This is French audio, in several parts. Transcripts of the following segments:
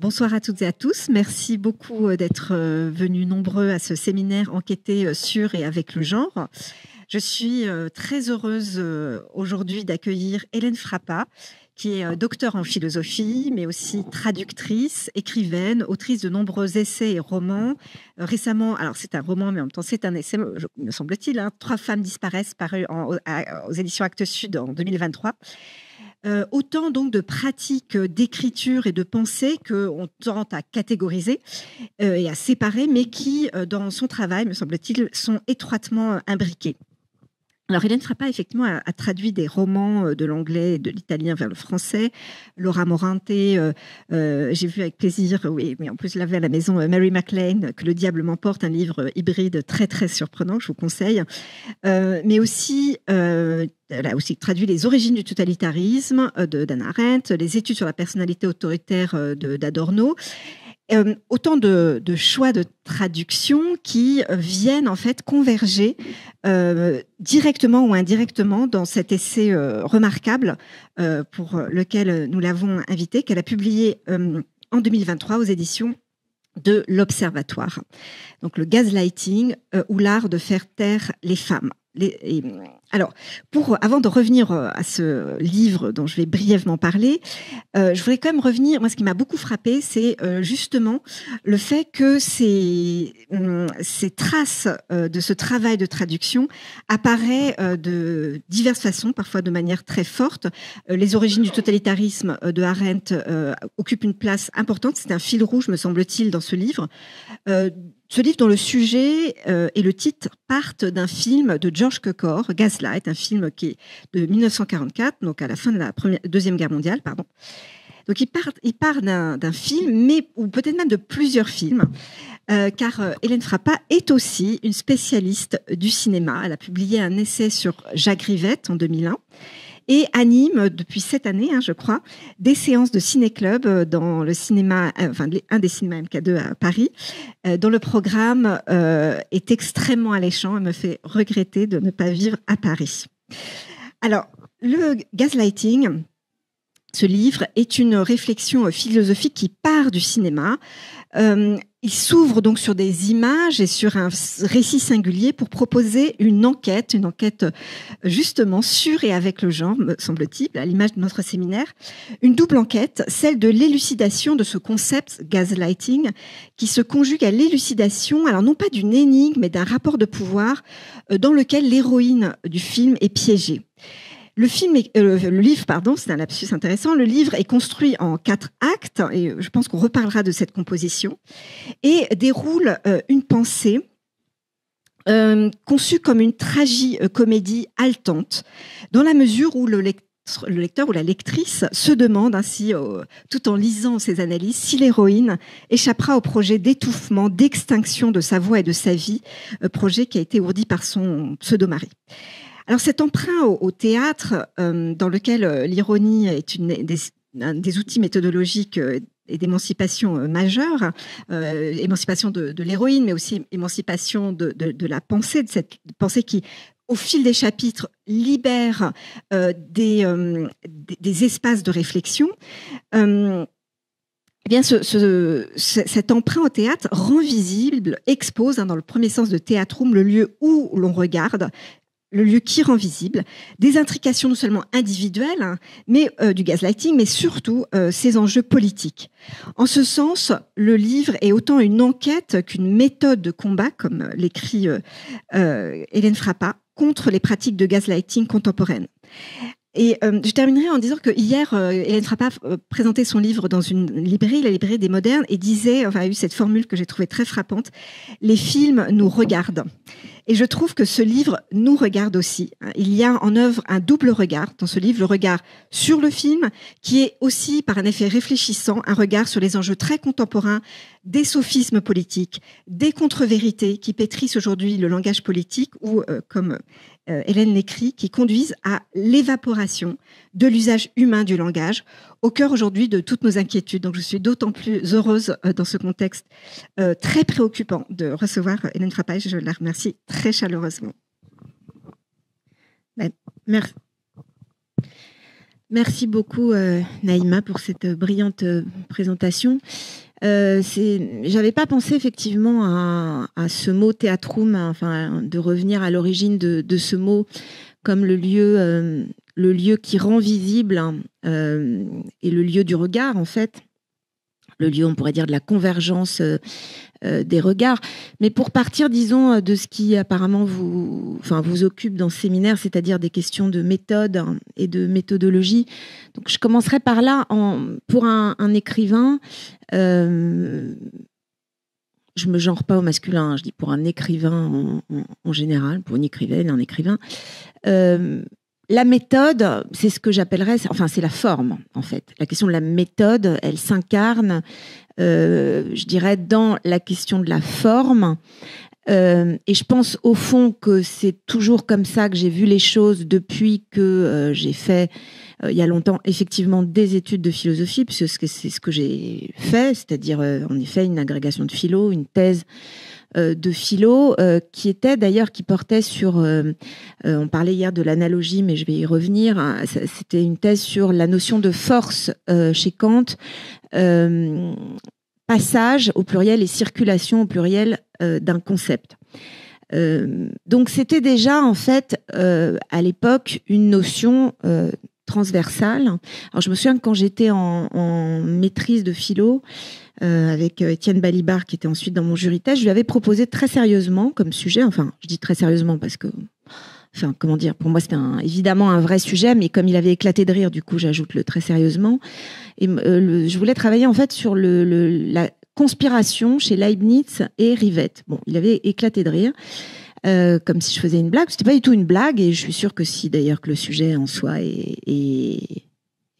Bonsoir à toutes et à tous. Merci beaucoup d'être venus nombreux à ce séminaire enquêté sur et avec le genre. Je suis très heureuse aujourd'hui d'accueillir Hélène Frappat, qui est docteure en philosophie, mais aussi traductrice, écrivaine, autrice de nombreux essais et romans. Récemment, alors c'est un roman, mais en même temps c'est un essai, me semble-t-il, hein, 3 femmes disparaissent, paru aux éditions Actes Sud en 2023. Autant donc de pratiques d'écriture et de pensée qu'on tente à catégoriser et à séparer, mais qui, dans son travail, me semble-t-il, sont étroitement imbriquées. Alors, Hélène Frappat, effectivement, a traduit des romans de l'anglais et de l'italien vers le français. Laura Morante, j'ai vu avec plaisir, oui, mais en plus, l'avait à la maison, Mary MacLane, Que le diable m'emporte, un livre hybride très, très surprenant, je vous conseille. Mais aussi, elle a aussi traduit Les origines du totalitarisme d'Hannah Arendt, Les études sur la personnalité autoritaire d'Adorno. Autant de choix de traduction qui viennent en fait converger directement ou indirectement dans cet essai remarquable pour lequel nous l'avons invité, qu'elle a publié en 2023 aux éditions de l'Observatoire. Donc le gaslighting ou l'art de faire taire les femmes. Alors, avant de revenir à ce livre dont je vais brièvement parler, je voudrais quand même revenir. Moi, ce qui m'a beaucoup frappé, c'est justement le fait que ces traces de ce travail de traduction apparaissent de diverses façons, parfois de manière très forte. Les origines du totalitarisme de Arendt occupent une place importante. C'est un fil rouge, me semble-t-il, dans ce livre. Ce livre dont le sujet et le titre partent d'un film de George Cukor, Gaslight, un film qui est de 1944, donc à la fin de la Deuxième Guerre mondiale, pardon. Donc il part d'un film, ou peut-être même de plusieurs films, car Hélène Frappat est aussi une spécialiste du cinéma. Elle a publié un essai sur Jacques Rivette en 2001. Et anime depuis cette année, je crois, des séances de ciné-club dans le cinéma, un des cinémas MK2 à Paris, dont le programme est extrêmement alléchant et me fait regretter de ne pas vivre à Paris. Alors, le gaslighting, ce livre, est une réflexion philosophique qui part du cinéma. Il s'ouvre donc sur des images et sur un récit singulier pour proposer une enquête justement sur et avec le genre, me semble-t-il, à l'image de notre séminaire. Une double enquête, celle de l'élucidation de ce concept gaslighting qui se conjugue à l'élucidation, alors non pas d'une énigme, mais d'un rapport de pouvoir dans lequel l'héroïne du film est piégée. Le livre, c'est un lapsus intéressant. Le livre est construit en 4 actes, et je pense qu'on reparlera de cette composition, et déroule une pensée conçue comme une tragicomédie haletante, dans la mesure où le lecteur ou la lectrice se demande ainsi, tout en lisant ces analyses, si l'héroïne échappera au projet d'étouffement, d'extinction de sa voix et de sa vie, projet qui a été ourdi par son pseudo-mari. Alors cet emprunt au théâtre, dans lequel l'ironie est un des outils méthodologiques et d'émancipation majeure, émancipation de l'héroïne, mais aussi émancipation de la pensée, de cette pensée qui, au fil des chapitres, libère des espaces de réflexion. Eh bien, cet emprunt au théâtre rend visible, expose, dans le premier sens de théâtrum, le lieu où l'on regarde, le lieu qui rend visible, des intrications non seulement individuelles, mais du gaslighting, mais surtout ses enjeux politiques. En ce sens, le livre est autant une enquête qu'une méthode de combat, comme l'écrit Hélène Frappat, contre les pratiques de gaslighting contemporaines. Et je terminerai en disant que hier, Hélène Frappat présentait son livre dans une librairie, la librairie des modernes, et disait, a eu cette formule que j'ai trouvée très frappante: les films nous regardent. Et je trouve que ce livre nous regarde aussi. Il y a en œuvre un double regard dans ce livre, le regard sur le film, qui est aussi, par un effet réfléchissant, un regard sur les enjeux très contemporains des sophismes politiques, des contre-vérités qui pétrissent aujourd'hui le langage politique ou, comme Hélène l'écrit, qui conduisent à l'évaporation de l'usage humain du langage, au cœur aujourd'hui de toutes nos inquiétudes. Donc je suis d'autant plus heureuse dans ce contexte très préoccupant de recevoir Hélène Frappat. Je la remercie très chaleureusement. Merci beaucoup, Naïma, pour cette brillante présentation. J'avais pas pensé effectivement à ce mot théâtrum, enfin, de revenir à l'origine de ce mot comme le lieu qui rend visible et le lieu du regard, en fait. Le lieu, on pourrait dire, de la convergence des regards. Mais pour partir, disons, de ce qui apparemment vous occupe dans ce séminaire, c'est-à-dire des questions de méthode et de méthodologie. Donc, je commencerai par là. Pour un écrivain, je me genre pas au masculin, hein, je dis pour un écrivain en général, pour une écrivaine, un écrivain. La méthode, c'est ce que j'appellerais, c'est la forme, en fait. La question de la méthode, elle s'incarne, je dirais, dans la question de la forme. Et je pense, au fond, que c'est toujours comme ça que j'ai vu les choses depuis que j'ai fait, il y a longtemps, effectivement, des études de philosophie, puisque c'est ce que j'ai fait, c'est-à-dire, en effet, une agrégation de philo, une thèse de philo, qui portait sur, on parlait hier de l'analogie, mais je vais y revenir, c'était une thèse sur la notion de force chez Kant, passage au pluriel et circulation au pluriel d'un concept. Donc c'était déjà en fait à l'époque une notion transversale. Alors je me souviens que quand j'étais en maîtrise de philo, avec Étienne Balibar, qui était ensuite dans mon jury thèse, je lui avais proposé très sérieusement comme sujet, enfin, je dis très sérieusement parce que, enfin, comment dire, pour moi, c'était évidemment un vrai sujet, mais comme il avait éclaté de rire, du coup, j'ajoute le très sérieusement. Et je voulais travailler, en fait, sur la conspiration chez Leibniz et Rivette. Bon, il avait éclaté de rire. Comme si je faisais une blague. C'était pas du tout une blague, et je suis sûre que si, d'ailleurs, que le sujet en soi est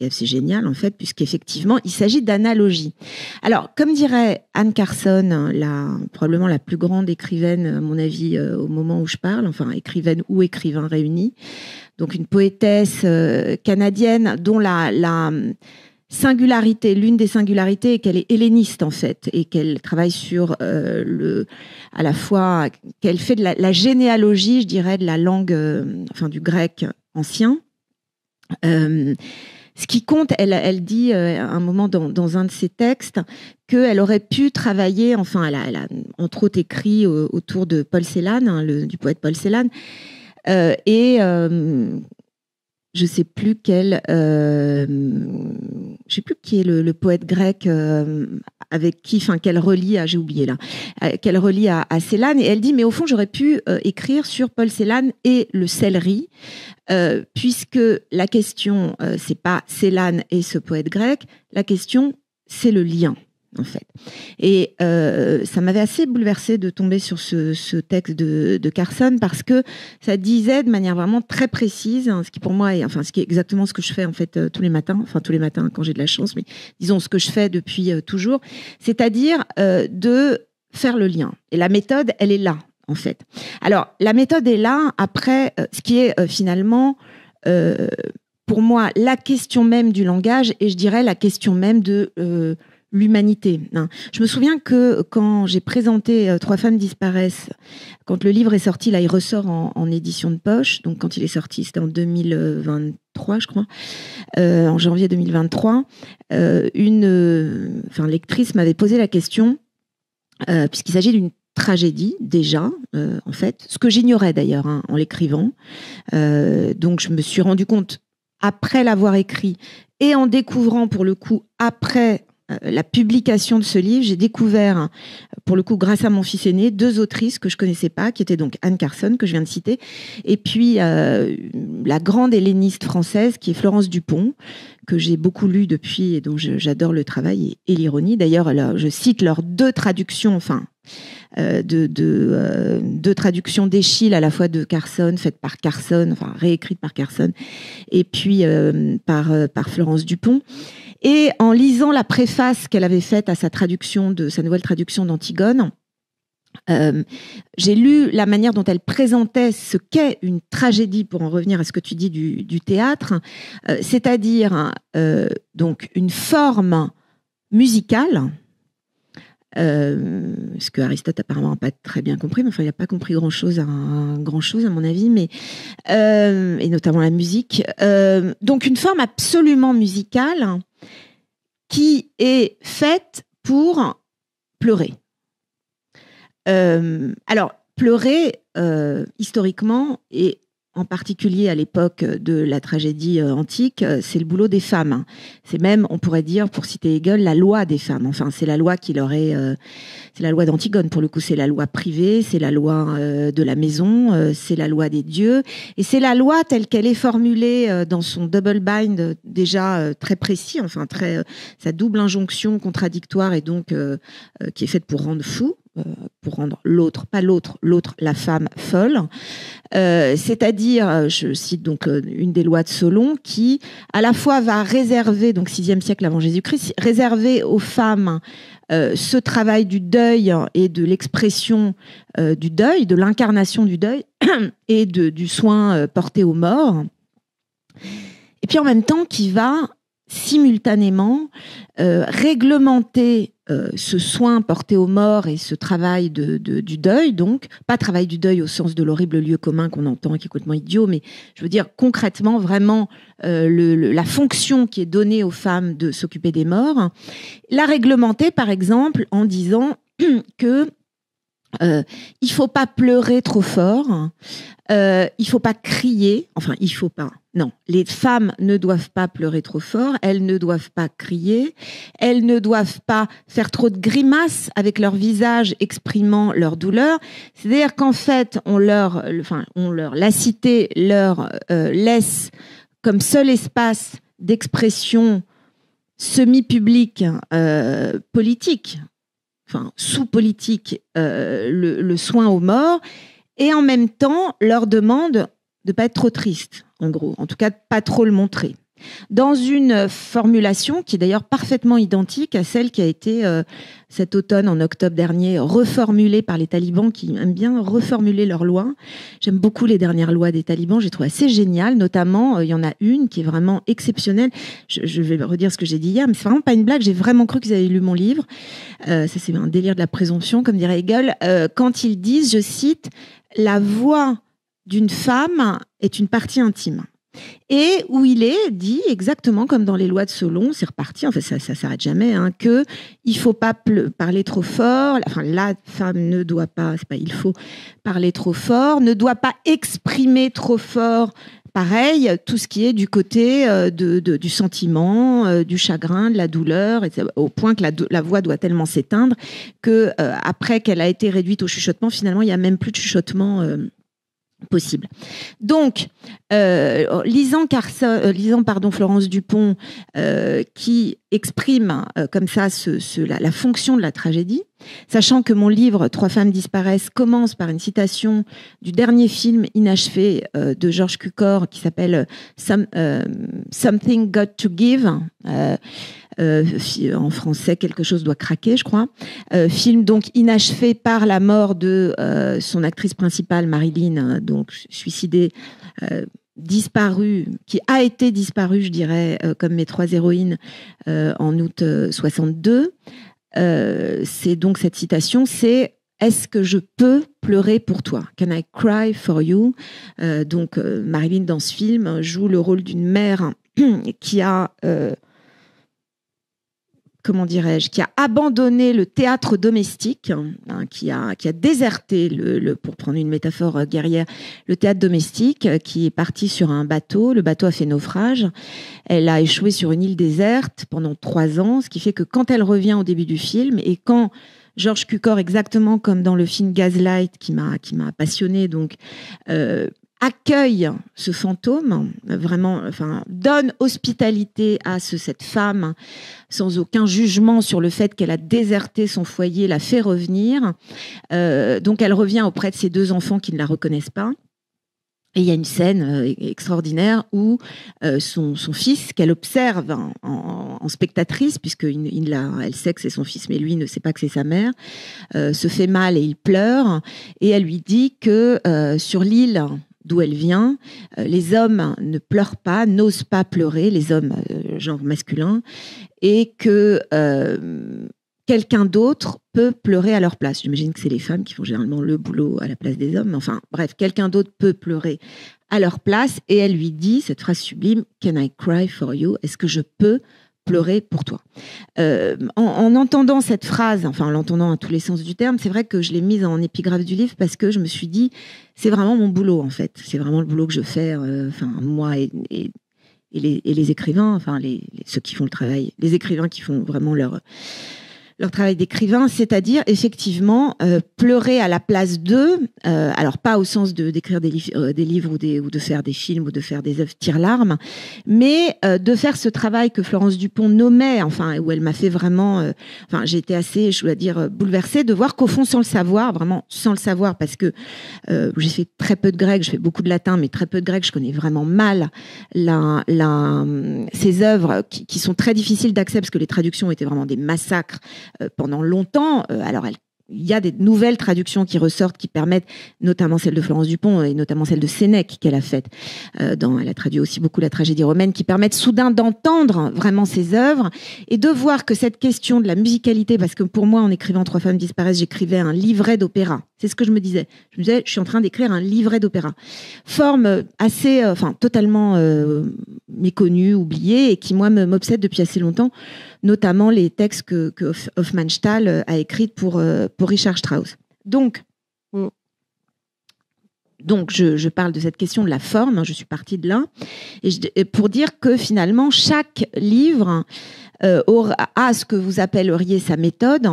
assez génial, en fait, puisqu'effectivement, il s'agit d'analogie. Alors, comme dirait Anne Carson, probablement la plus grande écrivaine, à mon avis, au moment où je parle, enfin, écrivaine ou écrivain réunis, donc une poétesse canadienne dont la singularité, l'une des singularités est qu'elle est helléniste, en fait, et qu'elle travaille sur à la fois, qu'elle fait de la généalogie, je dirais, de la langue, du grec ancien. Ce qui compte, elle dit à un moment dans un de ses textes qu'elle aurait pu travailler, enfin, elle a entre autres écrit autour de Paul Celan, hein, du poète Paul Celan, et je sais plus je sais plus qui est le poète grec avec qui, enfin, qu'elle relie à, j'ai oublié là, qu'elle relie à Celan, et elle dit, mais au fond, j'aurais pu écrire sur Paul Celan et le céleri, puisque la question, c'est pas Celan et ce poète grec, la question, c'est le lien, en fait. Et ça m'avait assez bouleversée de tomber sur ce texte de Carson, parce que ça disait de manière vraiment très précise, hein, ce qui pour moi est, ce qui est exactement ce que je fais en fait tous les matins quand j'ai de la chance, mais disons ce que je fais depuis toujours, c'est-à-dire de faire le lien. Et la méthode, elle est là, en fait. Alors, la méthode est là, après, ce qui est finalement, pour moi, la question même du langage, et je dirais la question même de l'humanité. Je me souviens que quand j'ai présenté Trois femmes disparaissent, quand le livre est sorti, là, il ressort en édition de poche, donc quand il est sorti, c'était en 2023, je crois, en janvier 2023, une lectrice m'avait posé la question, puisqu'il s'agit d'une tragédie déjà, en fait, ce que j'ignorais d'ailleurs en l'écrivant. Donc je me suis rendu compte, après l'avoir écrit et en découvrant pour le coup après la publication de ce livre, j'ai découvert, pour le coup, grâce à mon fils aîné, deux autrices que je connaissais pas, qui étaient donc Anne Carson, que je viens de citer, et puis la grande helléniste française, qui est Florence Dupont, que j'ai beaucoup lu depuis et dont j'adore le travail et l'ironie. D'ailleurs, je cite leurs deux traductions, deux traductions d'Eschyle, à la fois de Carson, faites par Carson, réécrites par Carson, et puis par Florence Dupont. Et en lisant la préface qu'elle avait faite à sa nouvelle traduction d'Antigone, j'ai lu la manière dont elle présentait ce qu'est une tragédie, pour en revenir à ce que tu dis du théâtre, c'est-à-dire donc une forme musicale ce que Aristote apparemment n'a pas très bien compris, mais enfin il n'a pas compris grand-chose à mon avis, mais et notamment la musique. Donc une forme absolument musicale qui est faite pour pleurer. Alors pleurer historiquement et en particulier à l'époque de la tragédie antique, c'est le boulot des femmes. C'est même, on pourrait dire, pour citer Hegel, la loi des femmes. Enfin, c'est la loi qui leur est... c'est la loi d'Antigone, pour le coup. C'est la loi privée, c'est la loi de la maison, c'est la loi des dieux. Et c'est la loi telle qu'elle est formulée dans son double bind, déjà très précis, enfin, sa double injonction contradictoire et donc qui est faite pour rendre fou. Pour rendre l'autre, pas l'autre, la femme folle. C'est-à-dire, je cite donc une des lois de Solon, qui à la fois va réserver, donc 6e siècle avant Jésus-Christ, réserver aux femmes ce travail du deuil et de l'expression du deuil, de l'incarnation du deuil et du soin porté aux morts. Et puis en même temps, qui va simultanément réglementer ce soin porté aux morts et ce travail du deuil, donc pas travail du deuil au sens de l'horrible lieu commun qu'on entend et qui est complètement idiot, mais je veux dire concrètement vraiment la fonction qui est donnée aux femmes de s'occuper des morts, la réglementer par exemple en disant que il faut pas pleurer trop fort, il faut pas crier, enfin il faut pas. Non, les femmes ne doivent pas pleurer trop fort, elles ne doivent pas crier, elles ne doivent pas faire trop de grimaces avec leur visage exprimant leur douleur. C'est-à-dire qu'en fait, leur lassité leur laisse comme seul espace d'expression semi-publique politique, enfin sous-politique, le soin aux morts, et en même temps leur demande de pas être trop triste, en gros, en tout cas de pas trop le montrer. Dans une formulation qui est d'ailleurs parfaitement identique à celle qui a été cet automne, en octobre dernier, reformulée par les talibans qui aiment bien reformuler leurs lois. J'aime beaucoup les dernières lois des talibans, j'ai trouvé assez génial, notamment il y en a une qui est vraiment exceptionnelle. Je vais redire ce que j'ai dit hier, mais c'est vraiment pas une blague, j'ai vraiment cru qu'ils avaient lu mon livre. Ça c'est un délire de la présomption, comme dirait Hegel, quand ils disent, je cite, « La voix d'une femme est une partie intime ». Et où il est dit exactement comme dans les lois de Solon, c'est reparti, en fait ça s'arrête jamais, hein, que il faut pas parler trop fort, enfin la femme ne doit pas, c'est pas il faut parler trop fort, ne doit pas exprimer trop fort, pareil, tout ce qui est du côté du sentiment, du chagrin, de la douleur, etc., au point que la voix doit tellement s'éteindre que après qu'elle a été réduite au chuchotement, finalement il y a même plus de chuchotement possible. Donc, lisant Florence Dupont, qui exprime comme ça la fonction de la tragédie, sachant que mon livre « Trois femmes disparaissent » commence par une citation du dernier film inachevé de Georges Cukor qui s'appelle Something Got to Give. En français, quelque chose doit craquer, je crois. Film donc inachevé par la mort de son actrice principale, Marilyn, donc suicidée, disparue, qui a été disparue, je dirais, comme mes trois héroïnes, en août 62. C'est donc cette citation, c'est « Est-ce que je peux pleurer pour toi? Can I cry for you ?» Donc Marilyn, dans ce film, joue le rôle d'une mère qui a... comment dirais-je, qui a abandonné le théâtre domestique, hein, qui a déserté, pour prendre une métaphore guerrière, le théâtre domestique, qui est parti sur un bateau. Le bateau a fait naufrage. Elle a échoué sur une île déserte pendant 3 ans, ce qui fait que quand elle revient au début du film, et quand Georges Cukor, exactement comme dans le film Gaslight, qui m'a passionné, donc accueille ce fantôme, vraiment, enfin, donne hospitalité à cette femme sans aucun jugement sur le fait qu'elle a déserté son foyer, l'a fait revenir. Donc elle revient auprès de ses 2 enfants qui ne la reconnaissent pas. Et il y a une scène extraordinaire où son fils, qu'elle observe en spectatrice, elle sait que c'est son fils, mais lui ne sait pas que c'est sa mère, se fait mal et il pleure. Et elle lui dit que sur l'île d'où elle vient, les hommes ne pleurent pas, n'osent pas pleurer, les hommes genre masculins, et que quelqu'un d'autre peut pleurer à leur place. J'imagine que c'est les femmes qui font généralement le boulot à la place des hommes. Enfin, bref, quelqu'un d'autre peut pleurer à leur place. Et elle lui dit cette phrase sublime, « Can I cry for you ?» Est-ce que je peux pleurer pour toi. En entendant cette phrase, enfin en l'entendant à tous les sens du terme, c'est vrai que je l'ai mise en épigraphe du livre parce que je me suis dit, c'est vraiment mon boulot en fait. C'est vraiment le boulot que je fais, moi et les écrivains, ceux qui font le travail, les écrivains qui font vraiment leur travail d'écrivain, c'est-à-dire effectivement pleurer à la place d'eux, alors pas au sens d'écrire des livres ou de faire des films ou de faire des œuvres tire-larmes, mais de faire ce travail que Florence Dupont nommait, où elle m'a fait vraiment, j'ai été assez, je dois dire, bouleversée de voir qu'au fond, sans le savoir, vraiment sans le savoir, parce que j'ai fait très peu de grec, je fais beaucoup de latin, mais très peu de grec, je connais vraiment mal ces œuvres qui sont très difficiles d'accès parce que les traductions étaient vraiment des massacres pendant longtemps. Il y a des nouvelles traductions qui ressortent, qui permettent, notamment celle de Florence Dupont et notamment celle de Sénèque qu'elle a faite. Elle a traduit aussi beaucoup la tragédie romaine, qui permettent soudain d'entendre vraiment ces œuvres et de voir que cette question de la musicalité, parce que pour moi, en écrivant Trois femmes disparaissent, j'écrivais un livret d'opéra. C'est ce que je me disais. Je me disais, je suis en train d'écrire un livret d'opéra. Forme assez, totalement méconnue, oubliée, et qui, moi, m'obsède depuis assez longtemps, notamment les textes que Hofmannsthal a écrits pour Richard Strauss. Donc je parle de cette question de la forme, je suis partie de là, et pour dire que finalement, chaque livre a ce que vous appelleriez sa méthode,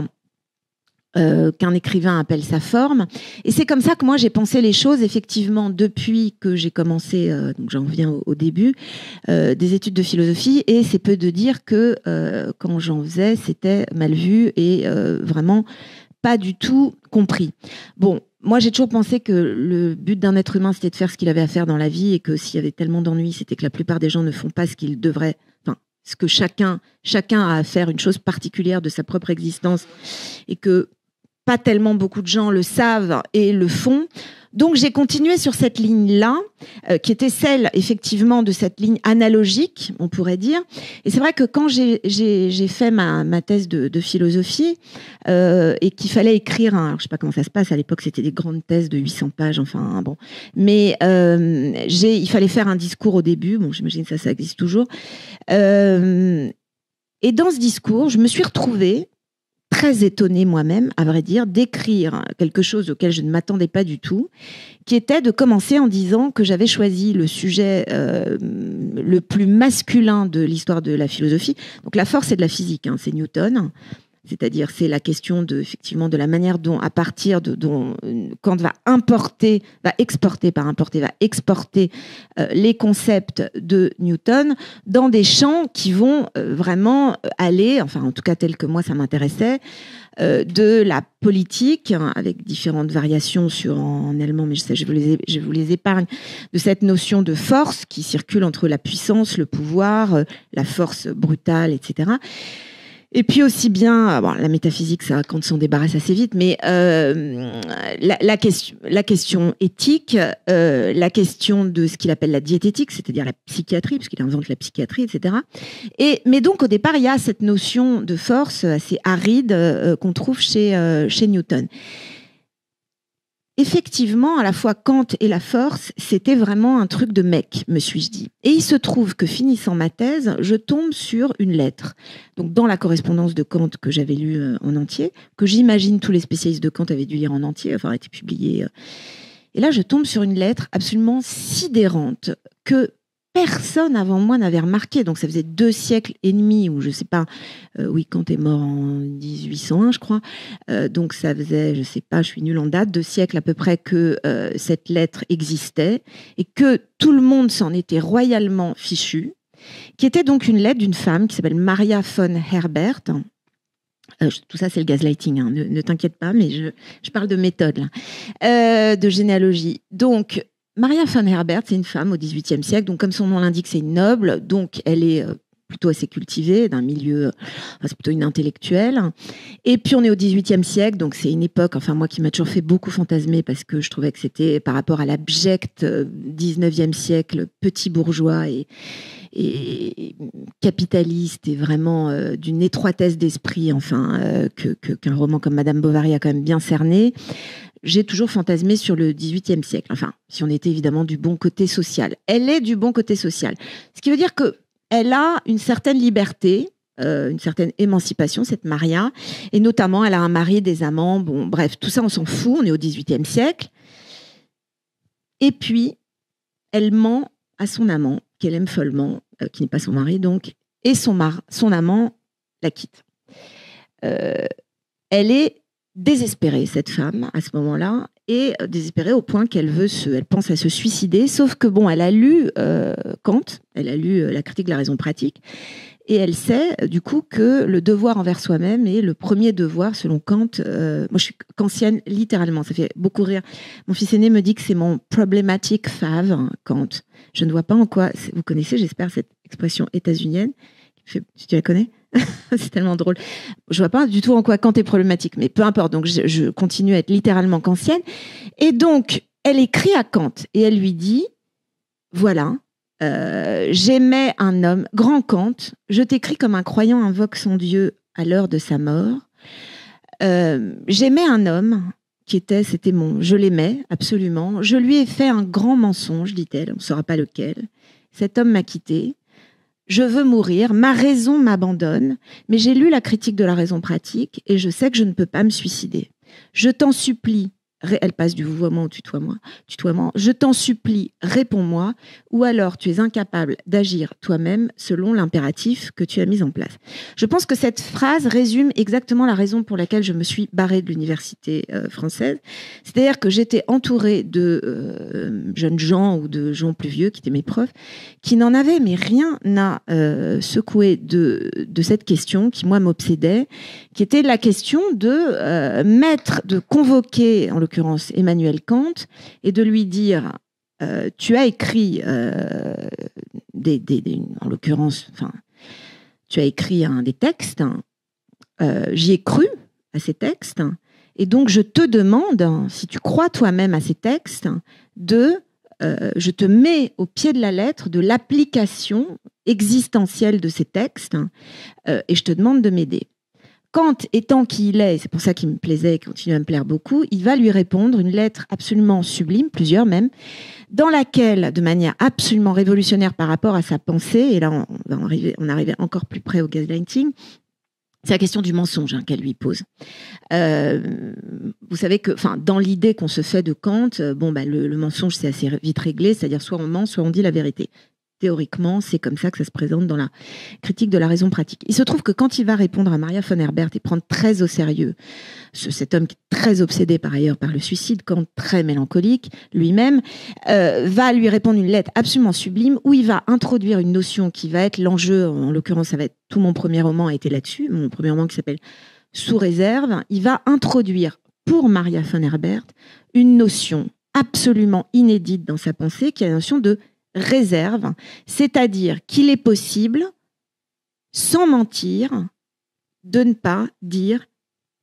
qu'un écrivain appelle sa forme. Et c'est comme ça que moi, j'ai pensé les choses, effectivement, depuis que j'ai commencé, donc j'en reviens au début, des études de philosophie, et c'est peu de dire que quand j'en faisais, c'était mal vu et vraiment pas du tout compris. Bon, moi, j'ai toujours pensé que le but d'un être humain, c'était de faire ce qu'il avait à faire dans la vie, et que s'il y avait tellement d'ennuis, c'était que la plupart des gens ne font pas ce qu'ils devraient, ce que chacun a à faire, une chose particulière de sa propre existence, et que pas tellement beaucoup de gens le savent et le font. Donc, j'ai continué sur cette ligne-là, qui était celle, effectivement, de cette ligne analogique, on pourrait dire. Et c'est vrai que quand j'ai fait ma thèse de philosophie, et qu'il fallait écrire alors, je sais pas comment ça se passe, à l'époque, c'était des grandes thèses de 800 pages, mais il fallait faire un discours au début, j'imagine que ça existe toujours. Et dans ce discours, je me suis retrouvée très étonnée moi-même, à vrai dire, d'écrire quelque chose auquel je ne m'attendais pas du tout, qui était de commencer en disant que j'avais choisi le sujet le plus masculin de l'histoire de la philosophie. Donc la force, c'est de la physique, c'est Newton. C'est-à-dire, c'est la question effectivement, de la manière dont, à partir dont Kant va exporter les concepts de Newton dans des champs qui vont vraiment aller, en tout cas tel que moi ça m'intéressait, de la politique, avec différentes variations en allemand, mais je vous les épargne, de cette notion de force qui circule entre la puissance, le pouvoir, la force brutale, etc. Et puis aussi bien, la métaphysique, ça, Kant s'en débarrasse assez vite, mais la question éthique, la question de ce qu'il appelle la diététique, c'est-à-dire la psychiatrie, puisqu'il invente la psychiatrie, etc. Mais donc, au départ, il y a cette notion de force assez aride qu'on trouve chez Newton. Effectivement, à la fois Kant et la force, c'était vraiment un truc de mec, me suis-je dit. Et il se trouve que, finissant ma thèse, je tombe sur une lettre. Donc, dans la correspondance de Kant que j'avais lue en entier, que j'imagine tous les spécialistes de Kant avaient dû lire en entier, a été publiée. Et là, je tombe sur une lettre absolument sidérante que personne avant moi n'avait remarqué. Donc ça faisait 2 siècles et demi, ou je sais pas, oui, Kant est mort en 1801, je crois. Donc ça faisait, je sais pas, je suis nulle en date, 2 siècles à peu près que cette lettre existait et que tout le monde s'en était royalement fichu, qui était donc une lettre d'une femme qui s'appelle Maria von Herbert. Tout ça, c'est le gaslighting, ne t'inquiète pas, mais je parle de méthode, là, de généalogie. Donc, Maria von Herbert, c'est une femme au XVIIIe siècle, donc comme son nom l'indique, c'est une noble, donc elle est plutôt assez cultivée, d'un milieu, c'est plutôt une intellectuelle. Et puis on est au XVIIIe siècle, donc c'est une époque, moi qui m'a toujours fait beaucoup fantasmer parce que je trouvais que c'était par rapport à l'abject XIXe siècle, petit bourgeois et capitaliste et vraiment d'une étroitesse d'esprit, enfin, qu'un roman comme Madame Bovary a quand même bien cerné, j'ai toujours fantasmé sur le XVIIIe siècle. Enfin, si on était évidemment du bon côté social. Elle est du bon côté social. Ce qui veut dire qu'elle a une certaine liberté, une certaine émancipation, cette Maria. Et notamment, elle a un mari, des amants. Bon, bref, tout ça, on s'en fout. On est au XVIIIe siècle. Et puis, elle ment à son amant, qu'elle aime follement, qui n'est pas son mari, donc, et son amant la quitte. Elle est désespérée, cette femme, à ce moment-là, et désespérée au point qu'elle pense à se suicider, sauf que, bon, elle a lu Kant, elle a lu la critique de la raison pratique, et elle sait, du coup, que le devoir envers soi-même est le premier devoir, selon Kant. Moi, je suis kantienne, littéralement, ça fait beaucoup rire. Mon fils aîné me dit que c'est mon problematic fave, Kant. Je ne vois pas en quoi... Vous connaissez, j'espère, cette expression états-unienne. Tu la connais? C'est tellement drôle. Je vois pas du tout en quoi Kant est problématique, mais peu importe. Donc, je continue à être littéralement kantienne. Et donc, elle écrit à Kant et elle lui dit, voilà, j'aimais un homme, grand Kant, je t'écris comme un croyant invoque son Dieu à l'heure de sa mort. J'aimais un homme je l'aimais absolument. Je lui ai fait un grand mensonge, dit-elle, on ne saura pas lequel. Cet homme m'a quitté. Je veux mourir, ma raison m'abandonne, mais j'ai lu la critique de la raison pratique et je sais que je ne peux pas me suicider. Je t'en supplie, elle passe du vouvoiement au tutoiement, je t'en supplie, réponds-moi, ou alors tu es incapable d'agir toi-même selon l'impératif que tu as mis en place. Je pense que cette phrase résume exactement la raison pour laquelle je me suis barrée de l'université française. C'est-à-dire que j'étais entourée de jeunes gens ou de gens plus vieux, qui étaient mes profs, qui n'en avaient mais rien à secouer de cette question qui, moi, m'obsédait, qui était la question de convoquer, en l'occurrence, Emmanuel Kant, et de lui dire tu as écrit en l'occurrence, enfin, tu as écrit des textes, j'y ai cru à ces textes, et donc je te demande, si tu crois toi-même à ces textes, je te mets au pied de la lettre de l'application existentielle de ces textes, et je te demande de m'aider. Kant étant qui il est, c'est pour ça qu'il me plaisait et continue à me plaire beaucoup, il va lui répondre une lettre absolument sublime, plusieurs même, dans laquelle, de manière absolument révolutionnaire par rapport à sa pensée, et là on arrivait encore plus près au gaslighting, c'est la question du mensonge qu'elle lui pose. Vous savez que, dans l'idée qu'on se fait de Kant, le mensonge c'est assez vite réglé, c'est-à-dire soit on ment, soit on dit la vérité. Théoriquement, c'est comme ça que ça se présente dans la critique de la raison pratique. Il se trouve que quand il va répondre à Maria von Herbert et prendre très au sérieux cet homme qui est très obsédé par ailleurs par le suicide, Kant très mélancolique lui-même, va lui répondre une lettre absolument sublime où il va introduire une notion qui va être l'enjeu, en l'occurrence ça va être tout mon premier roman a été là-dessus, mon premier roman qui s'appelle Sous réserve, il va introduire pour Maria von Herbert une notion absolument inédite dans sa pensée qui est la notion de réserve, c'est-à-dire qu'il est possible, sans mentir, de ne pas dire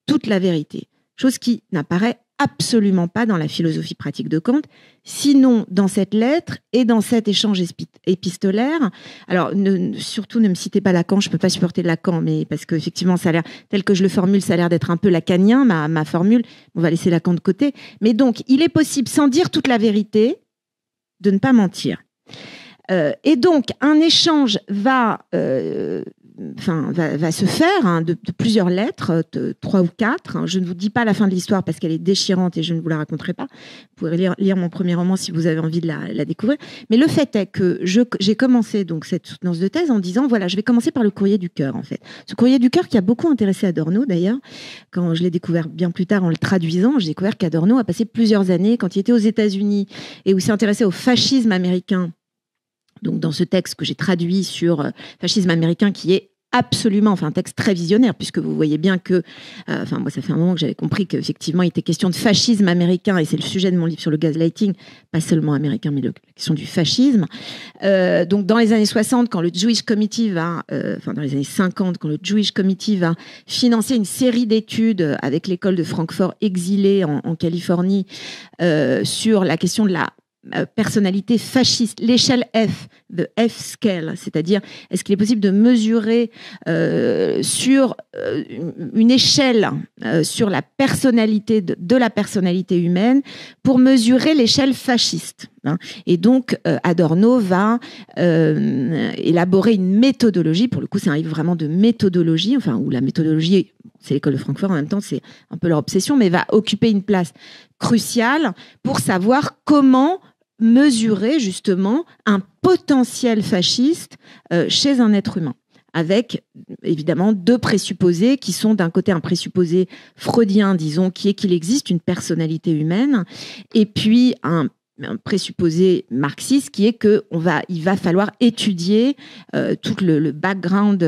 toute la vérité. Chose qui n'apparaît absolument pas dans la philosophie pratique de Kant, sinon dans cette lettre et dans cet échange épistolaire. Alors, surtout ne me citez pas Lacan, je ne peux pas supporter Lacan, mais parce qu'effectivement, ça a l'air, tel que je le formule, ça a l'air d'être un peu lacanien, ma formule. On va laisser Lacan de côté. Mais donc, il est possible, sans dire toute la vérité, de ne pas mentir. Et donc, un échange va se faire de plusieurs lettres, 3 ou 4. Je ne vous dis pas la fin de l'histoire parce qu'elle est déchirante et je ne vous la raconterai pas. Vous pourrez lire mon premier roman si vous avez envie de la découvrir. Mais le fait est que j'ai commencé donc cette soutenance de thèse en disant, voilà, je vais commencer par le courrier du cœur, en fait. Ce courrier du cœur qui a beaucoup intéressé Adorno, d'ailleurs. Quand je l'ai découvert bien plus tard en le traduisant, j'ai découvert qu'Adorno a passé plusieurs années, quand il était aux États-Unis et où il s'est intéressé au fascisme américain, donc dans ce texte que j'ai traduit sur fascisme américain qui est absolument, un texte très visionnaire, puisque vous voyez bien que, moi ça fait un moment que j'avais compris qu'effectivement il était question de fascisme américain, et c'est le sujet de mon livre sur le gaslighting, pas seulement américain, mais la question du fascisme. Donc dans les années 60, quand le Jewish Committee dans les années 50, quand le Jewish Committee va financer une série d'études avec l'école de Francfort exilée en Californie sur la question de la personnalité fasciste, l'échelle F, the F scale, c'est-à-dire est-ce qu'il est possible de mesurer sur une échelle sur la personnalité de la personnalité humaine pour mesurer l'échelle fasciste. Et donc, Adorno va élaborer une méthodologie. Pour le coup, c'est un livre vraiment de méthodologie, enfin, où la méthodologie, c'est l'école de Francfort en même temps, c'est un peu leur obsession, mais va occuper une place cruciale pour savoir comment mesurer justement un potentiel fasciste chez un être humain. Avec évidemment deux présupposés qui sont d'un côté un présupposé freudien, disons, qui est qu'il existe une personnalité humaine, et puis un présupposé marxiste qui est il va falloir étudier tout le background,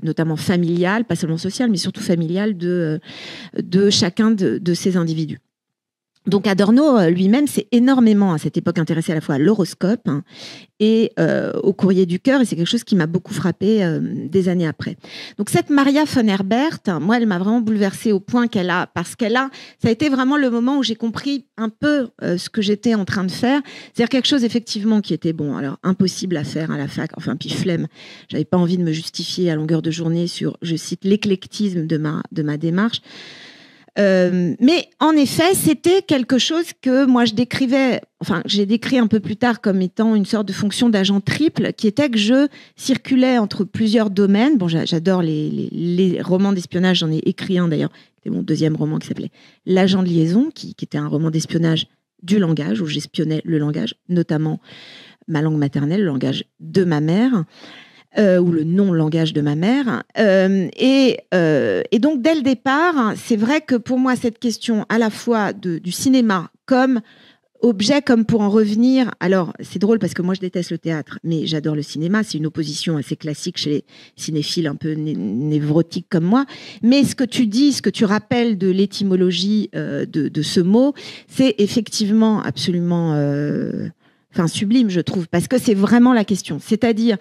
notamment familial, pas seulement social, mais surtout familial de chacun de ces individus. Donc Adorno lui-même s'est énormément à cette époque intéressé à la fois à l'horoscope et au courrier du cœur, et c'est quelque chose qui m'a beaucoup frappé des années après. Donc cette Maria von Herbert, moi, elle m'a vraiment bouleversée au point ça a été vraiment le moment où j'ai compris un peu ce que j'étais en train de faire, c'est-à-dire quelque chose effectivement qui était alors impossible à faire à la fac, enfin puis flemme, j'avais pas envie de me justifier à longueur de journée sur, je cite, l'éclectisme de ma démarche. Mais en effet, c'était quelque chose que moi j'ai décrit un peu plus tard comme étant une sorte de fonction d'agent triple, qui était que je circulais entre plusieurs domaines. Bon, j'adore les romans d'espionnage, j'en ai écrit un d'ailleurs, c'était mon deuxième roman qui s'appelait L'agent de liaison, qui était un roman d'espionnage du langage, où j'espionnais le langage, notamment ma langue maternelle, le langage de ma mère. Ou le non-langage de ma mère. Et donc, dès le départ, c'est vrai que pour moi, cette question à la fois du cinéma comme objet, comme pour en revenir... Alors, c'est drôle parce que moi, je déteste le théâtre, mais j'adore le cinéma. C'est une opposition assez classique chez les cinéphiles un peu névrotiques comme moi. Mais ce que tu dis, ce que tu rappelles de l'étymologie de ce mot, c'est effectivement absolument... sublime, je trouve, parce que c'est vraiment la question. C'est-à-dire...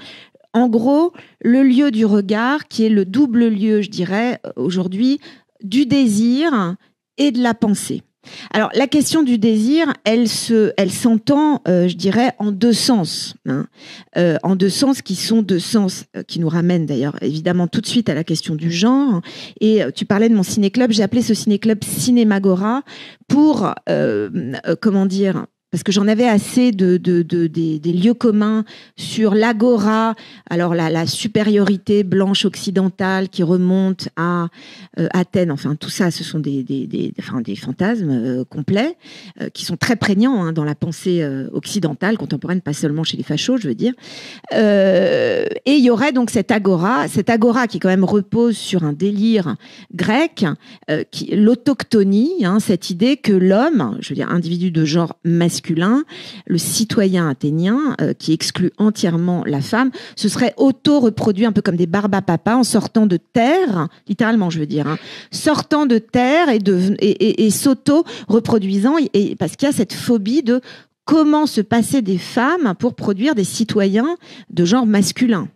En gros, le lieu du regard, qui est le double lieu, je dirais, aujourd'hui, du désir et de la pensée. Alors, la question du désir, elle s'entend, je dirais, en deux sens. En deux sens qui sont deux sens qui nous ramènent d'ailleurs, évidemment, tout de suite à la question du genre. Et tu parlais de mon ciné-club, j'ai appelé ce ciné-club Cinémagora pour, parce que j'en avais assez des lieux communs sur l'agora, alors la supériorité blanche occidentale qui remonte à Athènes, enfin tout ça, ce sont des fantasmes complets qui sont très prégnants dans la pensée occidentale, contemporaine, pas seulement chez les fachos, je veux dire. Et il y aurait donc cette agora qui quand même repose sur un délire grec, l'autochtonie, cette idée que l'homme, je veux dire individu de genre masculin, le citoyen athénien, qui exclut entièrement la femme, se serait auto-reproduit un peu comme des barbapapas en sortant de terre, littéralement je veux dire, sortant de terre et s'auto-reproduisant, et parce qu'il y a cette phobie de comment se passer des femmes pour produire des citoyens de genre masculin.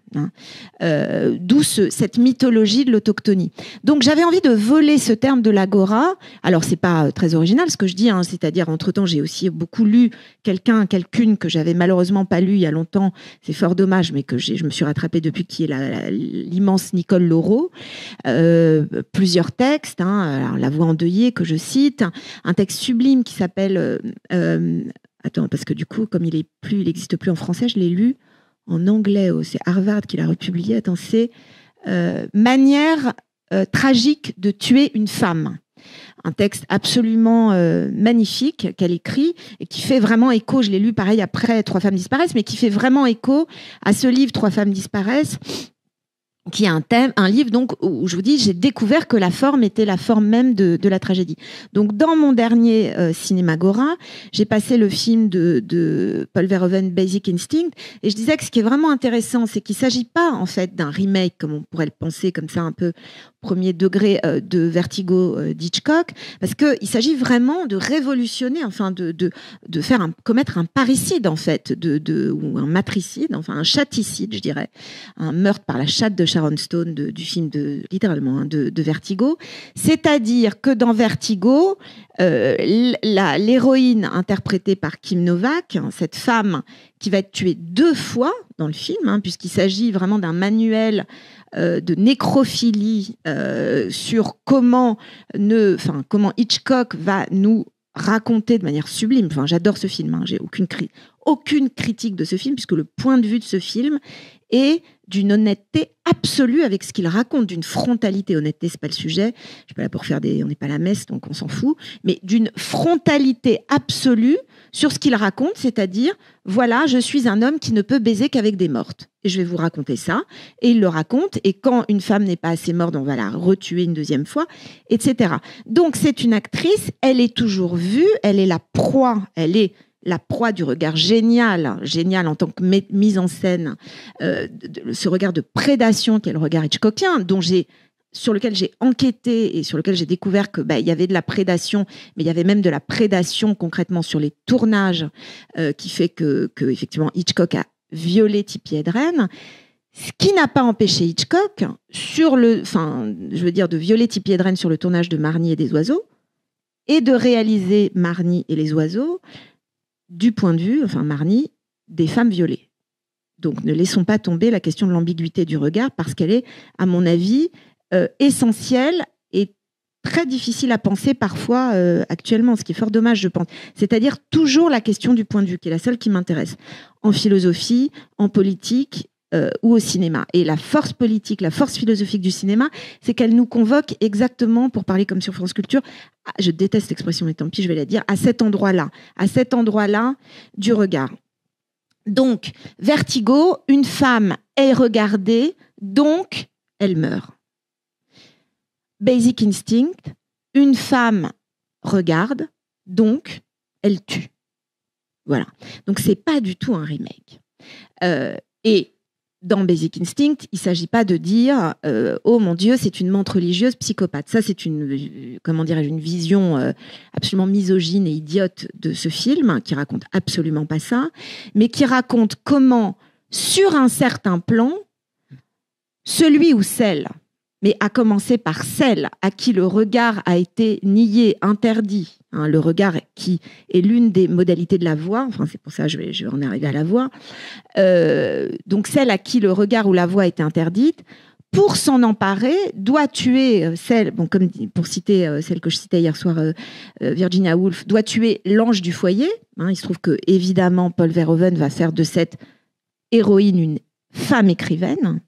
D'où cette mythologie de l'autochtonie. Donc j'avais envie de voler ce terme de l'agora. Alors c'est pas très original ce que je dis, c'est-à-dire entre-temps j'ai aussi beaucoup lu quelqu'une que j'avais malheureusement pas lu il y a longtemps, c'est fort dommage, mais que je me suis rattrapée depuis, qui est l'immense Nicole Laureau. Plusieurs textes, alors, La Voix endeuillée que je cite, un texte sublime qui s'appelle attends, parce que du coup comme il n'existe plus en français, je l'ai lu en anglais, c'est Harvard qui l'a republié. Attends, c'est Manière tragique de tuer une femme. Un texte absolument magnifique qu'elle écrit et qui fait vraiment écho, je l'ai lu pareil après Trois femmes disparaissent, mais qui fait vraiment écho à ce livre Trois femmes disparaissent, qui est un livre donc où je vous dis, j'ai découvert que la forme était la forme même de la tragédie. Donc dans mon dernier Cinémagora, j'ai passé le film de Paul Verhoeven, Basic Instinct, et je disais que ce qui est vraiment intéressant, c'est qu'il s'agit pas en fait d'un remake comme on pourrait le penser, comme ça un peu premier degré de Vertigo d'Hitchcock, parce que il s'agit vraiment de révolutionner, enfin de commettre un parricide en fait, ou un matricide, enfin un chaticide, je dirais, un meurtre par la chatte de chat Sharon Stone du film littéralement de Vertigo. C'est-à-dire que dans Vertigo, l'héroïne interprétée par Kim Novak, cette femme qui va être tuée 2 fois dans le film, puisqu'il s'agit vraiment d'un manuel de nécrophilie sur comment Hitchcock va nous raconter de manière sublime. Enfin, j'adore ce film. J'ai aucune critique de ce film, puisque le point de vue de ce film est d'une honnêteté absolue avec ce qu'il raconte, d'une frontalité. Honnêteté, c'est pas le sujet. Je suis pas là pour faire on n'est pas à la messe, donc on s'en fout. Mais d'une frontalité absolue sur ce qu'il raconte, c'est-à-dire, voilà, je suis un homme qui ne peut baiser qu'avec des mortes. Et je vais vous raconter ça. Et il le raconte. Et quand une femme n'est pas assez morte, on va la retuer une 2e fois, etc. Donc, c'est une actrice, elle est toujours vue, elle est la proie du regard génial en tant que mise en scène, ce regard de prédation qu'est le regard hitchcockien, sur lequel j'ai enquêté et sur lequel j'ai découvert que il y avait de la prédation, mais il y avait même de la prédation concrètement sur les tournages, qui fait que effectivement Hitchcock a violé Tippi Hedren, ce qui n'a pas empêché Hitchcock de violer Tippi Hedren sur le tournage de Marnie et des oiseaux et de réaliser Marnie et les oiseaux du point de vue, Marnie, des femmes violées. Donc ne laissons pas tomber la question de l'ambiguïté du regard, parce qu'elle est, à mon avis, essentielle et très difficile à penser parfois actuellement, ce qui est fort dommage, je pense. C'est-à-dire toujours la question du point de vue, qui est la seule qui m'intéresse, en philosophie, en politique ou au cinéma. Et la force politique, la force philosophique du cinéma, c'est qu'elle nous convoque exactement, pour parler comme sur France Culture, je déteste l'expression, mais tant pis, je vais la dire, à cet endroit-là du regard. Donc, Vertigo, une femme est regardée, donc elle meurt. Basic Instinct, une femme regarde, donc elle tue. Voilà. Donc, c'est pas du tout un remake. Et dans Basic Instinct, il ne s'agit pas de dire oh mon Dieu, c'est une menthe religieuse psychopathe. Ça, c'est une vision absolument misogyne et idiote de ce film, qui raconte absolument pas ça, mais qui raconte comment, sur un certain plan, celui ou celle, mais à commencer par celle à qui le regard a été nié, interdit, le regard qui est l'une des modalités de la voix, c'est pour ça que je vais en arriver à la voix, donc celle à qui le regard ou la voix a été interdite, pour s'en emparer, doit tuer celle, comme pour citer celle que je citais hier soir, Virginia Woolf, doit tuer l'ange du foyer. Il se trouve que, évidemment, Paul Verhoeven va faire de cette héroïne une femme écrivaine.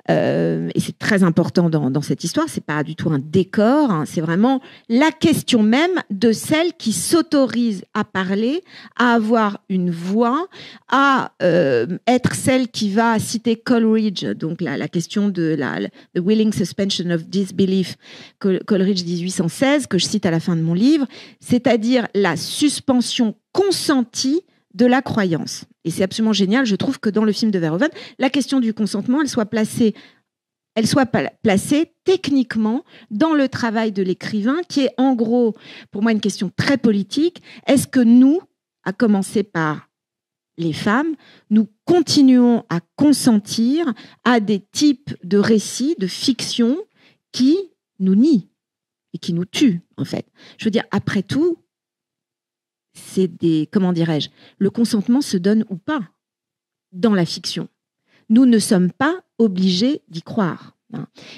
Et c'est très important dans cette histoire, c'est pas du tout un décor, c'est vraiment la question même de celle qui s'autorise à parler, à avoir une voix, à être celle qui va citer Coleridge, donc la question de the willing suspension of disbelief, Coleridge 1816, que je cite à la fin de mon livre, c'est-à-dire la suspension consentie de la croyance. Et c'est absolument génial, je trouve que dans le film de Verhoeven, la question du consentement, elle soit placée techniquement dans le travail de l'écrivain, qui est en gros, pour moi, une question très politique. Est-ce que nous, à commencer par les femmes, nous continuons à consentir à des types de récits, de fiction, qui nous nient et qui nous tuent, en fait. Je veux dire, après tout, c'est le consentement se donne ou pas dans la fiction. Nous ne sommes pas obligés d'y croire.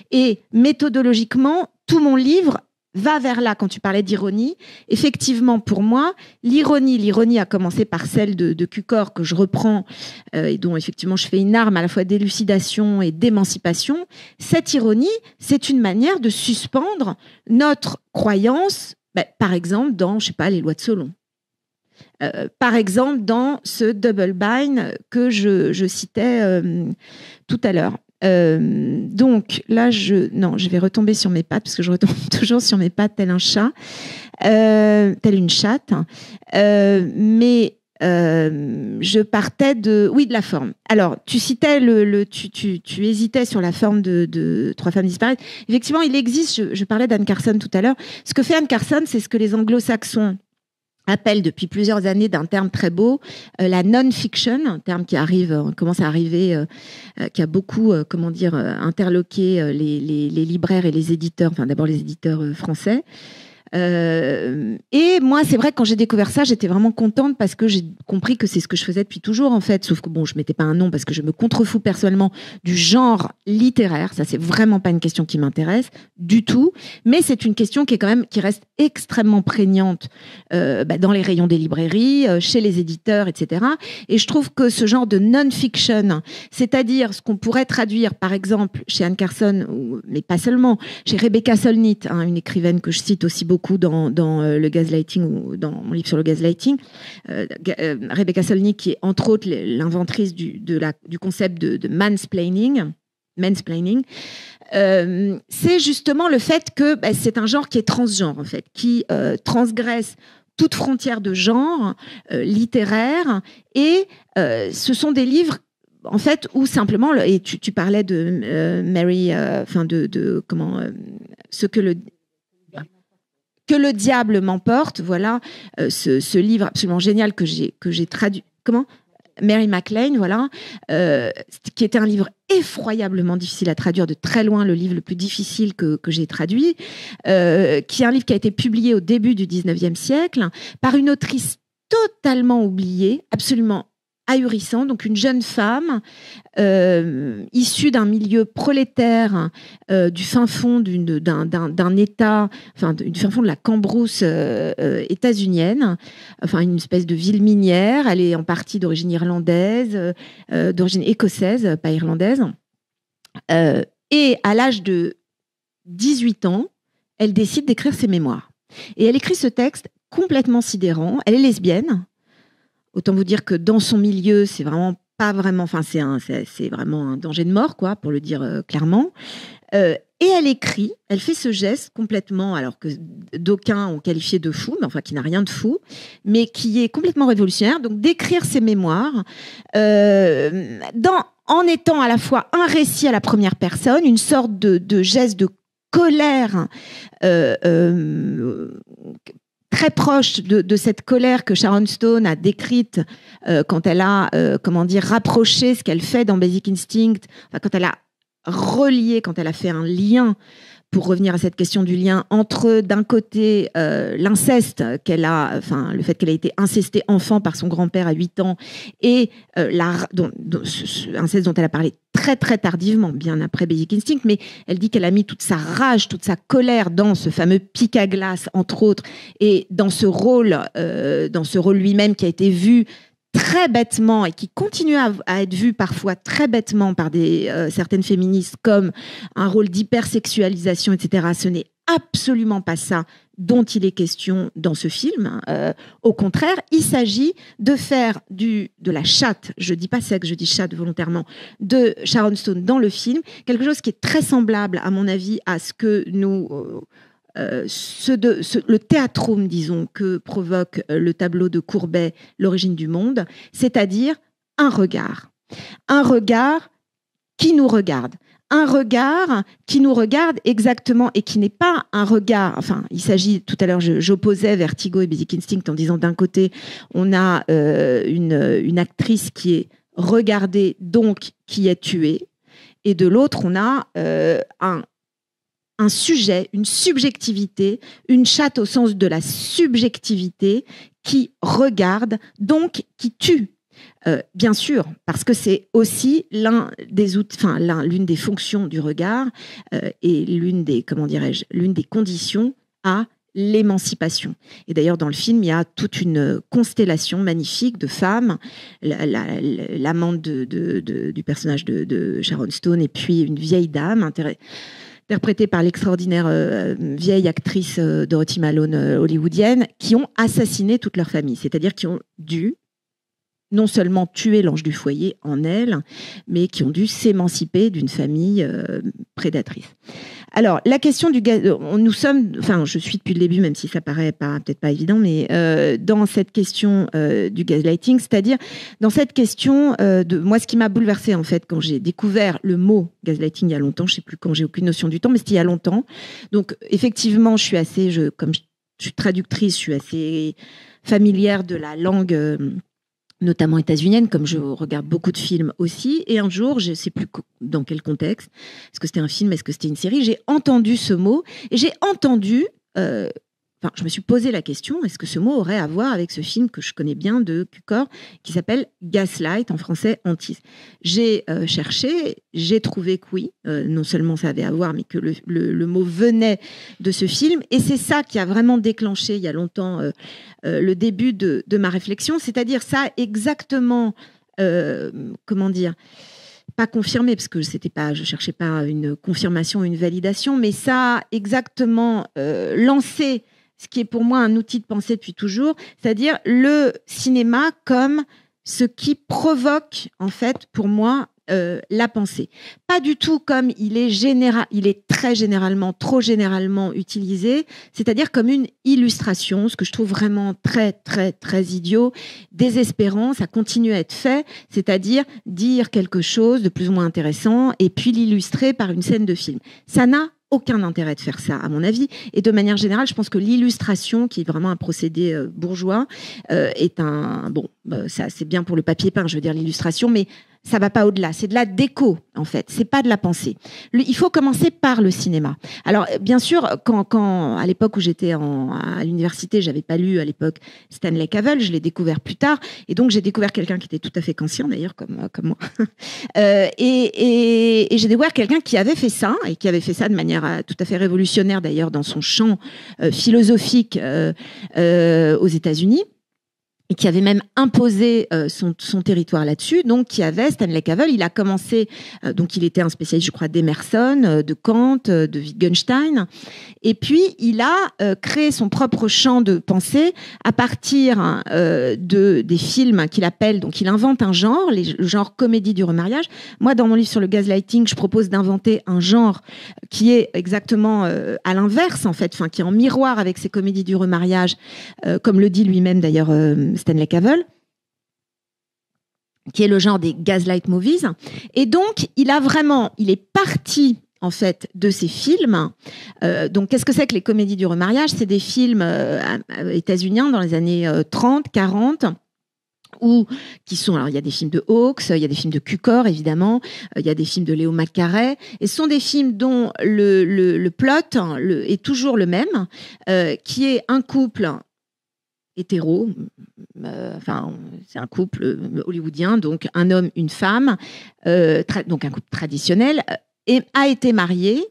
Et méthodologiquement, tout mon livre va vers là. Quand tu parlais d'ironie, effectivement, pour moi, l'ironie a commencé par celle de Cukor, que je reprends, et dont effectivement je fais une arme à la fois d'élucidation et d'émancipation. Cette ironie, c'est une manière de suspendre notre croyance, par exemple, dans, les lois de Solon. Par exemple, dans ce double bind que je citais tout à l'heure. Donc là, je vais retomber sur mes pattes, parce que je retombe toujours sur mes pattes tel un chat, telle une chatte. Mais je partais de la forme. Alors, tu citais tu hésitais sur la forme de Trois femmes disparaissent. Effectivement, il existe. Je parlais d'Anne Carson tout à l'heure. Ce que fait Anne Carson, c'est ce que les Anglo-Saxons appelle depuis plusieurs années d'un terme très beau, la non-fiction, un terme qui commence à arriver, qui a beaucoup, interloqué les libraires et les éditeurs, enfin d'abord les éditeurs français. Et moi, c'est vrai que quand j'ai découvert ça, j'étais vraiment contente parce que j'ai compris que c'est ce que je faisais depuis toujours en fait. Sauf que bon, je mettais pas un nom parce que je me contrefous personnellement du genre littéraire. Ça, c'est vraiment pas une question qui m'intéresse du tout. Mais c'est une question qui reste extrêmement prégnante dans les rayons des librairies, chez les éditeurs, etc. Et je trouve que ce genre de non-fiction, c'est-à-dire ce qu'on pourrait traduire, par exemple, chez Anne Carson, mais pas seulement, chez Rebecca Solnit, une écrivaine que je cite aussi beaucoup dans le gaslighting ou dans mon livre sur le gaslighting. Rebecca Solnit, qui est entre autres l'inventrice du concept de mansplaining, c'est justement le fait que c'est un genre qui est transgenre en fait, qui transgresse toute frontière de genre littéraire, et ce sont des livres en fait où simplement, et tu parlais de Mary, ce que le diable m'emporte, voilà, ce livre absolument génial que j'ai traduit. Comment ? Mary MacLane, voilà, qui était un livre effroyablement difficile à traduire, de très loin le livre le plus difficile que j'ai traduit, qui est un livre qui a été publié au début du 19e siècle par une autrice totalement oubliée, absolument ahurissant, donc une jeune femme issue d'un milieu prolétaire du fin fond d'un État, enfin du fin fond de la Cambrousse états-unienne, enfin une espèce de ville minière. Elle est en partie d'origine irlandaise, d'origine écossaise, pas irlandaise. Et à l'âge de 18 ans, elle décide d'écrire ses mémoires. Et elle écrit ce texte complètement sidérant. Elle est lesbienne. Autant vous dire que dans son milieu, c'est vraiment pas vraiment, enfin c'est vraiment un danger de mort, quoi, pour le dire clairement. Et elle fait ce geste complètement, alors que d'aucuns ont qualifié de fou, mais enfin qui n'a rien de fou, mais qui est complètement révolutionnaire. Donc d'écrire ses mémoires en étant à la fois un récit à la première personne, une sorte de geste de colère. Très proche de cette colère que Sharon Stone a décrite quand elle a, rapproché ce qu'elle fait dans Basic Instinct, quand elle a relié, quand elle a fait un lien, pour revenir à cette question du lien entre, d'un côté, l'inceste le fait qu'elle a été incestée enfant par son grand-père à 8 ans, et inceste dont elle a parlé très très tardivement, bien après Basic Instinct, mais elle dit qu'elle a mis toute sa rage, toute sa colère dans ce fameux pic à glace, entre autres, et dans ce rôle lui-même qui a été vu très bêtement et qui continue à être vu parfois très bêtement par certaines féministes comme un rôle d'hypersexualisation, etc. Ce n'est absolument pas ça dont il est question dans ce film. Au contraire, il s'agit de faire de la chatte, je dis pas sexe, je dis chatte volontairement, de Sharon Stone dans le film, quelque chose qui est très semblable, à mon avis, à ce que nous... le théâtrome, disons, que provoque le tableau de Courbet, L'origine du monde, c'est-à-dire un regard qui nous regarde. Un regard qui nous regarde exactement, et qui n'est pas un regard... Enfin, il s'agit... Tout à l'heure, j'opposais Vertigo et Basic Instinct en disant, d'un côté, on a une actrice qui est regardée, donc qui est tuée, et de l'autre, on a un sujet, une subjectivité, une chatte au sens de la subjectivité, qui regarde, donc qui tue. Bien sûr, parce que c'est aussi l'une des fonctions du regard et l'une des conditions à l'émancipation. Et d'ailleurs, dans le film, il y a toute une constellation magnifique de femmes, l'amante du personnage de Sharon Stone, et puis une vieille dame interprétée par l'extraordinaire vieille actrice Dorothy Malone hollywoodienne, qui ont assassiné toute leur famille, c'est-à-dire qui ont dû non seulement tuer l'ange du foyer en elle, mais qui ont dû s'émanciper d'une famille prédatrice. Alors, la question du je suis depuis le début, même si ça paraît peut-être pas évident, mais dans cette question du gaslighting, c'est-à-dire dans cette question de moi, ce qui m'a bouleversée en fait quand j'ai découvert le mot gaslighting il y a longtemps, je sais plus quand, j'ai aucune notion du temps, mais c'était il y a longtemps. Donc effectivement, je suis assez, comme suis traductrice, je suis assez familière de la langue, notamment états-unienne, comme je regarde beaucoup de films aussi. Et un jour, je ne sais plus dans quel contexte, est-ce que c'était un film, est-ce que c'était une série, j'ai entendu ce mot et j'ai entendu... je me suis posé la question, est-ce que ce mot aurait à voir avec ce film que je connais bien de Cukor, qui s'appelle Gaslight, en français Hantise. J'ai cherché, j'ai trouvé que oui, non seulement ça avait à voir, mais que le mot venait de ce film. Et c'est ça qui a vraiment déclenché, il y a longtemps, le début de ma réflexion. C'est-à-dire, ça a exactement, pas confirmé, parce que je cherchais pas une confirmation, une validation, mais ça a exactement lancé ce qui est pour moi un outil de pensée depuis toujours, c'est-à-dire le cinéma comme ce qui provoque, en fait, pour moi, la pensée. Pas du tout comme il est très généralement, trop généralement utilisé, c'est-à-dire comme une illustration, ce que je trouve vraiment très, très, très idiot, désespérant, ça continue à être fait, c'est-à-dire dire quelque chose de plus ou moins intéressant et puis l'illustrer par une scène de film. Ça n'a aucun intérêt de faire ça, à mon avis. Et de manière générale, je pense que l'illustration, qui est vraiment un procédé bourgeois, est ça c'est bien pour le papier peint, je veux dire l'illustration, mais ça va pas au-delà. C'est de la déco, en fait. C'est pas de la pensée. Il faut commencer par le cinéma. Alors, bien sûr, quand à l'époque où j'étais à l'université, j'avais pas lu à l'époque Stanley Cavell, je l'ai découvert plus tard, et donc j'ai découvert quelqu'un qui était tout à fait conscient, d'ailleurs, comme moi. Et j'ai découvert quelqu'un qui avait fait ça, et qui avait fait ça de manière tout à fait révolutionnaire, d'ailleurs, dans son champ philosophique aux États-Unis, et qui avait même imposé son territoire là-dessus. Donc, qui avait Stanley Cavell. Il a commencé, donc il était un spécialiste, je crois, d'Emerson, de Kant, de Wittgenstein. Et puis, il a créé son propre champ de pensée à partir des films qu'il appelle, donc il invente un genre, le genre comédie du remariage. Moi, dans mon livre sur le gaslighting, je propose d'inventer un genre qui est exactement à l'inverse, en fait, qui est en miroir avec ces comédies du remariage, comme le dit lui-même d'ailleurs Stanley Cavell, qui est le genre des gaslight movies. Et donc, il est parti en fait de ces films. Donc, qu'est-ce que c'est que les comédies du remariage? C'est des films états-uniens dans les années 30, 40. Alors il y a des films de Hawks, il y a des films de Cukor évidemment, il y a des films de Léo McCarey, et ce sont des films dont le plot est toujours le même, qui est un couple hétéro, c'est un couple hollywoodien, donc un homme, une femme, donc un couple traditionnel, a été marié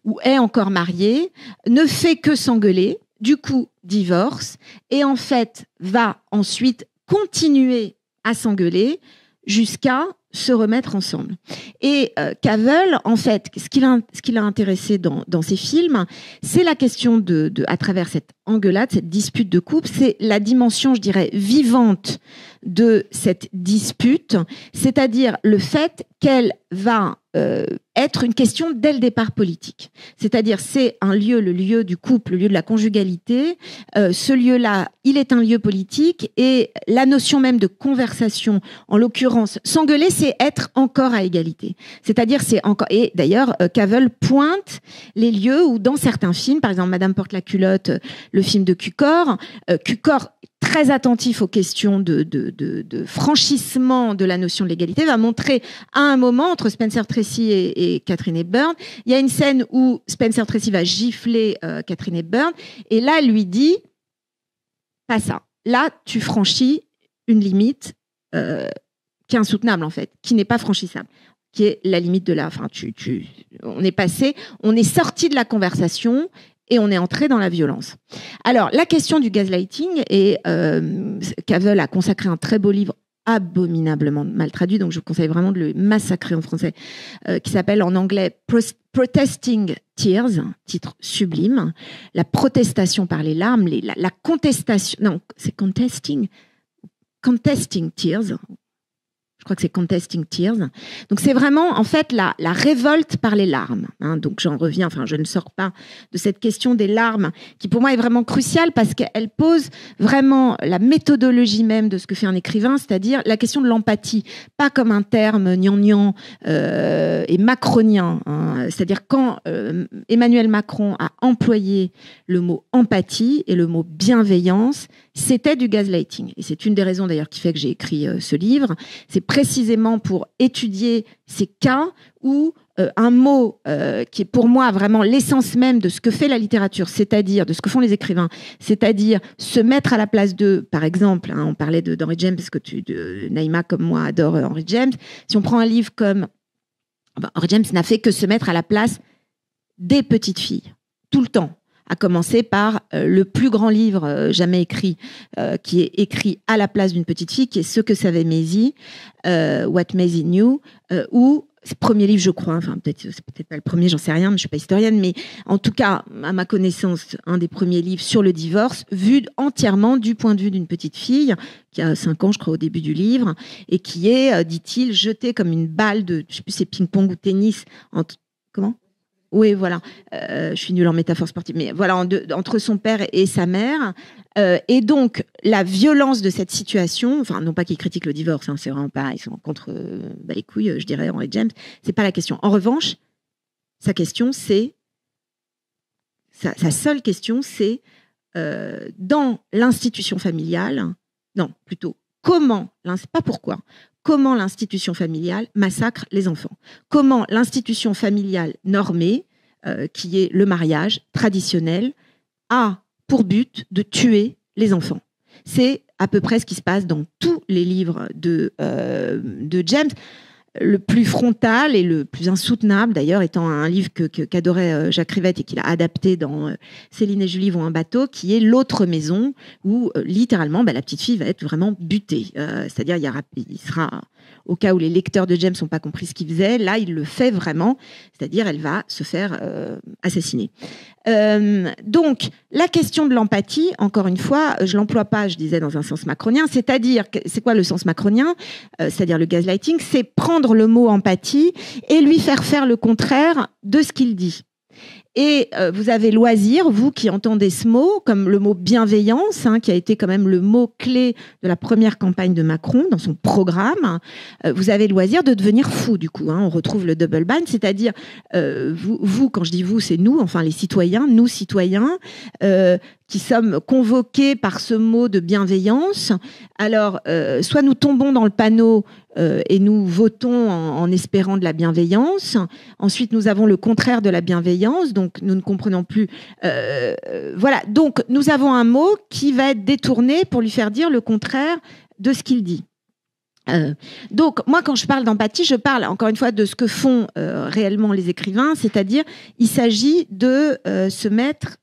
ou est encore marié, ne fait que s'engueuler, du coup divorce, et en fait va ensuite continuer à s'engueuler jusqu'à se remettre ensemble. Et Cavell, en fait, ce qui l'a intéressé dans ses films, c'est la question à travers cette engueulade, cette dispute de couple, c'est la dimension, je dirais, vivante de cette dispute, c'est-à-dire le fait qu'elle va être une question dès le départ politique. C'est-à-dire, c'est le lieu du couple, le lieu de la conjugalité. Ce lieu-là, il est un lieu politique, et la notion même de conversation, en l'occurrence, s'engueuler, c'est être encore à égalité. C'est-à-dire, c'est encore. Et d'ailleurs, Cavell pointe les lieux où, dans certains films, par exemple, Madame porte la culotte, le film de Cukor, très attentif aux questions de franchissement de la notion de l'égalité, va montrer à un moment, entre Spencer Tracy et Katharine Hepburn, il y a une scène où Spencer Tracy va gifler Katharine Hepburn, et là, elle lui dit « pas ça. Là, tu franchis une limite qui est insoutenable, en fait, qui n'est pas franchissable, qui est la limite de la... Enfin, on est sorti de la conversation, et on est entré dans la violence. » Alors, la question du gaslighting, et Cavell a consacré un très beau livre abominablement mal traduit, donc je vous conseille vraiment de le massacrer en français, qui s'appelle en anglais Protesting Tears, titre sublime, la protestation par les larmes, la contestation, non, c'est contesting Tears, Je crois que c'est Contesting Tears. Donc c'est vraiment en fait la révolte par les larmes. Hein. Donc j'en reviens, enfin je ne sors pas de cette question des larmes qui pour moi est vraiment cruciale parce qu'elle pose vraiment la méthodologie même de ce que fait un écrivain, c'est-à-dire la question de l'empathie, pas comme un terme gnangnan et macronien. Hein. C'est-à-dire quand Emmanuel Macron a employé le mot empathie et le mot bienveillance, c'était du gaslighting. Et c'est une des raisons d'ailleurs qui fait que j'ai écrit ce livre. C'est précisément pour étudier ces cas où un mot qui est pour moi vraiment l'essence même de ce que fait la littérature, c'est-à-dire de ce que font les écrivains, c'est-à-dire se mettre à la place d'eux. Par exemple, hein, on parlait d'Henry James, parce que Naïma comme moi adore Henry James. Si on prend un livre comme... Henry James n'a fait que se mettre à la place des petites filles, tout le temps. À commencer par le plus grand livre jamais écrit, qui est écrit à la place d'une petite fille, qui est Ce que savait Maisie, What Maisie Knew, ou c'est le premier livre, je crois, enfin c'est peut-être pas le premier, j'en sais rien, mais je suis pas historienne, mais en tout cas, à ma connaissance, un des premiers livres sur le divorce, vu entièrement du point de vue d'une petite fille, qui a 5 ans, je crois, au début du livre, et qui est, dit-il, jetée comme une balle de, je sais plus, c'est ping-pong ou tennis, comment ? Oui, voilà. Je suis nulle en métaphore sportive, mais voilà, entre son père et sa mère. Et donc, la violence de cette situation, enfin, non pas qu'ils critiquent le divorce, hein, c'est vraiment pas, ils sont contre les couilles, je dirais, Henry James, c'est pas la question. En revanche, sa question, c'est, sa seule question, c'est dans l'institution familiale, non, plutôt, pas pourquoi, comment l'institution familiale massacre les enfants. Comment l'institution familiale normée, qui est le mariage traditionnel, a pour but de tuer les enfants. C'est à peu près ce qui se passe dans tous les livres de James. Le plus frontal et le plus insoutenable, d'ailleurs, étant un livre qu'adorait Jacques Rivette et qu'il a adapté dans Céline et Julie vont un bateau, qui est L'autre maison, où littéralement, la petite fille va être vraiment butée. C'est-à-dire, il sera, au cas où les lecteurs de James n'ont pas compris ce qu'il faisait, là, il le fait vraiment. C'est-à-dire, elle va se faire assassiner. Donc, la question de l'empathie, encore une fois, je l'emploie pas, je disais, dans un sens macronien, c'est-à-dire, c'est quoi le sens macronien ? C'est-à-dire le gaslighting, c'est prendre le mot empathie et lui faire faire le contraire de ce qu'il dit. Et vous avez loisir, vous qui entendez ce mot, comme le mot bienveillance, hein, qui a été quand même le mot-clé de la première campagne de Macron dans son programme, vous avez loisir de devenir fou, du coup. Hein, on retrouve le double bind, c'est-à-dire, vous, quand je dis vous, c'est nous, enfin les citoyens, nous citoyens, qui sommes convoqués par ce mot de bienveillance. Alors, soit nous tombons dans le panneau et nous votons en espérant de la bienveillance. Ensuite, nous avons le contraire de la bienveillance, donc nous ne comprenons plus. Voilà, donc nous avons un mot qui va être détourné pour lui faire dire le contraire de ce qu'il dit. Donc, moi, quand je parle d'empathie, je parle encore une fois de ce que font réellement les écrivains, c'est-à-dire, il s'agit de se mettre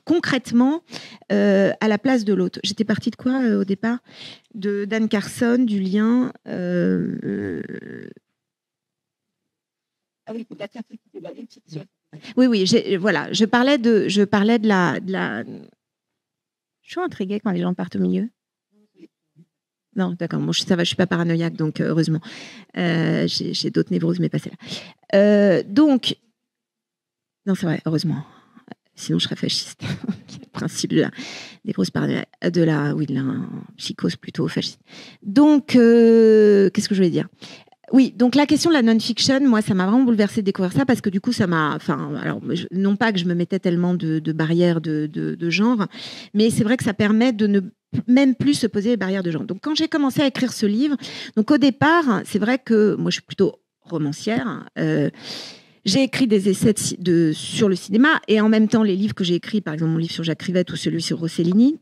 concrètement à la place de l'autre. J'étais partie de quoi au départ ? De Dan Carson, du lien. Ah oui, oui, voilà. Je parlais de la. Je suis intriguée quand les gens partent au milieu. Non, d'accord. Bon, ça va. Je suis pas paranoïaque, donc heureusement. J'ai d'autres névroses, mais pas celle-là. Donc, non, c'est vrai. Heureusement. Sinon, je serais fasciste. Le principe des grosses paranoïas, de la psychose plutôt fasciste. Donc, qu'est-ce que je voulais dire ? Oui, donc la question de la non-fiction, moi, ça m'a vraiment bouleversée de découvrir ça parce que du coup, ça m'a... Enfin, alors, non pas que je me mettais tellement de barrières de genre, mais c'est vrai que ça permet de ne même plus se poser les barrières de genre. Donc, quand j'ai commencé à écrire ce livre, donc au départ, c'est vrai que moi, je suis plutôt romancière. J'ai écrit des essais sur le cinéma et en même temps, les livres que j'ai écrits, par exemple mon livre sur Jacques Rivette ou celui sur Rossellini,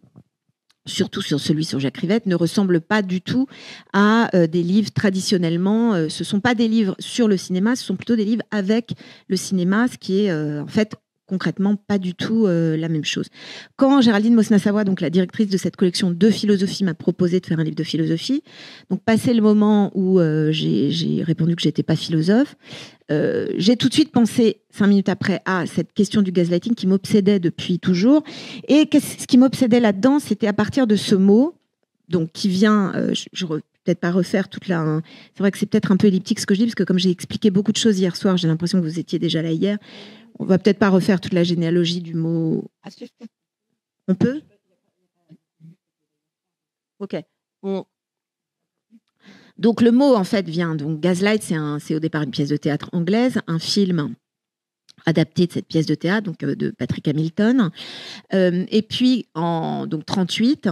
surtout sur celui sur Jacques Rivette, ne ressemblent pas du tout à des livres traditionnellement. Ce ne sont pas des livres sur le cinéma, ce sont plutôt des livres avec le cinéma, ce qui est en fait concrètement pas du tout la même chose. Quand Géraldine Mosna-Savoie, donc la directrice de cette collection de philosophie, m'a proposé de faire un livre de philosophie, donc passé le moment où j'ai répondu que j'étais pas philosophe, j'ai tout de suite pensé 5 minutes après à cette question du gaslighting qui m'obsédait depuis toujours. Et ce qui m'obsédait là-dedans, c'était à partir de ce mot, donc qui vient, je peut-être pas refaire toute la... C'est vrai que c'est peut-être un peu elliptique ce que je dis, parce que comme j'ai expliqué beaucoup de choses hier soir, j'ai l'impression que vous étiez déjà là hier. On va peut-être pas refaire toute la généalogie du mot... On peut? Ok. Bon. Donc le mot, en fait, vient... Donc Gaslight, c'est au départ une pièce de théâtre anglaise, un film adapté de cette pièce de théâtre, donc de Patrick Hamilton, et puis en donc 38,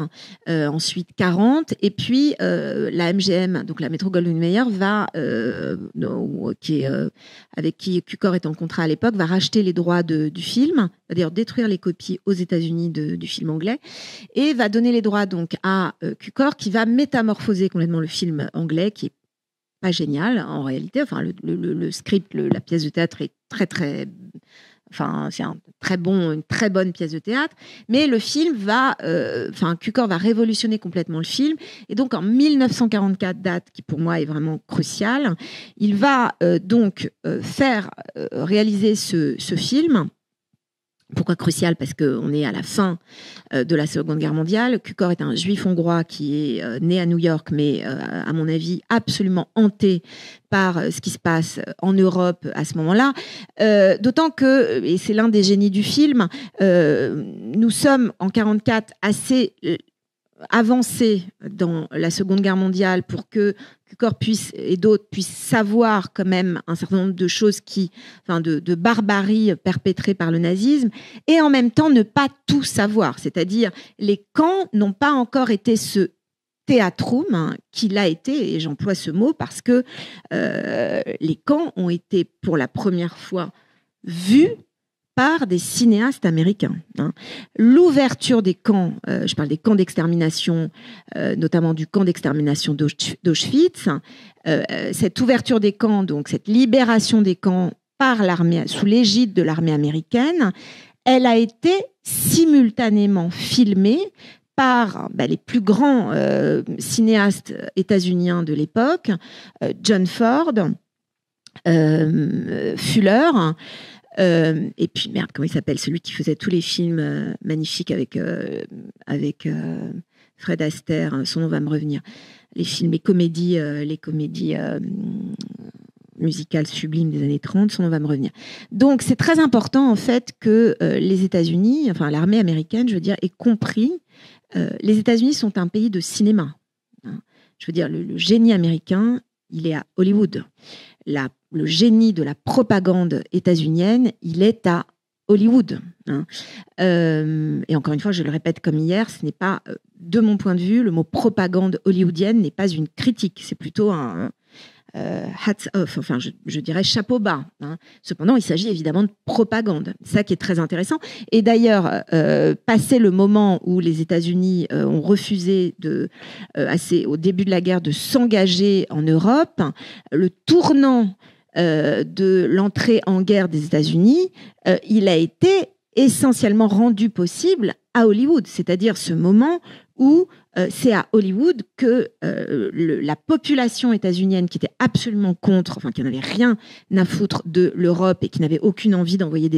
ensuite 40, et puis la MGM, donc la Metro-Goldwyn-Mayer va, avec qui Cukor est en contrat à l'époque, va racheter les droits du film, c'est-à-dire détruire les copies aux États-Unis du film anglais, et va donner les droits donc à Cukor, qui va métamorphoser complètement le film anglais, qui est pas génial en réalité. Enfin, le script, la pièce de théâtre est très, enfin, c'est une très bonne pièce de théâtre. Mais le film Cukor va révolutionner complètement le film. Et donc, en 1944, date qui pour moi est vraiment cruciale, il va donc faire réaliser ce film. Pourquoi crucial? Parce qu'on est à la fin de la Seconde Guerre mondiale. Cukor est un juif hongrois qui est né à New York, mais à mon avis absolument hanté par ce qui se passe en Europe à ce moment-là. D'autant que, et c'est l'un des génies du film, nous sommes en 1944 assez avancés dans la Seconde Guerre mondiale pour que Cukor et d'autres puissent savoir quand même un certain nombre de choses de barbarie perpétrée par le nazisme, et en même temps ne pas tout savoir. C'est-à-dire, les camps n'ont pas encore été ce théâtrum qu'il a été, et j'emploie ce mot parce que les camps ont été pour la première fois vus par des cinéastes américains. L'ouverture des camps, je parle des camps d'extermination, notamment du camp d'extermination d'Auschwitz, cette ouverture des camps, donc cette libération des camps par l'armée, sous l'égide de l'armée américaine, elle a été simultanément filmée par les plus grands cinéastes états-uniens de l'époque, John Ford, Fuller, et puis merde, comment il s'appelle, celui qui faisait tous les films magnifiques avec Fred Astaire, son nom va me revenir, les films, les comédies musicales sublimes des années 30, son nom va me revenir. Donc c'est très important en fait que les États-Unis, enfin l'armée américaine, je veux dire, ait compris. Les États-Unis sont un pays de cinéma. Je veux dire, le génie américain, il est à Hollywood. Le génie de la propagande états-unienne, il est à Hollywood. Et encore une fois, je le répète comme hier, ce n'est pas, de mon point de vue, le mot propagande hollywoodienne n'est pas une critique, c'est plutôt un hats off, enfin je dirais chapeau bas. Cependant, il s'agit évidemment de propagande, ça qui est très intéressant. Et d'ailleurs, passé le moment où les États-Unis ont refusé au début de la guerre de s'engager en Europe, le tournant de l'entrée en guerre des États-Unis, il a été essentiellement rendu possible à Hollywood, c'est-à-dire ce moment où c'est à Hollywood que la population états-unienne qui était absolument contre, enfin qui n'avait rien à foutre de l'Europe et qui n'avait aucune envie d'envoyer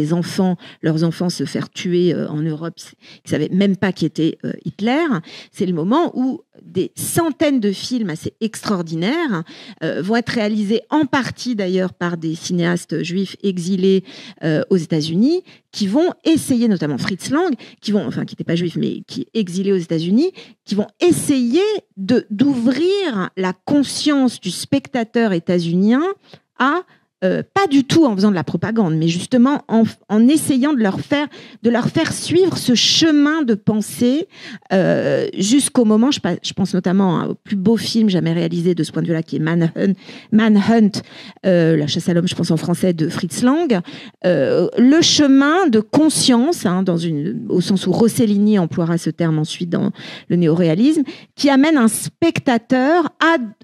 leurs enfants se faire tuer en Europe, qui ne savaient même pas qui était Hitler, c'est le moment où des centaines de films assez extraordinaires vont être réalisés en partie d'ailleurs par des cinéastes juifs exilés aux États-Unis, qui vont essayer, notamment Fritz Lang, qui n'était pas juif mais qui est exilé aux États-Unis, qui vont essayer d'ouvrir la conscience du spectateur états-unien à pas du tout en faisant de la propagande, mais justement en essayant de leur faire suivre ce chemin de pensée jusqu'au moment, je pense notamment au plus beau film jamais réalisé de ce point de vue-là, qui est Manhunt, la chasse à l'homme, je pense en français, de Fritz Lang, le chemin de conscience, au sens où Rossellini emploiera ce terme ensuite dans le néoréalisme, qui amène un spectateur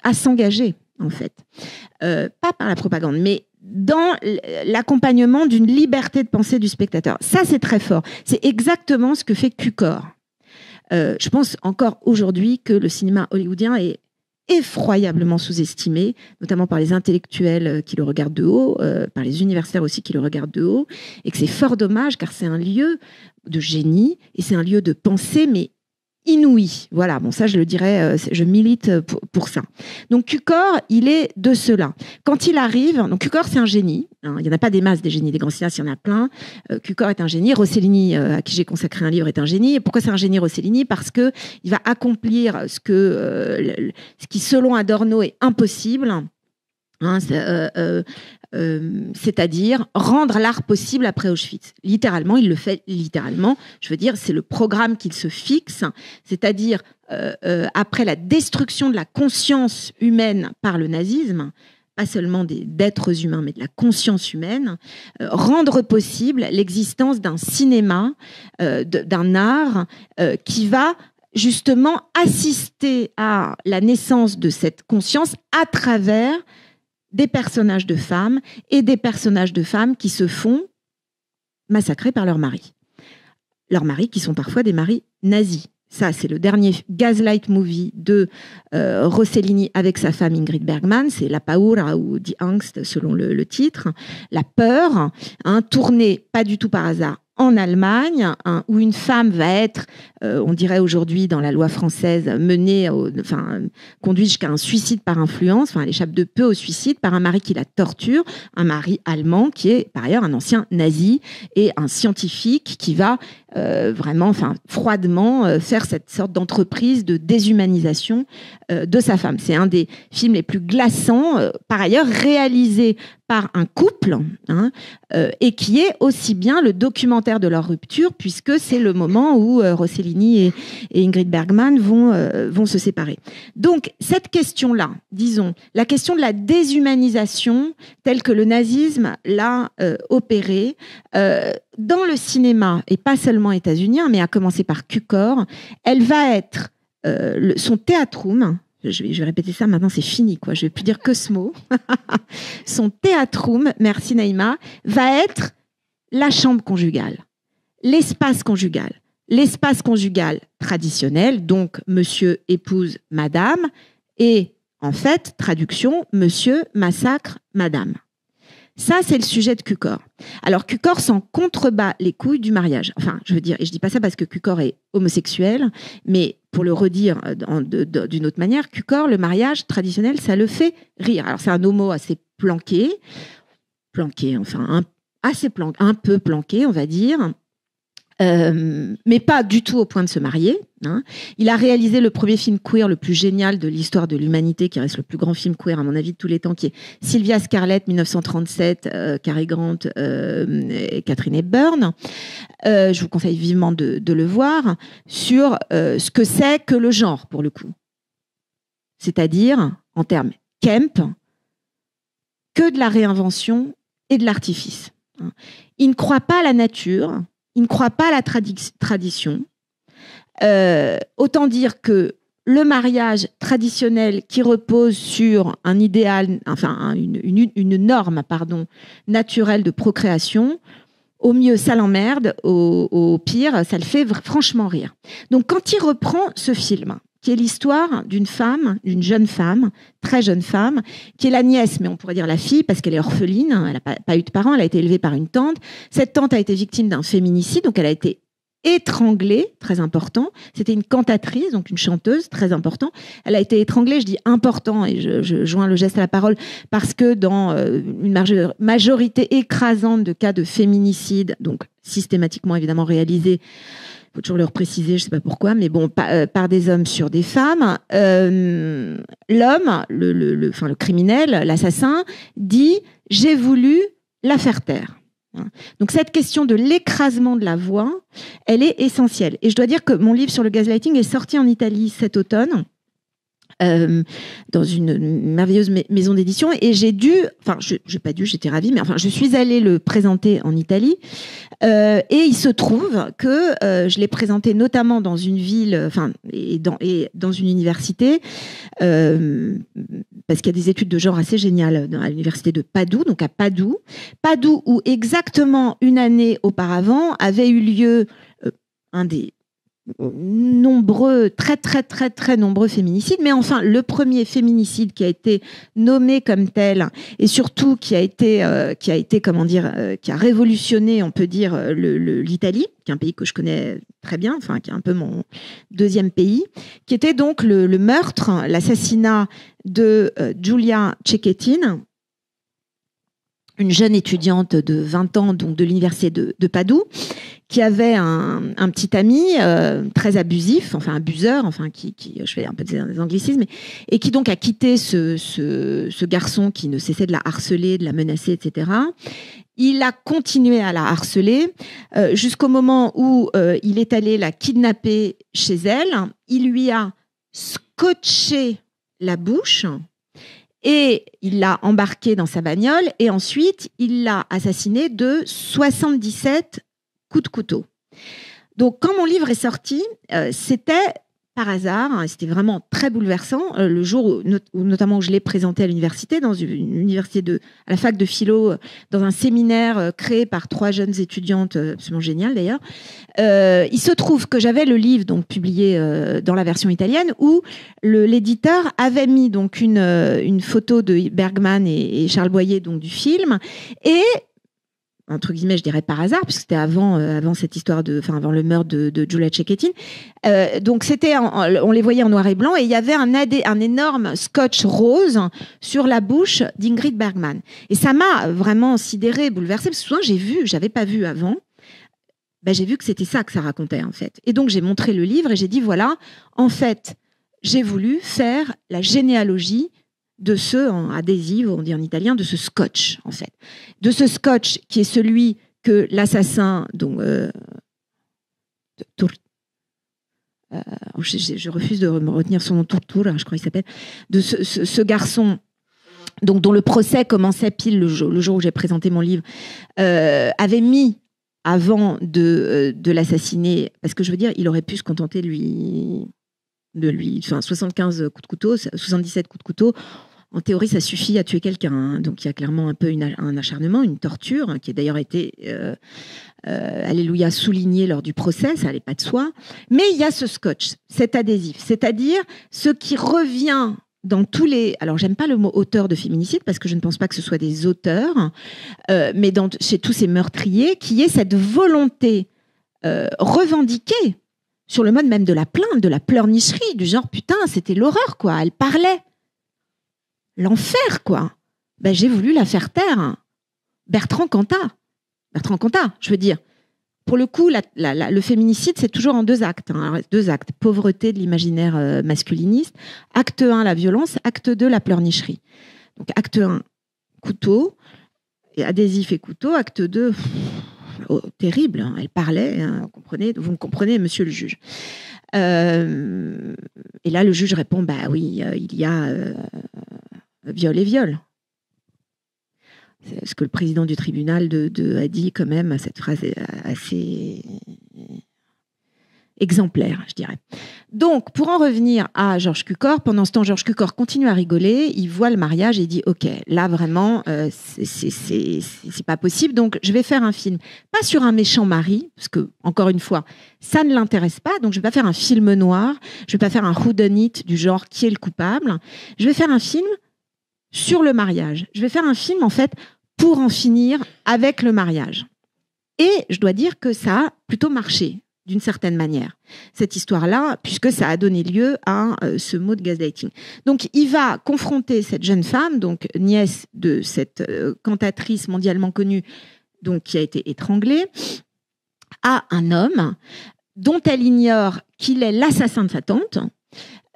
à s'engager, en fait. Pas par la propagande, mais dans l'accompagnement d'une liberté de pensée du spectateur. Ça, c'est très fort. C'est exactement ce que fait Cukor. Je pense encore aujourd'hui que le cinéma hollywoodien est effroyablement sous-estimé, notamment par les intellectuels qui le regardent de haut, par les universitaires aussi qui le regardent de haut, et que c'est fort dommage car c'est un lieu de génie et c'est un lieu de pensée, mais inouïe. Voilà, bon, ça, je le dirais, je milite pour ça. Donc, Cukor, il est de cela. Quand il arrive, donc Cukor, c'est un génie. Hein, il n'y en a pas des masses des génies, des grands cinéastes, il y en a plein. Cukor est un génie. Rossellini, à qui j'ai consacré un livre, est un génie. Et pourquoi c'est un génie, Rossellini? Parce que il va accomplir ce qui, selon Adorno, est impossible. Hein, c'est-à-dire rendre l'art possible après Auschwitz. Littéralement, il le fait littéralement. Je veux dire, c'est le programme qu'il se fixe, c'est-à-dire après la destruction de la conscience humaine par le nazisme, pas seulement d'êtres humains, mais de la conscience humaine, rendre possible l'existence d'un cinéma, d'un art qui va justement assister à la naissance de cette conscience à travers des personnages de femmes et des personnages de femmes qui se font massacrer par leurs maris. Leurs maris qui sont parfois des maris nazis. Ça, c'est le dernier Gaslight movie de Rossellini avec sa femme Ingrid Bergman. C'est La Paura ou Die Angst, selon le titre. La peur, hein, tournée pas du tout par hasard en Allemagne, hein, où une femme va être, on dirait aujourd'hui dans la loi française, conduite jusqu'à un suicide par influence, enfin, elle échappe de peu au suicide par un mari qui la torture, un mari allemand qui est par ailleurs un ancien nazi et un scientifique qui va vraiment, froidement faire cette sorte d'entreprise de déshumanisation de sa femme. C'est un des films les plus glaçants, par ailleurs réalisé par un couple, hein, et qui est aussi bien le documentaire de leur rupture, puisque c'est le moment où Rossellini et Ingrid Bergman vont se séparer. Donc, cette question-là, disons, la question de la déshumanisation, telle que le nazisme l'a opérée, dans le cinéma, et pas seulement états-unien, mais à commencer par Cukor, elle va être son théâtrum. Je vais répéter ça, maintenant c'est fini, quoi. Je ne vais plus dire que ce mot. Son théâtrum, merci Naïma, va être la chambre conjugale, l'espace conjugal. L'espace conjugal traditionnel, donc monsieur, épouse, madame, et en fait, traduction, monsieur massacre madame. Ça, c'est le sujet de Cukor. Alors, Cukor s'en contrebat les couilles du mariage. Enfin, je veux dire, et je dis pas ça parce que Cukor est homosexuel, mais pour le redire d'une autre manière, Cukor, le mariage traditionnel, ça le fait rire. Alors, c'est un homo assez planqué, enfin, un peu planqué, on va dire. Mais pas du tout au point de se marier. Hein. Il a réalisé le premier film queer le plus génial de l'histoire de l'humanité, qui reste le plus grand film queer à mon avis de tous les temps, qui est Sylvia Scarlett 1937, Cary Grant et Catherine Hepburn. Je vous conseille vivement de le voir, sur ce que c'est que le genre, pour le coup. C'est-à-dire, en termes Kemp, que de la réinvention et de l'artifice. Hein. Il ne croit pas à la nature. Il ne croit pas à la tradition. Autant dire que le mariage traditionnel qui repose sur un idéal, enfin une norme, naturelle de procréation, au mieux ça l'emmerde, au pire ça le fait franchement rire. Donc quand il reprend ce film, qui est l'histoire d'une femme, d'une jeune femme, très jeune femme, qui est la nièce, mais on pourrait dire la fille, parce qu'elle est orpheline, elle n'a pas eu de parents, elle a été élevée par une tante. Cette tante a été victime d'un féminicide, donc elle a été étranglée, très important. C'était une cantatrice, donc une chanteuse, très important. Elle a été étranglée, je dis important, et je joins le geste à la parole, parce que dans une majorité écrasante de cas de féminicide, donc systématiquement évidemment réalisés, il faut toujours le repréciser, je ne sais pas pourquoi, mais bon, par des hommes sur des femmes, l'homme, le criminel, l'assassin, dit « j'ai voulu la faire taire ». Donc cette question de l'écrasement de la voix, elle est essentielle. Et je dois dire que mon livre sur le gaslighting est sorti en Italie cet automne, dans une merveilleuse maison d'édition, et j'étais ravie, mais enfin, je suis allée le présenter en Italie, et il se trouve que je l'ai présenté notamment dans une ville, et dans une université, parce qu'il y a des études de genre assez géniales à l'université de Padoue, donc à Padoue, où exactement une année auparavant avait eu lieu un des nombreux, très nombreux féminicides, mais enfin le premier féminicide qui a été nommé comme tel et surtout qui a été comment dire, qui a révolutionné, on peut dire, l'Italie, qui est un pays que je connais très bien, enfin qui est un peu mon deuxième pays, qui était donc le meurtre, l'assassinat de Giulia Cecchettin, une jeune étudiante de 20 ans, donc de l'université de Padoue, qui avait un petit ami très abusif, enfin abuseur, enfin qui je fais un peu des anglicismes, et qui donc a quitté ce garçon qui ne cessait de la harceler, de la menacer, etc. Il a continué à la harceler jusqu'au moment où il est allé la kidnapper chez elle. Il lui a scotché la bouche et il l'a embarquée dans sa bagnole et ensuite il l'a assassinée de 77 coups de couteau. Donc, quand mon livre est sorti, c'était par hasard, c'était vraiment très bouleversant, le jour notamment où je l'ai présenté à l'université, dans une université à la fac de philo, dans un séminaire créé par 3 jeunes étudiantes, absolument génial d'ailleurs. Il se trouve que j'avais le livre donc publié dans la version italienne où l'éditeur avait mis donc une photo de Bergman et Charles Boyer donc du film et entre guillemets, je dirais par hasard, puisque c'était avant cette histoire avant le meurtre de Giulia Cecchettin. Donc on les voyait en noir et blanc et il y avait un énorme scotch rose sur la bouche d'Ingrid Bergman. Et ça m'a vraiment sidérée, bouleversée, parce que souvent j'avais pas vu avant. J'ai vu que c'était ça que ça racontait en fait. Et donc j'ai montré le livre et j'ai dit voilà, en fait, j'ai voulu faire la généalogie de ce adhésif, on dit en italien, de ce scotch, en fait. De ce scotch qui est celui que l'assassin, donc, je refuse de me retenir son nom, Tortura, je crois qu'il s'appelle, de ce garçon, donc, dont le procès commençait pile le jour où j'ai présenté mon livre, avait mis avant de l'assassiner, parce que je veux dire, il aurait pu se contenter de lui, 75 coups de couteau, 77 coups de couteau. En théorie, ça suffit à tuer quelqu'un. Hein. Donc, il y a clairement un peu un acharnement, une torture, hein, qui a d'ailleurs été, alléluia, souligné lors du procès, ça n'allait pas de soi. Mais il y a ce scotch, cet adhésif, c'est-à-dire ce qui revient dans tous les... Alors, j'aime pas le mot auteur de féminicide, parce que je ne pense pas que ce soit des auteurs, mais chez tous ces meurtriers, qui est cette volonté revendiquée, sur le mode même de la plainte, de la pleurnicherie, du genre, putain, c'était l'horreur, quoi, elle parlait. L'enfer, quoi. J'ai voulu la faire taire. Bertrand Cantat, je veux dire. Pour le coup, le féminicide, c'est toujours en 2 actes. Hein. 2 actes. Pauvreté de l'imaginaire masculiniste. Acte 1, la violence. Acte 2, la pleurnicherie. Donc, acte 1, couteau. Et adhésif et couteau. Acte 2, terrible. Hein. Elle parlait. Hein, vous me comprenez, monsieur le juge. Et là, le juge répond, oui, il y a... viol et viol. C'est ce que le président du tribunal a dit quand même, cette phrase est assez exemplaire, je dirais. Donc, pour en revenir à Georges Cukor, pendant ce temps, Georges Cukor continue à rigoler, il voit le mariage et il dit « Ok, là vraiment, c'est pas possible, donc je vais faire un film. Pas sur un méchant mari, parce que, encore une fois, ça ne l'intéresse pas, donc je vais pas faire un film noir, je vais pas faire un whodunit du genre qui est le coupable, je vais faire un film sur le mariage. Je vais faire un film, en fait, pour en finir avec le mariage. » Et je dois dire que ça a plutôt marché, d'une certaine manière, cette histoire-là, puisque ça a donné lieu à ce mot de gaslighting. Donc, il va confronter cette jeune femme, donc nièce de cette cantatrice mondialement connue, donc qui a été étranglée, à un homme dont elle ignore qu'il est l'assassin de sa tante,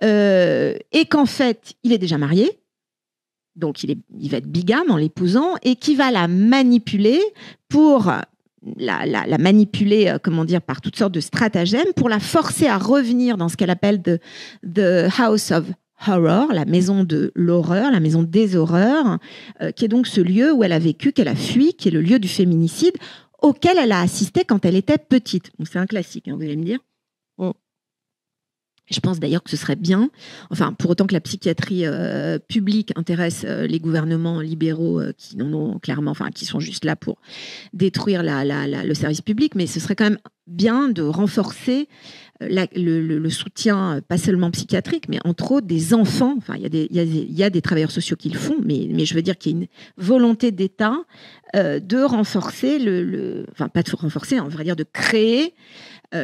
et qu'en fait, il est déjà marié. Donc, il va être bigame en l'épousant et qui va la manipuler pour la manipuler, comment dire, par toutes sortes de stratagèmes pour la forcer à revenir dans ce qu'elle appelle the House of Horror, la maison de l'horreur, la maison des horreurs, qui est donc ce lieu où elle a vécu, qu'elle a fui, qui est le lieu du féminicide auquel elle a assisté quand elle était petite. Donc, c'est un classique, hein, vous allez me dire. Je pense d'ailleurs que ce serait bien, enfin, pour autant que la psychiatrie publique intéresse les gouvernements libéraux qui n'en ont clairement, enfin, qui sont juste là pour détruire le service public, mais ce serait quand même bien de renforcer le soutien, pas seulement psychiatrique, mais entre autres des enfants. Enfin, il y a des travailleurs sociaux qui le font, mais je veux dire qu'il y a une volonté d'État de renforcer enfin pas de renforcer, on va dire de créer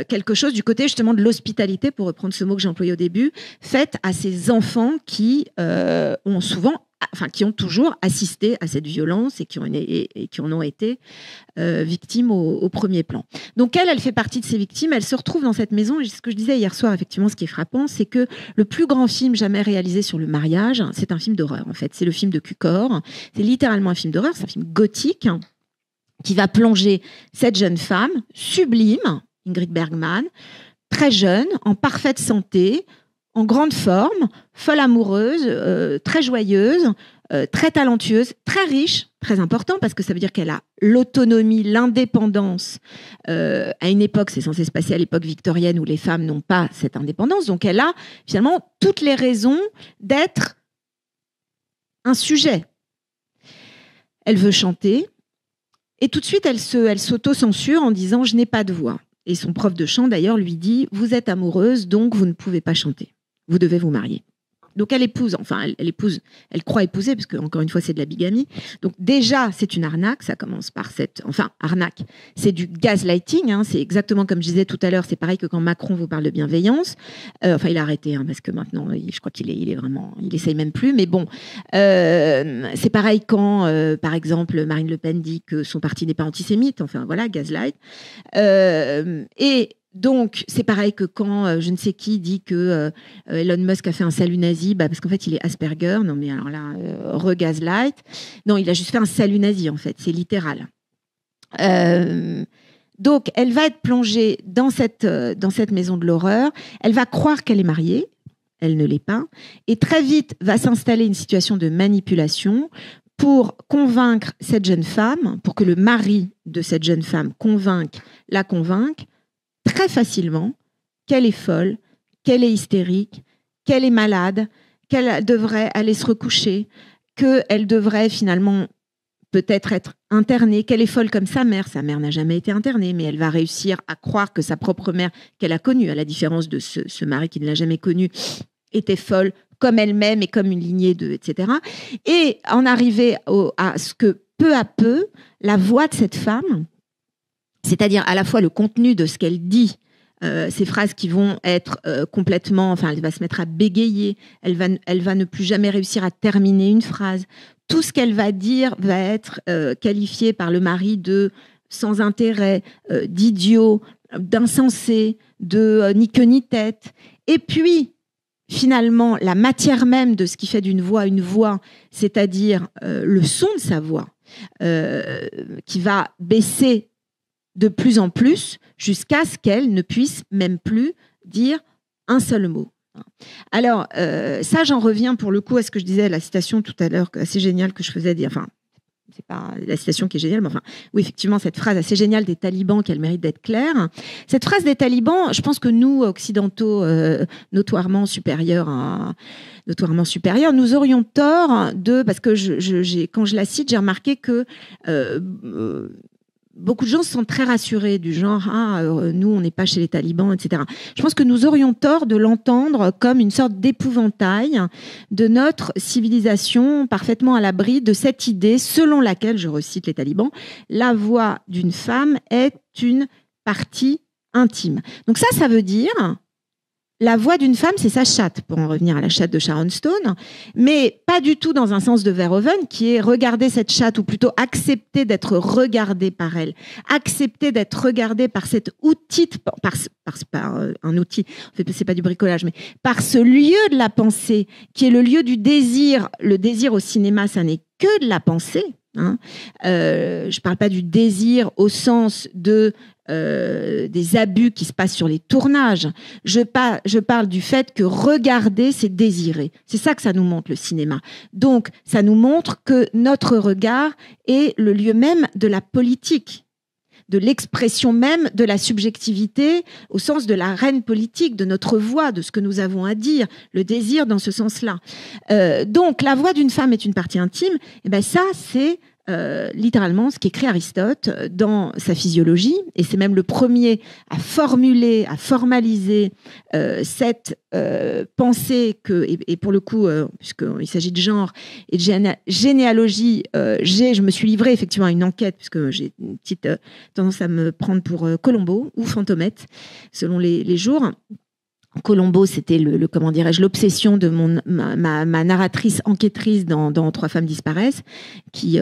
quelque chose du côté justement de l'hospitalité, pour reprendre ce mot que j'ai employé au début, faite à ces enfants qui qui ont toujours assisté à cette violence et qui en ont été victimes au premier plan. Donc elle fait partie de ces victimes, elle se retrouve dans cette maison, et ce que je disais hier soir, effectivement, ce qui est frappant, c'est que le plus grand film jamais réalisé sur le mariage, c'est un film d'horreur, en fait. C'est le film de Cukor, c'est littéralement un film d'horreur, c'est un film gothique, qui va plonger cette jeune femme sublime, Ingrid Bergman, très jeune, en parfaite santé, en grande forme, folle amoureuse, très joyeuse, très talentueuse, très riche, très important, parce que ça veut dire qu'elle a l'autonomie, l'indépendance. À une époque, c'est censé se passer à l'époque victorienne où les femmes n'ont pas cette indépendance. Donc elle a finalement toutes les raisons d'être un sujet. Elle veut chanter, et tout de suite, elle s'auto-censure en disant « je n'ai pas de voix ». Et son prof de chant, d'ailleurs, lui dit « vous êtes amoureuse, donc vous ne pouvez pas chanter. Vous devez vous marier ». Donc elle épouse, elle croit épouser, parce que encore une fois c'est de la bigamie. Donc déjà c'est une arnaque, ça commence par arnaque, c'est du gaslighting, hein, c'est exactement comme je disais tout à l'heure, c'est pareil que quand Macron vous parle de bienveillance. Il a arrêté, hein, parce que maintenant je crois qu'il est vraiment, il essaye même plus, mais bon, c'est pareil quand par exemple Marine Le Pen dit que son parti n'est pas antisémite, enfin voilà, gaslight. Et donc, c'est pareil que quand je ne sais qui dit que Elon Musk a fait un salut nazi, parce qu'en fait, il est Asperger. Non, mais alors là, re-gaslight. Non, il a juste fait un salut nazi, en fait. C'est littéral. Donc, elle va être plongée dans cette maison de l'horreur. Elle va croire qu'elle est mariée. Elle ne l'est pas. Et très vite, va s'installer une situation de manipulation pour convaincre cette jeune femme, pour que le mari de cette jeune femme la convainque très facilement qu'elle est folle, qu'elle est hystérique, qu'elle est malade, qu'elle devrait aller se recoucher, qu'elle devrait finalement peut-être être internée, qu'elle est folle comme sa mère. Sa mère n'a jamais été internée, mais elle va réussir à croire que sa propre mère, qu'elle a connue, à la différence de ce mari qui ne l'a jamais connue, était folle comme elle-même et comme une lignée de, etc. Et en arriver à ce que peu à peu, la voix de cette femme, c'est-à-dire à la fois le contenu de ce qu'elle dit, ces phrases qui vont être complètement... Enfin, elle va se mettre à bégayer, elle va ne plus jamais réussir à terminer une phrase. Tout ce qu'elle va dire va être qualifié par le mari de sans intérêt, d'idiot, d'insensé, de ni queue ni tête. Et puis, finalement, la matière même de ce qui fait d'une voix une voix, c'est-à-dire le son de sa voix, qui va baisser de plus en plus jusqu'à ce qu'elle ne puisse même plus dire un seul mot. Alors, ça, j'en reviens pour le coup à ce que je disais, la citation tout à l'heure, assez géniale que je faisais dire, enfin, c'est pas la citation qui est géniale, mais enfin, oui, effectivement, cette phrase assez géniale des talibans qui a le mérite d'être claire. Cette phrase des talibans, je pense que nous, occidentaux, notoirement supérieurs, nous aurions tort parce que quand je la cite, j'ai remarqué que beaucoup de gens se sentent très rassurés du genre nous on n'est pas chez les talibans, etc. Je pense que nous aurions tort de l'entendre comme une sorte d'épouvantail de notre civilisation parfaitement à l'abri de cette idée selon laquelle, je recite les talibans, la voix d'une femme est une partie intime. Donc ça veut dire la voix d'une femme, c'est sa chatte, pour en revenir à la chatte de Sharon Stone, mais pas du tout dans un sens de Verhoeven, qui est regarder cette chatte, ou plutôt accepter d'être regardée par elle, accepter d'être regardée par cet outil, par un outil, en fait, c'est pas du bricolage, mais par ce lieu de la pensée, qui est le lieu du désir. Le désir au cinéma, ça n'est que de la pensée. Hein. Je parle pas du désir au sens de des abus qui se passent sur les tournages. Je parle du fait que regarder, c'est désirer. C'est ça que ça nous montre, le cinéma. Donc, ça nous montre que notre regard est le lieu même de la politique, de l'expression même de la subjectivité au sens de l'arène politique, de notre voix, de ce que nous avons à dire, le désir dans ce sens-là. Donc, la voix d'une femme est une partie intime. Et ben ça, c'est littéralement ce qu'écrit Aristote dans sa physiologie, et c'est même le premier à formuler, à formaliser cette pensée que, et pour le coup, puisqu'il s'agit de genre et de généalogie, je me suis livrée effectivement à une enquête, puisque j'ai une petite tendance à me prendre pour Colombo ou Fantomette, selon les jours. Colombo, c'était comment dirais-je, l'obsession de ma narratrice enquêtrice dans Trois femmes disparaissent, qui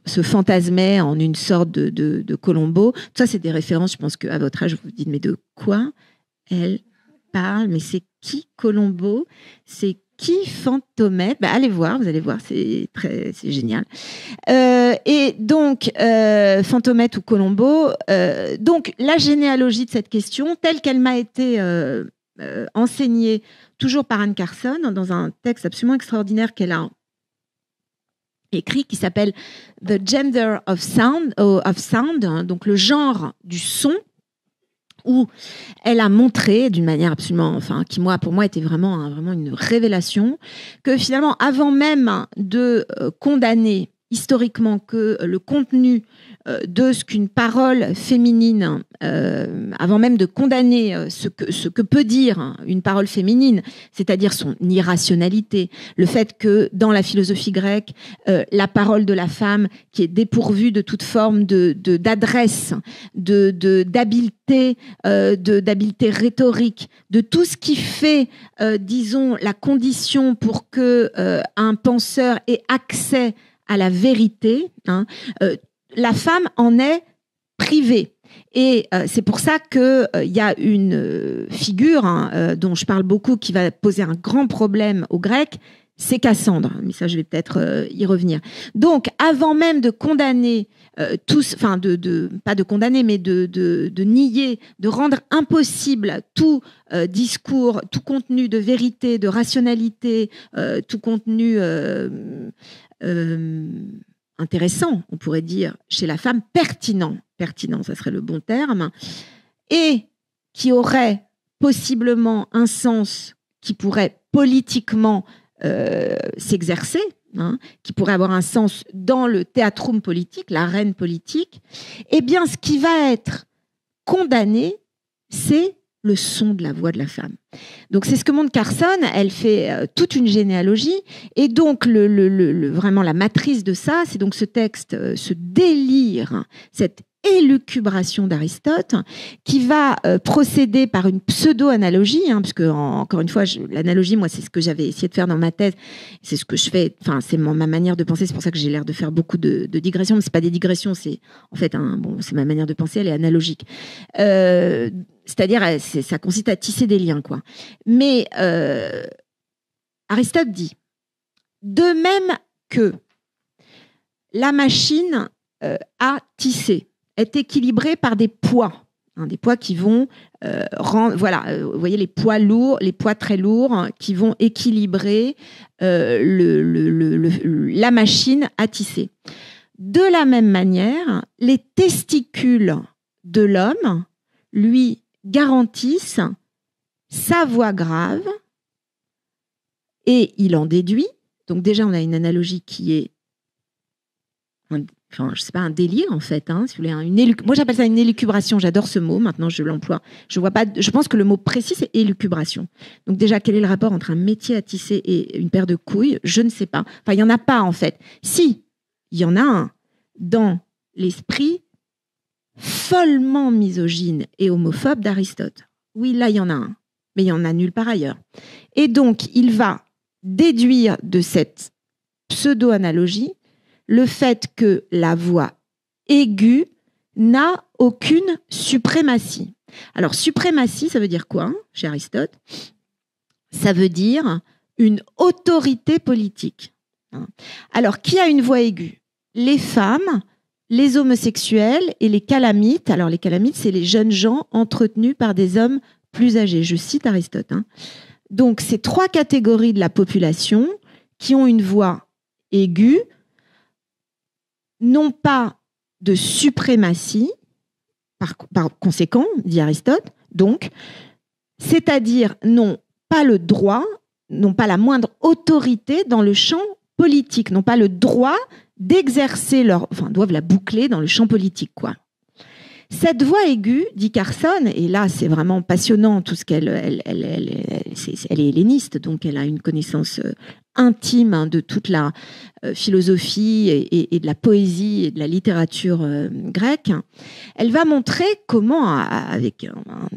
se fantasmait en une sorte de Colombo. Tout ça, c'est des références, je pense qu'à votre âge, vous vous dites, mais de quoi elle parle? Mais c'est qui Colombo? C'est qui Fantomette? Allez voir, vous allez voir, c'est génial. Et donc, Fantomette ou Colombo, donc la généalogie de cette question, telle qu'elle m'a été enseignée toujours par Anne Carson dans un texte absolument extraordinaire qu'elle a écrit qui s'appelle The Gender of Sound, donc le genre du son, où elle a montré d'une manière absolument, qui pour moi était vraiment une révélation, que finalement, avant même de condamner historiquement que le contenu de ce qu'une parole féminine, avant même de condamner ce que peut dire une parole féminine, c'est-à-dire son irrationalité, le fait que dans la philosophie grecque, la parole de la femme qui est dépourvue de toute forme d'adresse, d'habileté, d'habileté rhétorique, de tout ce qui fait, disons, la condition pour que un penseur ait accès à la vérité, la femme en est privée. Et c'est pour ça qu'il y a une figure dont je parle beaucoup qui va poser un grand problème aux Grecs, c'est Cassandre. Mais ça, je vais peut-être y revenir. Donc, avant même de condamner pas de condamner, mais de nier, de rendre impossible tout discours, tout contenu de vérité, de rationalité, tout contenu intéressant, on pourrait dire, chez la femme, pertinent, ça serait le bon terme, et qui aurait possiblement un sens qui pourrait politiquement s'exercer, qui pourrait avoir un sens dans le théâtrum politique, l'arène politique, eh bien, ce qui va être condamné, c'est le son de la voix de la femme. Donc, c'est ce que montre Carson. Elle fait toute une généalogie. Et donc, vraiment, la matrice de ça, c'est donc ce texte, ce délire, cette élucubration d'Aristote, qui va procéder par une pseudo-analogie, puisque, encore une fois, l'analogie, moi, c'est ce que j'avais essayé de faire dans ma thèse. C'est ce que je fais, c'est ma manière de penser. C'est pour ça que j'ai l'air de faire beaucoup de digressions. Mais ce n'est pas des digressions, c'est en fait, c'est ma manière de penser, elle est analogique. C'est-à-dire, ça consiste à tisser des liens, quoi. Mais Aristote dit, de même que la machine à tisser est équilibrée par des poids qui vont vous voyez les poids lourds, les poids très lourds qui vont équilibrer la machine à tisser. De la même manière, les testicules de l'homme lui garantissent sa voix grave et il en déduit. Donc déjà, on a une analogie qui est un délire en fait. Si vous voulez, moi, j'appelle ça une élucubration. J'adore ce mot. Maintenant, je l'emploie. Je pense que le mot précis, c'est élucubration. Donc déjà, quel est le rapport entre un métier à tisser et une paire de couilles? Je ne sais pas. Enfin, il n'y en a pas en fait. Si, il y en a un dans l'esprit follement misogyne et homophobe d'Aristote. Oui, là, il y en a un. Mais il y en a nulle part ailleurs. Et donc, il va déduire de cette pseudo-analogie le fait que la voix aiguë n'a aucune suprématie. Alors, suprématie, ça veut dire quoi, chez Aristote? Ça veut dire une autorité politique. Alors, qui a une voix aiguë? Les femmes, les homosexuels et les calamites. Alors, les calamites, c'est les jeunes gens entretenus par des hommes plus âgés. Je cite Aristote. Donc, ces trois catégories de la population qui ont une voix aiguë n'ont pas de suprématie, par conséquent, dit Aristote, donc, c'est-à-dire n'ont pas le droit, n'ont pas la moindre autorité dans le champ politique, n'ont pas le droit d'exercer doivent la boucler dans le champ politique, quoi. Cette voix aiguë, dit Carson, et là c'est vraiment passionnant tout ce qu'elle elle est helléniste, donc elle a une connaissance intime de toute la philosophie et de la poésie et de la littérature grecque. Elle va montrer comment, avec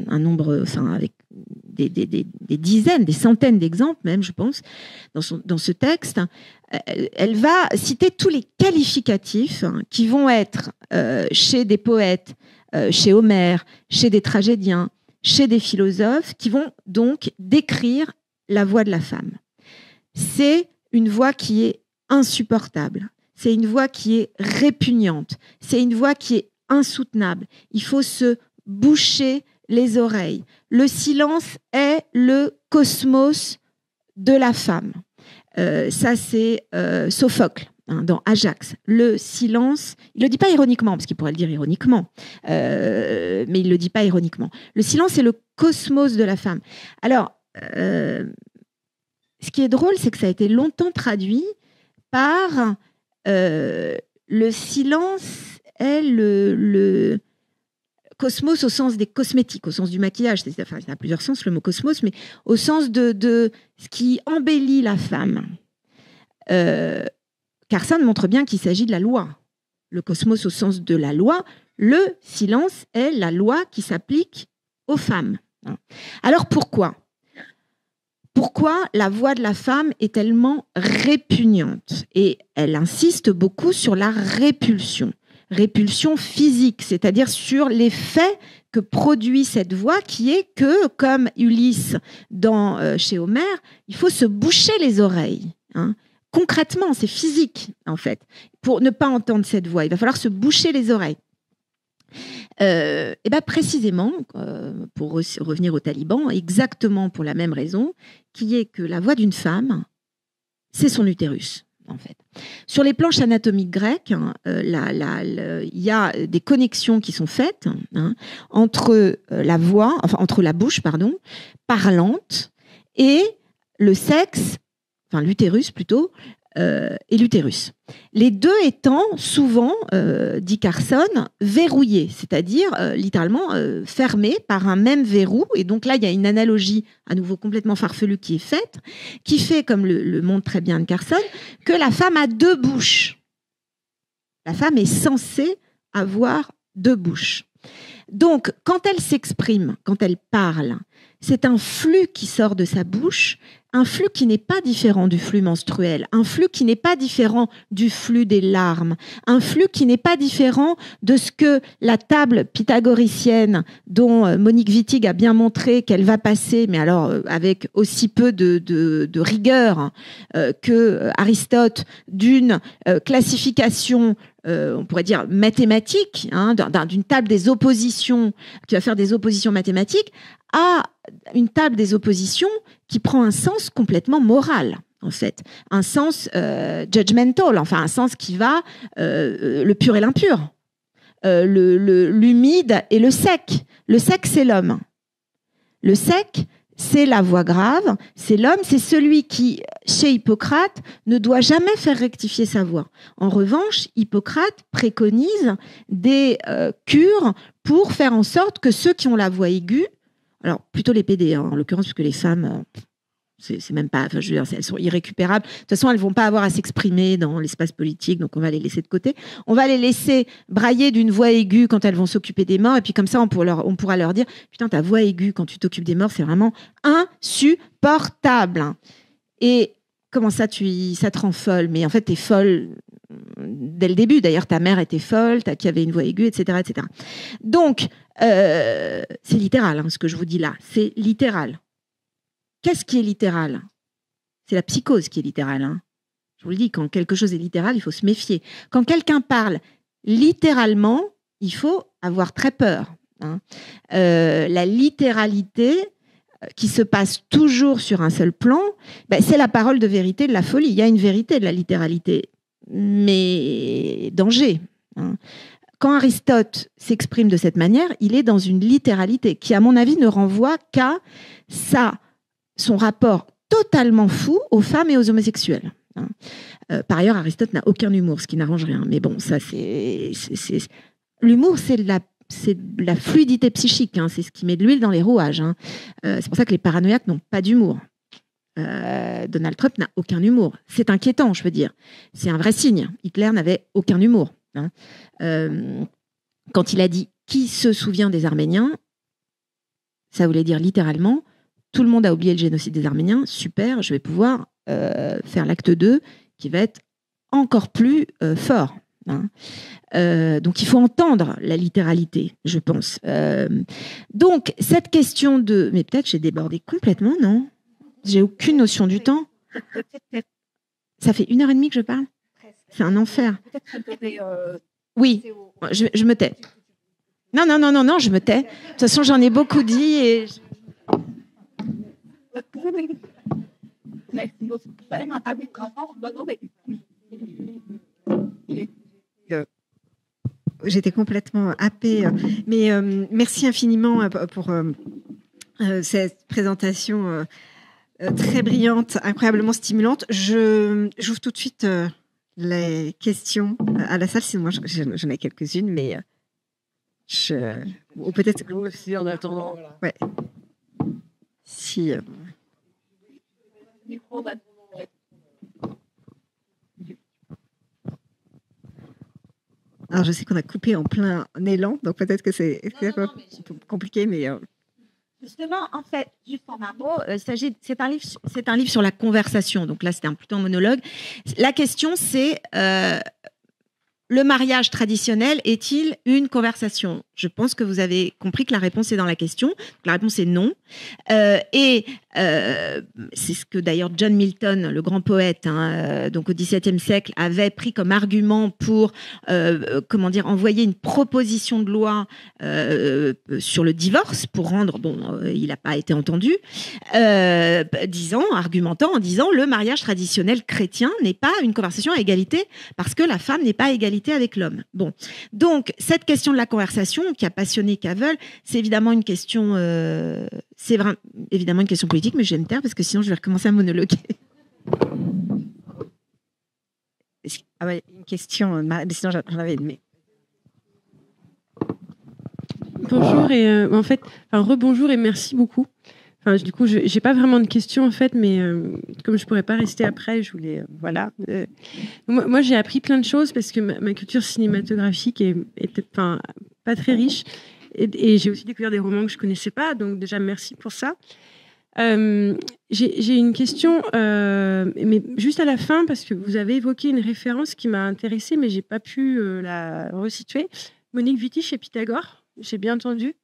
un nombre, avec des dizaines, des centaines d'exemples même, je pense, dans ce texte, elle va citer tous les qualificatifs qui vont être chez des poètes, chez Homère, chez des tragédiens, chez des philosophes, qui vont donc décrire la voix de la femme. C'est une voix qui est insupportable, c'est une voix qui est répugnante, c'est une voix qui est insoutenable. Il faut se boucher les oreilles. Le silence est le cosmos de la femme. Ça, c'est Sophocle. Dans Ajax, le silence, il ne le dit pas ironiquement, parce qu'il pourrait le dire ironiquement, mais il ne le dit pas ironiquement. Le silence est le cosmos de la femme. Alors, ce qui est drôle, c'est que ça a été longtemps traduit par le silence est le cosmos au sens des cosmétiques, au sens du maquillage. Enfin, ça a plusieurs sens, le mot cosmos, mais au sens de ce qui embellit la femme. Carson montre bien qu'il s'agit de la loi. Le cosmos au sens de la loi, le silence est la loi qui s'applique aux femmes. Alors pourquoi la voix de la femme est tellement répugnante? Et elle insiste beaucoup sur la répulsion. Répulsion physique, c'est-à-dire sur l'effet que produit cette voix qui est que, comme Ulysse chez Homère, il faut se boucher les oreilles. Concrètement, c'est physique, en fait. Pour ne pas entendre cette voix, il va falloir se boucher les oreilles. Et bien précisément, pour revenir aux talibans, exactement pour la même raison, qui est que la voix d'une femme, c'est son utérus, en fait. Sur les planches anatomiques grecques, il y a des connexions qui sont faites entre entre la bouche, parlante, et le sexe, enfin l'utérus plutôt, et l'utérus. Les deux étant souvent, dit Carson, verrouillés, c'est-à-dire littéralement fermés par un même verrou. Et donc là, il y a une analogie à nouveau complètement farfelue qui est faite, qui fait, comme le montre très bien Carson, que la femme a deux bouches. La femme est censée avoir deux bouches. Donc, quand elle s'exprime, quand elle parle, c'est un flux qui sort de sa bouche, un flux qui n'est pas différent du flux menstruel, un flux qui n'est pas différent du flux des larmes, un flux qui n'est pas différent de ce que la table pythagoricienne, dont Monique Wittig a bien montré qu'elle va passer, mais alors avec aussi peu de rigueur que Aristote, d'une classification on pourrait dire mathématique, d'une table des oppositions, qui va faire des oppositions mathématiques, à une table des oppositions qui prend un sens complètement moral, en fait. Un sens judgmental, enfin un sens qui va le pur et l'impur, l'humide et le sec. Le sec, c'est l'homme. Le sec, c'est la voix grave, c'est l'homme, c'est celui qui, chez Hippocrate, ne doit jamais faire rectifier sa voix. En revanche, Hippocrate préconise des cures pour faire en sorte que ceux qui ont la voix aiguë, alors plutôt les PD en l'occurrence, parce que les femmes, c'est même pas, enfin, je veux dire, elles sont irrécupérables. De toute façon, elles vont pas avoir à s'exprimer dans l'espace politique, donc on va les laisser de côté. On va les laisser brailler d'une voix aiguë quand elles vont s'occuper des morts, et puis comme ça, on pourra leur dire, putain, ta voix aiguë quand tu t'occupes des morts, c'est vraiment insupportable. Et comment ça, ça te rend folle? Mais en fait, t'es folle dès le début. D'ailleurs, ta mère était folle, qui avait une voix aiguë, etc., etc. Donc, c'est littéral, ce que je vous dis là. C'est littéral. Qu'est-ce qui est littéral? C'est la psychose qui est littérale. Je vous le dis, quand quelque chose est littéral, il faut se méfier. Quand quelqu'un parle littéralement, il faut avoir très peur. La littéralité qui se passe toujours sur un seul plan, c'est la parole de vérité de la folie. Il y a une vérité de la littéralité, mais danger. Quand Aristote s'exprime de cette manière, il est dans une littéralité qui, à mon avis, ne renvoie qu'à son rapport totalement fou aux femmes et aux homosexuels. hein. Par ailleurs, Aristote n'a aucun humour, ce qui n'arrange rien. Mais bon, ça, l'humour, c'est de la fluidité psychique, hein. C'est ce qui met de l'huile dans les rouages, hein. C'est pour ça que les paranoïaques n'ont pas d'humour. Donald Trump n'a aucun humour. C'est inquiétant, je veux dire. C'est un vrai signe. Hitler n'avait aucun humour, hein. Quand il a dit « Qui se souvient des Arméniens ?», ça voulait dire littéralement « Tout le monde a oublié le génocide des Arméniens. Super, je vais pouvoir faire l'acte 2 qui va être encore plus fort. » hein. Donc, il faut entendre la littéralité, je pense. Donc, cette question de... Mais peut-être j'ai débordé complètement, non ? J'ai aucune notion du temps. Ça fait 1h30 que je parle ? C'est un enfer. Oui, je me tais. Non, je me tais. De toute façon, j'en ai beaucoup dit et... J'étais complètement happée. Mais merci infiniment pour cette présentation très brillante, incroyablement stimulante. J'ouvre tout de suite les questions à la salle. Sinon, moi, j'en ai quelques-unes, mais ou peut-être... aussi en attendant. Ouais. Si... Alors, je sais qu'on a coupé en plein élan, donc peut-être que c'est un peu compliqué, mais... Justement, en fait, juste en un mot, c'est un livre sur la conversation. Donc là, c'était plutôt un monologue. La question, c'est le mariage traditionnel est-il une conversation ? Je pense que vous avez compris que la réponse est dans la question. La réponse est non. Et c'est ce que d'ailleurs John Milton, le grand poète, donc au XVIIe siècle, avait pris comme argument pour envoyer une proposition de loi sur le divorce pour rendre, il n'a pas été entendu, argumentant en disant le mariage traditionnel chrétien n'est pas une conversation à égalité parce que la femme n'est pas à égalité avec l'homme. Bon, donc cette question de la conversation qui a passionné Cavell, c'est évidemment une question, évidemment une question politique, mais je vais me taire parce que sinon je vais recommencer à monologuer. Ah ouais, une question, sinon j'en avais une. Mais... Bonjour et rebonjour et merci beaucoup. Enfin, du coup, je n'ai pas vraiment de questions en fait, mais comme je ne pourrais pas rester après, je voulais... voilà. Moi, j'ai appris plein de choses parce que ma culture cinématographique est pas très riche. Et j'ai aussi découvert des romans que je ne connaissais pas. Donc déjà, merci pour ça. J'ai une question, mais juste à la fin, parce que vous avez évoqué une référence qui m'a intéressée, mais je n'ai pas pu la resituer. Monique Wittig chez Pythagore, j'ai bien entendu ?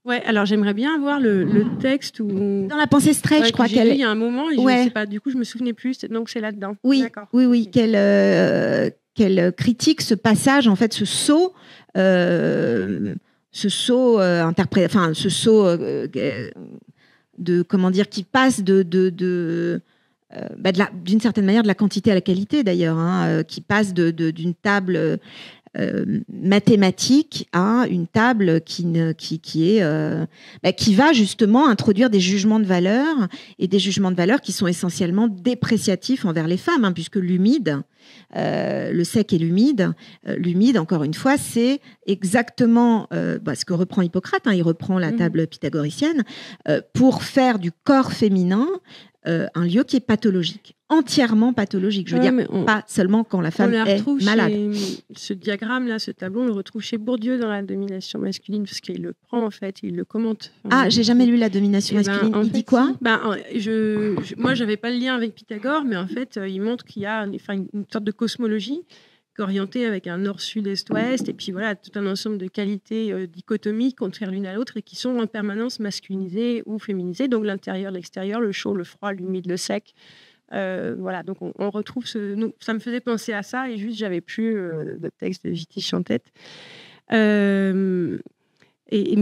Ouais, alors j'aimerais bien avoir le texte où... Dans la pensée straight, je crois qu'elle... Il y a un moment, et je ne sais pas, du coup, je ne me souvenais plus, donc c'est là-dedans. Oui, d'accord. Oui, qu'elle critique ce passage, en fait, ce saut de comment dire, qui passe d'une certaine manière de la quantité à la qualité d'ailleurs, qui passe d'une table mathématique à une table qui va justement introduire des jugements de valeur et des jugements de valeur qui sont essentiellement dépréciatifs envers les femmes, puisque l'humide, le sec et l'humide, encore une fois, c'est exactement ce que reprend Hippocrate, il reprend la table pythagoricienne, pour faire du corps féminin un lieu qui est pathologique, entièrement pathologique. Je veux dire, pas seulement quand la femme est malade. Ce diagramme-là, ce tableau, on le retrouve chez Bourdieu dans la domination masculine, parce qu'il le prend, en fait, il le commente. J'ai jamais lu la domination masculine. Il dit quoi ? Moi, j'avais pas le lien avec Pythagore, mais en fait, il montre qu'il y a une sorte de cosmologie orientée avec un nord-sud, est-ouest, et puis voilà, tout un ensemble de qualités dichotomiques, contraires l'une à l'autre, et qui sont en permanence masculinisées ou féminisées. Donc l'intérieur, l'extérieur, le chaud, le froid, l'humide, le sec. Voilà, donc on retrouve ça me faisait penser à ça, et juste j'avais plus le texte de Wittig en tête. Mais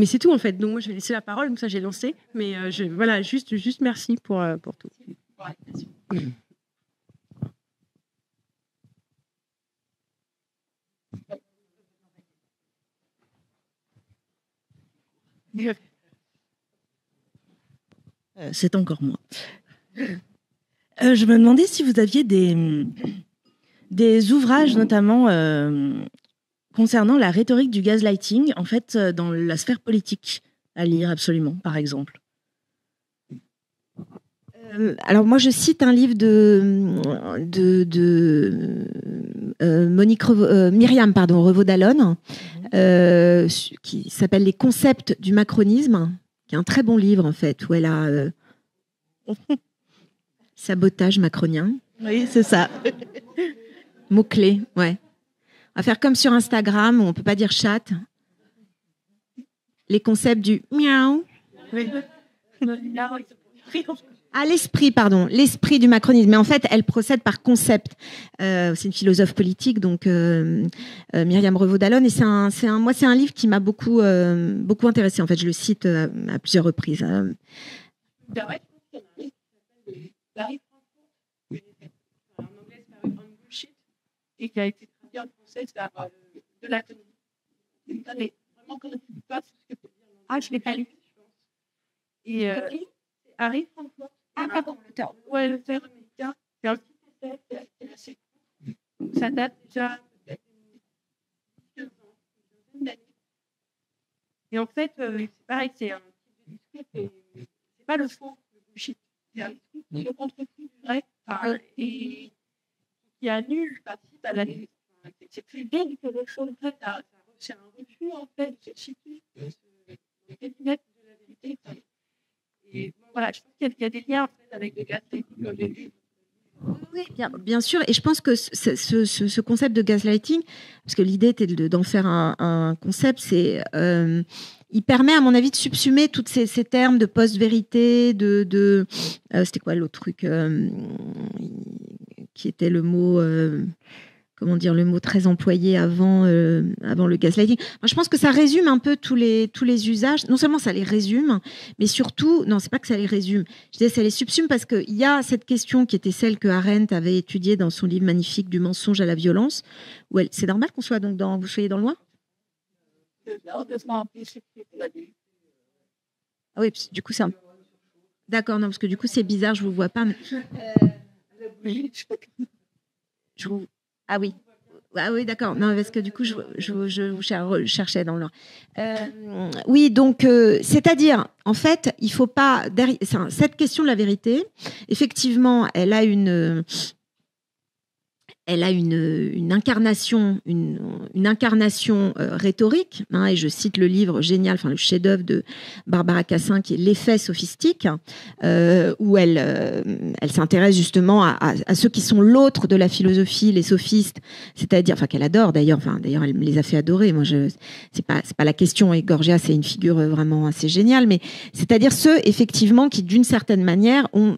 c'est tout en fait. Donc moi je vais laisser la parole, comme ça j'ai lancé. Mais voilà, juste merci pour tout. C'est encore moi. Je me demandais si vous aviez des ouvrages, notamment concernant la rhétorique du gaslighting, en fait, dans la sphère politique, à lire absolument, par exemple. Alors moi, je cite un livre de Myriam Revaud-Dallon, qui s'appelle Les concepts du macronisme, qui est un très bon livre en fait, où elle a sabotage macronien. Oui, c'est ça. Mots-clés, ouais. On va faire comme sur Instagram, où on ne peut pas dire chat. Les concepts du miaou. Ah, l'esprit du macronisme. Mais en fait, elle procède par concept. C'est une philosophe politique, donc Myriam Revaud-Dallon. Et c'est un livre qui m'a beaucoup intéressée. En fait, je le cite à plusieurs reprises. Et qui a été traduit en français de la comédie. Ah, je ne l'ai pas lu. Et Harry Frankfurt. Ah, pardon, le terme. Ouais, le terme américain. C'est un petit essai, c'est assez court. Ça date déjà de 15 ans, une dizaine d'années. Et en fait, c'est pareil, c'est un type de discours, c'est pas le faux, le bullshit. C'est un discours qui est le contre-coup du vrai. Et qui annule, participe à la vérité. C'est plus bien que les choses vraies. C'est un refus, en fait, de se situer dans le cabinet de la vérité. Et bon, voilà, je pense qu'il y a des liens en fait, avec le gaslighting, comme j'ai vu. Oui, bien sûr. Et je pense que ce concept de gaslighting, parce que l'idée était d'en faire un concept, c'est... il permet, à mon avis, de subsumer tous ces termes de post-vérité, c'était quoi l'autre truc qui était le mot... comment dire, le mot très employé avant le gaslighting. Moi, je pense que ça résume un peu tous les usages. Non seulement ça les résume, mais surtout, non, c'est pas que ça les résume. Je disais, ça les subsume parce qu'il y a cette question qui était celle que Arendt avait étudiée dans son livre magnifique Du mensonge à la violence. Où c'est normal qu'on soit donc vous soyez dans le noir. Ah oui, du coup, c'est un... D'accord, non, parce que du coup, c'est bizarre, je vous vois pas. Mais... Ah oui. Ah oui, d'accord. Non, parce que du coup, je cherchais dans le noir. Oui, donc, c'est-à-dire, en fait, il faut pas... Cette question de la vérité, effectivement, elle a une incarnation, une incarnation rhétorique. Hein, et je cite le livre génial, le chef-d'œuvre de Barbara Cassin, qui est L'effet sophistique, où elle s'intéresse justement à ceux qui sont l'autre de la philosophie, les sophistes, c'est-à-dire, qu'elle adore d'ailleurs. D'ailleurs, elle me les a fait adorer. Moi, c'est pas la question. Et Gorgias, c'est une figure vraiment assez géniale, mais c'est-à-dire ceux effectivement qui, d'une certaine manière, ont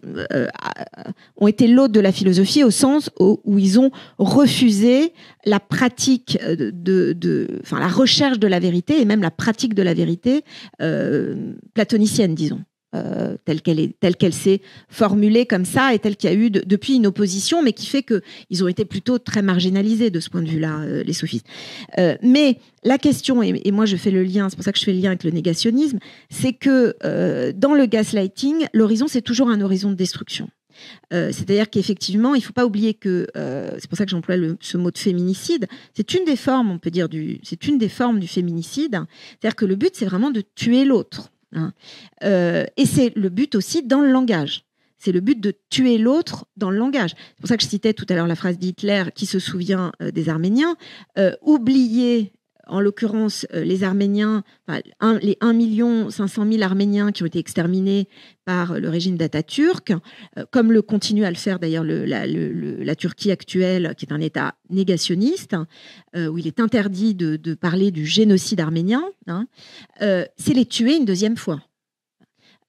été l'autre de la philosophie au sens où ils ont refusé la pratique la recherche de la vérité et même la pratique de la vérité platonicienne, disons, telle qu'elle s'est formulée comme ça et telle qu'il y a eu depuis une opposition, mais qui fait qu'ils ont été plutôt très marginalisés de ce point de vue-là, les sophistes. Mais la question, et moi je fais le lien, c'est pour ça que je fais le lien avec le négationnisme, c'est que dans le gaslighting, l'horizon, c'est toujours un horizon de destruction. C'est-à-dire qu'effectivement, il ne faut pas oublier que, c'est pour ça que j'emploie ce mot de féminicide, c'est une des formes, on peut dire, c'est une des formes du féminicide. C'est-à-dire que le but, c'est vraiment de tuer l'autre. Hein. Et c'est le but aussi dans le langage. C'est le but de tuer l'autre dans le langage. C'est pour ça que je citais tout à l'heure la phrase d'Hitler qui se souvient des Arméniens. Oublier, en l'occurrence, les Arméniens, les 1 500 000 Arméniens qui ont été exterminés par le régime d'Atatürk, comme le continue à le faire d'ailleurs la Turquie actuelle, qui est un État négationniste, où il est interdit de parler du génocide arménien, hein, c'est les tuer une deuxième fois.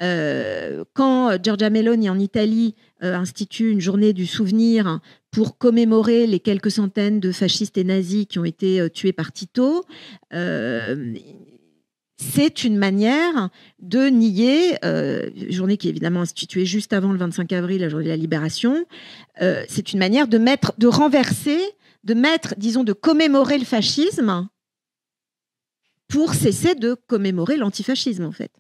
Quand Giorgia Meloni en Italie institue une journée du souvenir pour commémorer les quelques centaines de fascistes et nazis qui ont été tués par Tito, c'est une manière de nier, journée qui est évidemment instituée juste avant le 25 avril, la journée de la libération, c'est une manière de renverser, de commémorer le fascisme pour cesser de commémorer l'antifascisme en fait.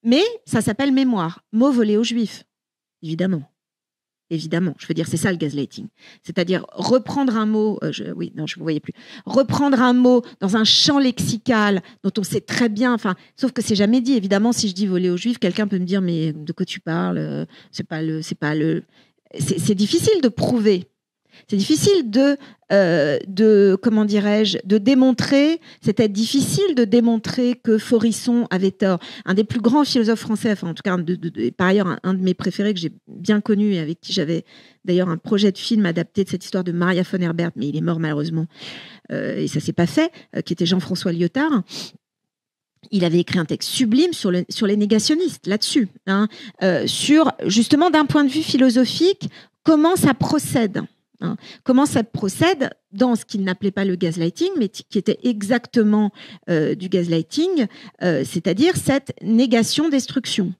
Mais ça s'appelle mémoire, mot volé aux Juifs, évidemment. évidemment. Je veux dire, c'est ça le gaslighting. C'est-à-dire reprendre un mot, je vous voyais plus. Reprendre un mot dans un champ lexical dont on sait très bien, enfin, sauf que c'est jamais dit. Évidemment, si je dis voler aux juifs, quelqu'un peut me dire, mais de quoi tu parles? C'est difficile de prouver. C'est difficile comment dirais-je, de démontrer. C'était difficile de démontrer que Faurisson avait tort. Un des plus grands philosophes français, enfin en tout cas, par ailleurs un de mes préférés que j'ai bien connu et avec qui j'avais d'ailleurs un projet de film adapté de cette histoire de Maria von Herbert, mais il est mort malheureusement et ça s'est pas fait, qui était Jean-François Lyotard. Il avait écrit un texte sublime sur les négationnistes là-dessus, hein, sur justement d'un point de vue philosophique comment ça procède. Comment ça procède dans ce qu'il n'appelait pas le gaslighting, mais qui était exactement du gaslighting, c'est-à-dire cette négation-destruction.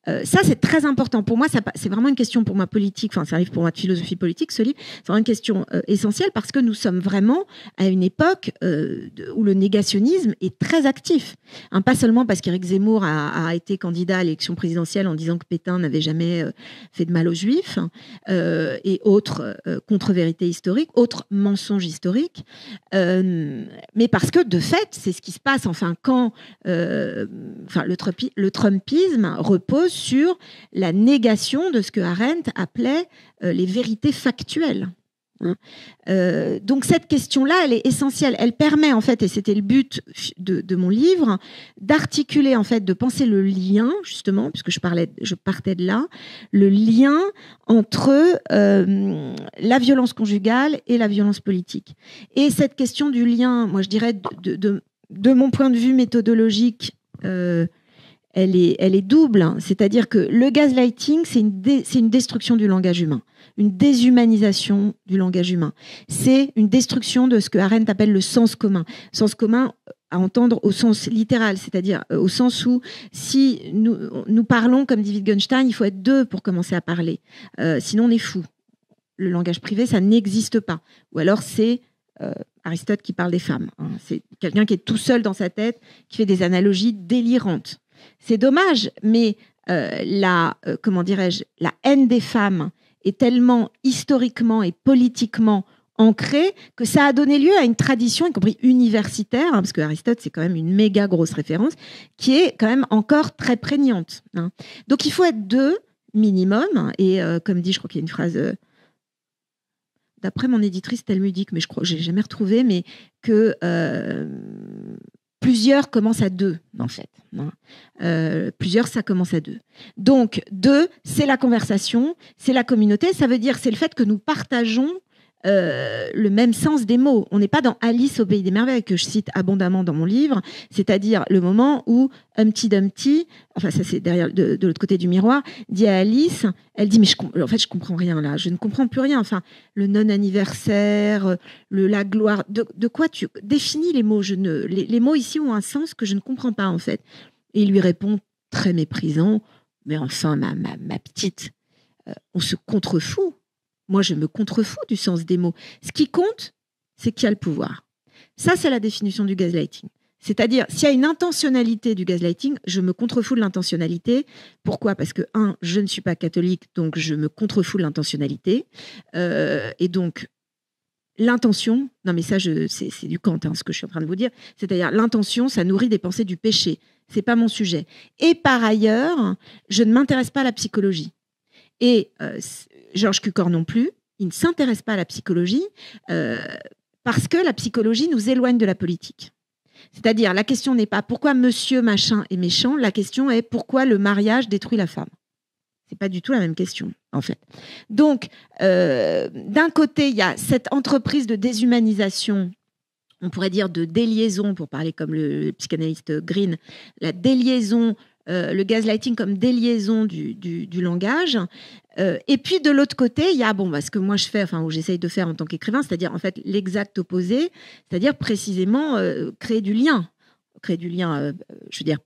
Ça, c'est très important. Pour moi, c'est vraiment une question pour moi politique, enfin, ça arrive pour moi de philosophie politique, ce livre, c'est vraiment une question essentielle parce que nous sommes vraiment à une époque où le négationnisme est très actif. Hein, pas seulement parce qu'Éric Zemmour a été candidat à l'élection présidentielle en disant que Pétain n'avait jamais fait de mal aux Juifs et autres contre-vérités historiques, autres mensonges historiques, mais parce que, de fait, c'est ce qui se passe. Enfin, quand le Trumpisme repose sur la négation de ce que Arendt appelait les vérités factuelles. Donc cette question-là, elle est essentielle. Elle permet en fait, et c'était le but de mon livre, d'articuler en fait, de penser le lien justement, puisque je partais de là, le lien entre la violence conjugale et la violence politique. Et cette question du lien, moi je dirais de mon point de vue méthodologique. Elle est double, hein. C'est-à-dire que le gaslighting, c'est une destruction du langage humain, une déshumanisation du langage humain. C'est une destruction de ce que Arendt appelle le sens commun. Sens commun à entendre au sens littéral, c'est-à-dire au sens où si nous parlons, comme dit Wittgenstein, il faut être deux pour commencer à parler. Sinon, on est fou. Le langage privé, ça n'existe pas. Ou alors, c'est Aristote qui parle des femmes. Hein. C'est quelqu'un qui est tout seul dans sa tête, qui fait des analogies délirantes. C'est dommage, mais la haine des femmes est tellement historiquement et politiquement ancrée que ça a donné lieu à une tradition, y compris universitaire, hein, parce que Aristote, c'est quand même une méga grosse référence, qui est quand même encore très prégnante. Hein. Donc il faut être deux minimum, et comme dit, je crois qu'il y a une phrase... d'après mon éditrice talmudique, mais je crois que je l'ai jamais retrouvée, mais que... plusieurs commencent à deux, en fait. Plusieurs, ça commence à deux. Donc, deux, c'est la conversation, c'est la communauté. Ça veut dire, c'est le fait que nous partageons le même sens des mots. On n'est pas dans Alice au pays des merveilles, que je cite abondamment dans mon livre, c'est-à-dire le moment où Humpty Dumpty, enfin ça c'est derrière de l'autre côté du miroir, dit à Alice, elle dit mais je comprends rien là, je ne comprends plus rien. Enfin le non-anniversaire, la gloire, de quoi tu définis les mots? Les mots ici ont un sens que je ne comprends pas en fait. Et il lui répond très méprisant, mais enfin ma petite, on se contrefout. Moi, je me contrefous du sens des mots. Ce qui compte, c'est qui a le pouvoir. Ça, c'est la définition du gaslighting. C'est-à-dire, s'il y a une intentionnalité du gaslighting, je me contrefous de l'intentionnalité. Pourquoi ? Parce que, je ne suis pas catholique, donc je me contrefous de l'intentionnalité. Et donc, l'intention, non mais ça, c'est du Kant, ce que je suis en train de vous dire. C'est-à-dire, l'intention, ça nourrit des pensées du péché. C'est pas mon sujet. Et par ailleurs, je ne m'intéresse pas à la psychologie. Et Georges Cukor non plus, il ne s'intéresse pas à la psychologie parce que la psychologie nous éloigne de la politique. C'est-à-dire, la question n'est pas pourquoi monsieur machin est méchant, la question est pourquoi le mariage détruit la femme. C'est pas du tout la même question, en fait. Donc, d'un côté, il y a cette entreprise de déshumanisation, on pourrait dire de déliaison, pour parler comme le psychanalyste Green, la déliaison, le gaslighting comme déliaison du langage. Et puis de l'autre côté, il y a ce que moi je fais, enfin, où j'essaye de faire en tant qu'écrivain, c'est-à-dire en fait l'exact opposé, c'est-à-dire précisément créer du lien. Créer du lien, je veux dire,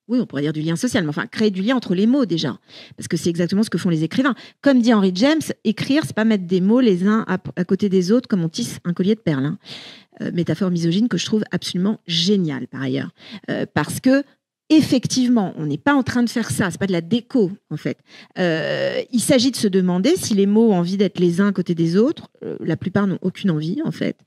oui, on pourrait dire du lien social, mais enfin créer du lien entre les mots déjà, parce que c'est exactement ce que font les écrivains. Comme dit Henry James, écrire, c'est pas mettre des mots les uns à côté des autres comme on tisse un collier de perles. Métaphore misogyne que je trouve absolument géniale par ailleurs, parce que effectivement, on n'est pas en train de faire ça, c'est pas de la déco en fait. Il s'agit de se demander si les mots ont envie d'être les uns à côté des autres. La plupart n'ont aucune envie en fait.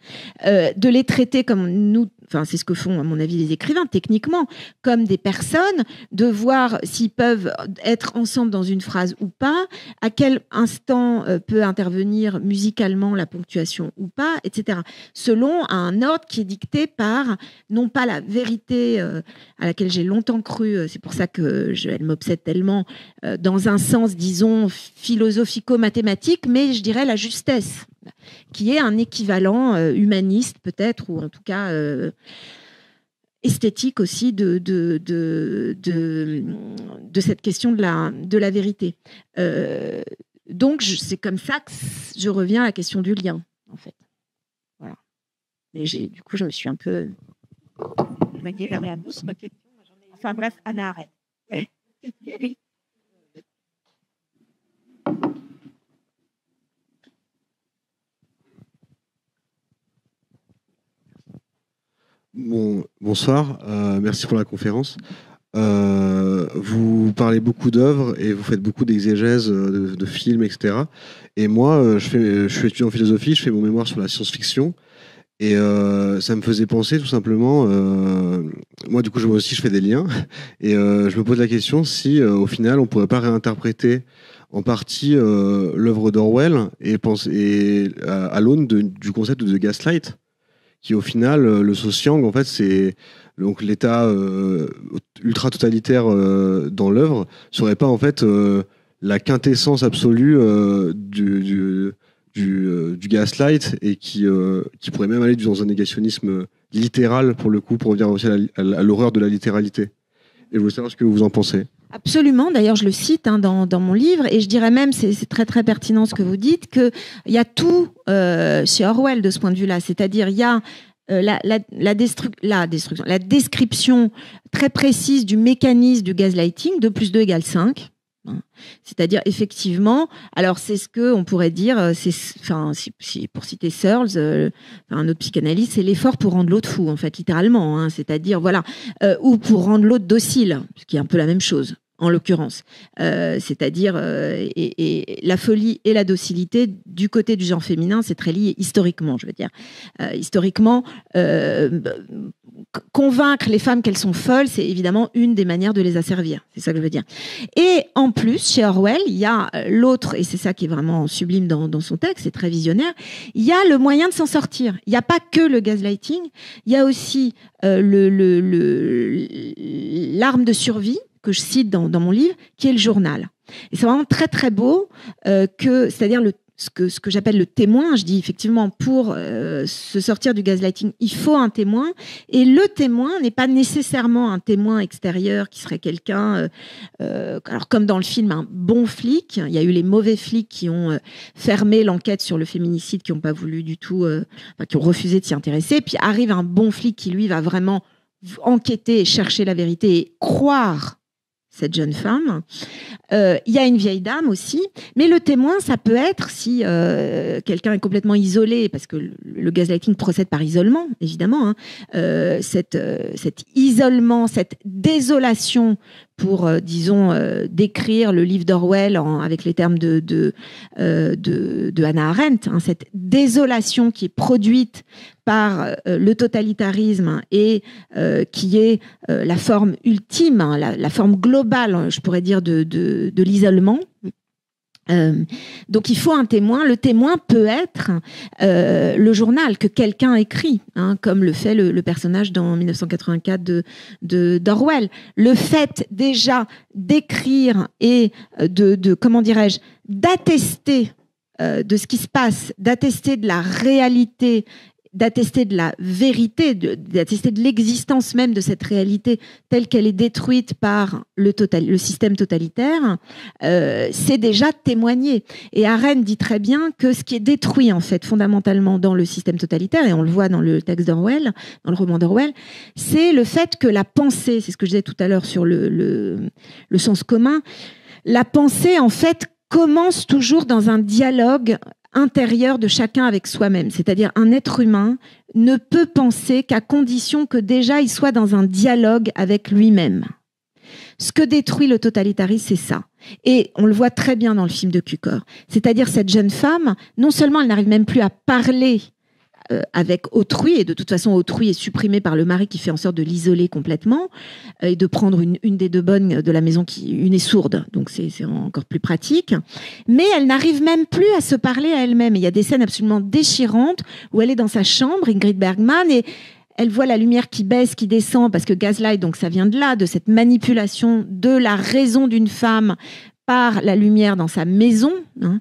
De les traiter comme nous, enfin c'est ce que font à mon avis les écrivains techniquement, comme des personnes, de voir s'ils peuvent être ensemble dans une phrase ou pas, à quel instant peut intervenir musicalement la ponctuation ou pas, etc. Selon un ordre qui est dicté par non pas la vérité à laquelle j'ai longtemps cru, c'est pour ça que elle m'obsède tellement, dans un sens, disons, philosophico-mathématique, mais je dirais la justesse, qui est un équivalent humaniste peut-être, ou en tout cas esthétique aussi de cette question de la vérité. Donc c'est comme ça que je reviens à la question du lien, en fait. Voilà. Et du coup, je me suis un peu... Enfin bref, Anna, arrête. Bonsoir, merci pour la conférence. Vous parlez beaucoup d'œuvres et vous faites beaucoup d'exégèses de films, etc. Et moi, je suis étudiant en philosophie, je fais mon mémoire sur la science-fiction. Et ça me faisait penser tout simplement, moi du coup je fais des liens, et je me pose la question si au final on pourrait pas réinterpréter en partie l'œuvre d'Orwell et penser à l'aune du concept de gaslight, qui au final le Sociang en fait c'est donc l'état ultra totalitaire dans l'œuvre serait pas en fait la quintessence absolue du gaslight, et qui pourrait même aller dans un négationnisme littéral pour le coup, pour revenir aussi à l'horreur de la littéralité. Et je voulais savoir ce que vous en pensez. Absolument, d'ailleurs je le cite dans mon livre, et je dirais même, c'est très très pertinent ce que vous dites, qu'il y a tout chez Orwell de ce point de vue-là, c'est-à-dire il y a la description très précise du mécanisme du gaslighting, 2 + 2 = 5. C'est-à-dire effectivement, alors c'est ce que on pourrait dire, pour citer Searles, un autre psychanalyste, c'est l'effort pour rendre l'autre fou en fait, littéralement, hein, c'est-à-dire voilà, ou pour rendre l'autre docile, ce qui est un peu la même chose en l'occurrence, c'est-à-dire et la folie et la docilité du côté du genre féminin, c'est très lié historiquement, je veux dire, historiquement. Convaincre les femmes qu'elles sont folles, c'est évidemment une des manières de les asservir. C'est ça que je veux dire. Et en plus, chez Orwell, il y a l'autre, et c'est ça qui est vraiment sublime dans son texte, c'est très visionnaire, il y a le moyen de s'en sortir. Il n'y a pas que le gaslighting, il y a aussi l'arme de survie, que je cite dans mon livre, qui est le journal. Et c'est vraiment très très beau, c'est-à-dire ce que j'appelle le témoin. Je dis effectivement, pour se sortir du gaslighting, il faut un témoin, et le témoin n'est pas nécessairement un témoin extérieur qui serait quelqu'un, alors comme dans le film, un bon flic. Il y a eu les mauvais flics qui ont fermé l'enquête sur le féminicide, qui n'ont pas voulu du tout, qui ont refusé de s'y intéresser, puis arrive un bon flic qui lui va vraiment enquêter et chercher la vérité et croire cette jeune femme. Il y a une vieille dame aussi, mais le témoin, ça peut être si quelqu'un est complètement isolé, parce que le gaslighting procède par isolement, évidemment, hein, cet isolement, cette désolation, pour, disons, décrire le livre d'Orwell avec les termes de Hannah Arendt, hein, cette désolation qui est produite par le totalitarisme et qui est la forme ultime, hein, la forme globale, je pourrais dire, de l'isolement. Donc il faut un témoin. Le témoin peut être le journal que quelqu'un écrit, hein, comme le fait le personnage dans 1984 d'Orwell. Le fait déjà d'écrire et comment dirais-je, d'attester de ce qui se passe, d'attester de la réalité, d'attester de la vérité, d'attester de l'existence même de cette réalité telle qu'elle est détruite par le système totalitaire, c'est déjà témoigner. Et Arendt dit très bien que ce qui est détruit, en fait, fondamentalement dans le système totalitaire, et on le voit dans le texte d'Orwell, dans le roman d'Orwell, c'est le fait que la pensée, c'est ce que je disais tout à l'heure sur le sens commun, la pensée, en fait, commence toujours dans un dialogue intérieur de chacun avec soi-même. C'est-à-dire un être humain ne peut penser qu'à condition que déjà il soit dans un dialogue avec lui-même. Ce que détruit le totalitarisme, c'est ça. Et on le voit très bien dans le film de Cukor. C'est-à-dire cette jeune femme, non seulement elle n'arrive même plus à parler avec autrui, et de toute façon autrui est supprimé par le mari qui fait en sorte de l'isoler complètement et de prendre une des deux bonnes de la maison une est sourde, donc c'est encore plus pratique, mais elle n'arrive même plus à se parler à elle-même. Il y a des scènes absolument déchirantes où elle est dans sa chambre, Ingrid Bergman, et elle voit la lumière qui baisse, qui descend, parce que gaslight, donc ça vient de là, de cette manipulation de la raison d'une femme par la lumière dans sa maison, hein,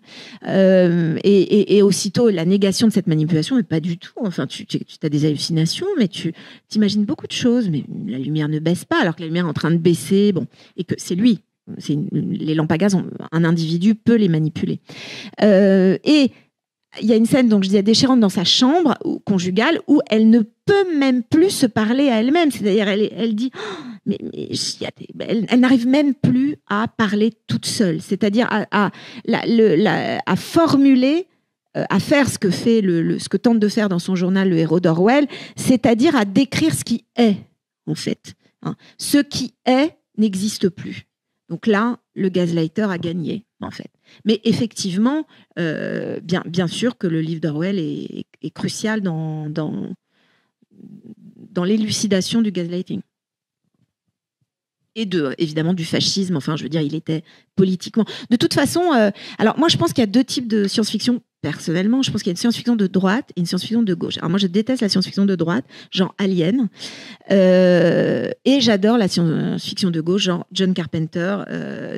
et aussitôt la négation de cette manipulation, mais pas du tout. Enfin, tu as des hallucinations, mais tu t'imagines beaucoup de choses, mais la lumière ne baisse pas, alors que la lumière est en train de baisser, bon, et que c'est lui. Les lampes à gaz, un individu peut les manipuler. Et il y a une scène, donc je disais, déchirante dans sa chambre conjugale, où elle ne peut même plus se parler à elle-même. C'est-à-dire, elle dit, elle n'arrive même plus à parler toute seule. C'est-à-dire à formuler, à faire ce que fait ce que tente de faire dans son journal le héros d'Orwell, c'est-à-dire à décrire ce qui est, en fait. Hein. Ce qui est n'existe plus. Donc là, le gaslighter a gagné, en fait. Mais effectivement, bien sûr que le livre d'Orwell est crucial dans l'élucidation du gaslighting. Et évidemment du fascisme. Enfin, je veux dire, il était politiquement... De toute façon, alors moi, je pense qu'il y a deux types de science-fiction. Personnellement, je pense qu'il y a une science-fiction de droite et une science-fiction de gauche. Alors moi, je déteste la science-fiction de droite, genre Alien, et j'adore la science-fiction de gauche, genre John Carpenter,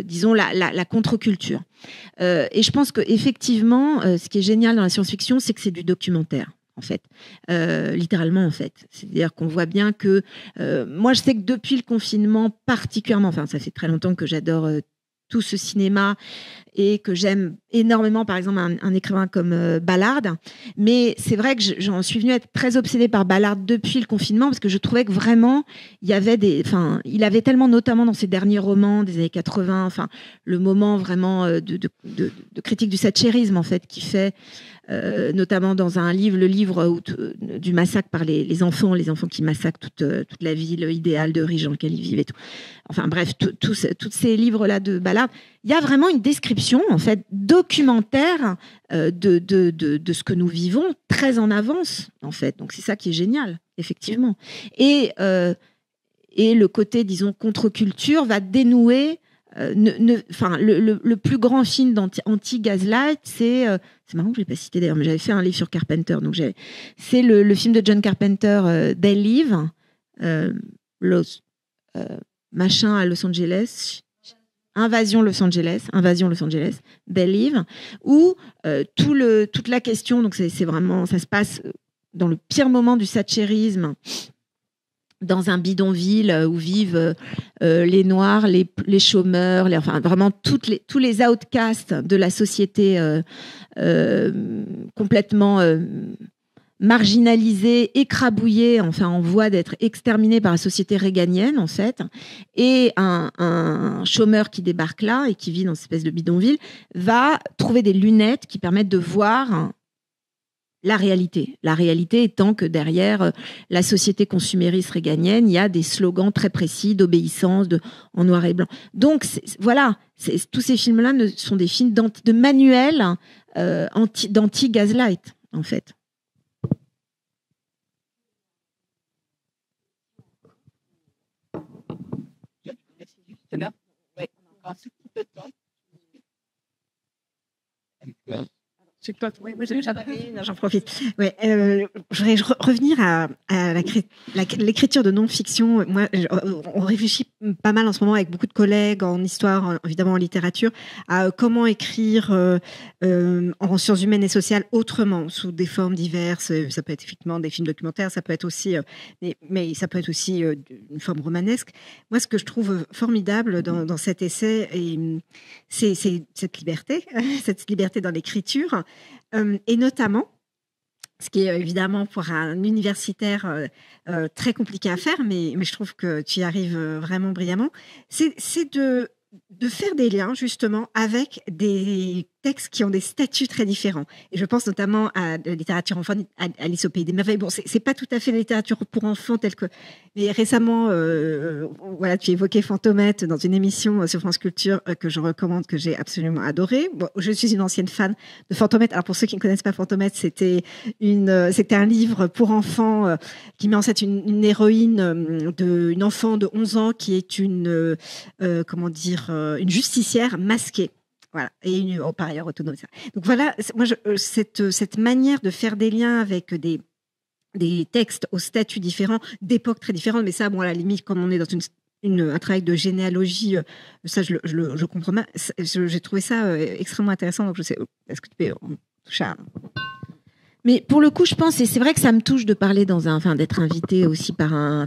disons la contre-culture. Et je pense qu'effectivement, ce qui est génial dans la science-fiction, c'est que c'est du documentaire. En fait, littéralement en fait. C'est-à-dire qu'on voit bien que moi je sais que depuis le confinement particulièrement, enfin ça fait très longtemps que j'adore tout ce cinéma et que j'aime énormément par exemple un écrivain comme Ballard, mais c'est vrai que j'en suis venue à être très obsédée par Ballard depuis le confinement parce que je trouvais que vraiment il avait tellement, notamment dans ses derniers romans des années 80, enfin le moment vraiment de critique du thatchérisme en fait qui fait notamment dans le livre du massacre par les enfants qui massacrent toute la ville idéale de riches dans laquelle ils vivent et tout. Enfin bref, tous ces livres-là de Ballard, il y a vraiment une description en fait documentaire de ce que nous vivons très en avance en fait. Donc c'est ça qui est génial, effectivement. Et le côté, disons, contre-culture va dénouer. Le plus grand film anti-gaslight, c'est marrant que je l'ai pas cité d'ailleurs, mais j'avais fait un livre sur Carpenter, donc c'est le film de John Carpenter, They Live, machin à Los Angeles, Invasion Los Angeles, They Live, où toute la question, donc c'est vraiment, ça se passe dans le pire moment du thatchérisme, dans un bidonville où vivent les Noirs, les chômeurs, enfin vraiment tous les outcasts de la société complètement marginalisés, écrabouillés, enfin en voie d'être exterminés par la société réganienne en fait. Et un chômeur qui débarque là et qui vit dans cette espèce de bidonville va trouver des lunettes qui permettent de voir la réalité. La réalité étant que derrière la société consumériste réganienne, il y a des slogans très précis d'obéissance, en noir et blanc. Donc voilà, tous ces films-là sont des films de manuels d'anti-gaslight, en fait. C'est là. Ouais, on a encore un tout petit peu de temps. C'est toi. Oui, j'en profite. Ouais, je voudrais revenir à l'écriture de non-fiction. Moi, on réfléchit pas mal en ce moment avec beaucoup de collègues en histoire, évidemment en littérature, à comment écrire en sciences humaines et sociales autrement, sous des formes diverses. Ça peut être effectivement des films documentaires, ça peut être aussi, mais ça peut être aussi une forme romanesque. Moi, ce que je trouve formidable dans cet essai, c'est cette liberté dans l'écriture. Et notamment, ce qui est évidemment pour un universitaire très compliqué à faire, mais je trouve que tu y arrives vraiment brillamment, c'est de faire des liens justement avec des textes qui ont des statuts très différents. Et je pense notamment à la littérature enfant, à Alice au pays des merveilles. Bon, c'est pas tout à fait la littérature pour enfants telle que... Mais récemment, voilà, tu évoquais Fantomette dans une émission sur France Culture que je recommande, que j'ai absolument adoré. Bon, je suis une ancienne fan de Fantomette. Alors pour ceux qui ne connaissent pas Fantomette, c'était un livre pour enfants qui met en scène une héroïne, une enfant de 11 ans qui est une justicière masquée. Voilà, et par ailleurs autonome. Donc voilà, moi, cette manière de faire des liens avec des textes aux statuts différents, d'époques très différentes, mais ça, bon, à la limite, comme on est dans un travail de généalogie, ça, je comprends pas. J'ai trouvé ça extrêmement intéressant. Donc, je sais, est-ce que tu peux toucher à... Mais pour le coup, je pense, et c'est vrai que ça me touche de parler d'être invité aussi par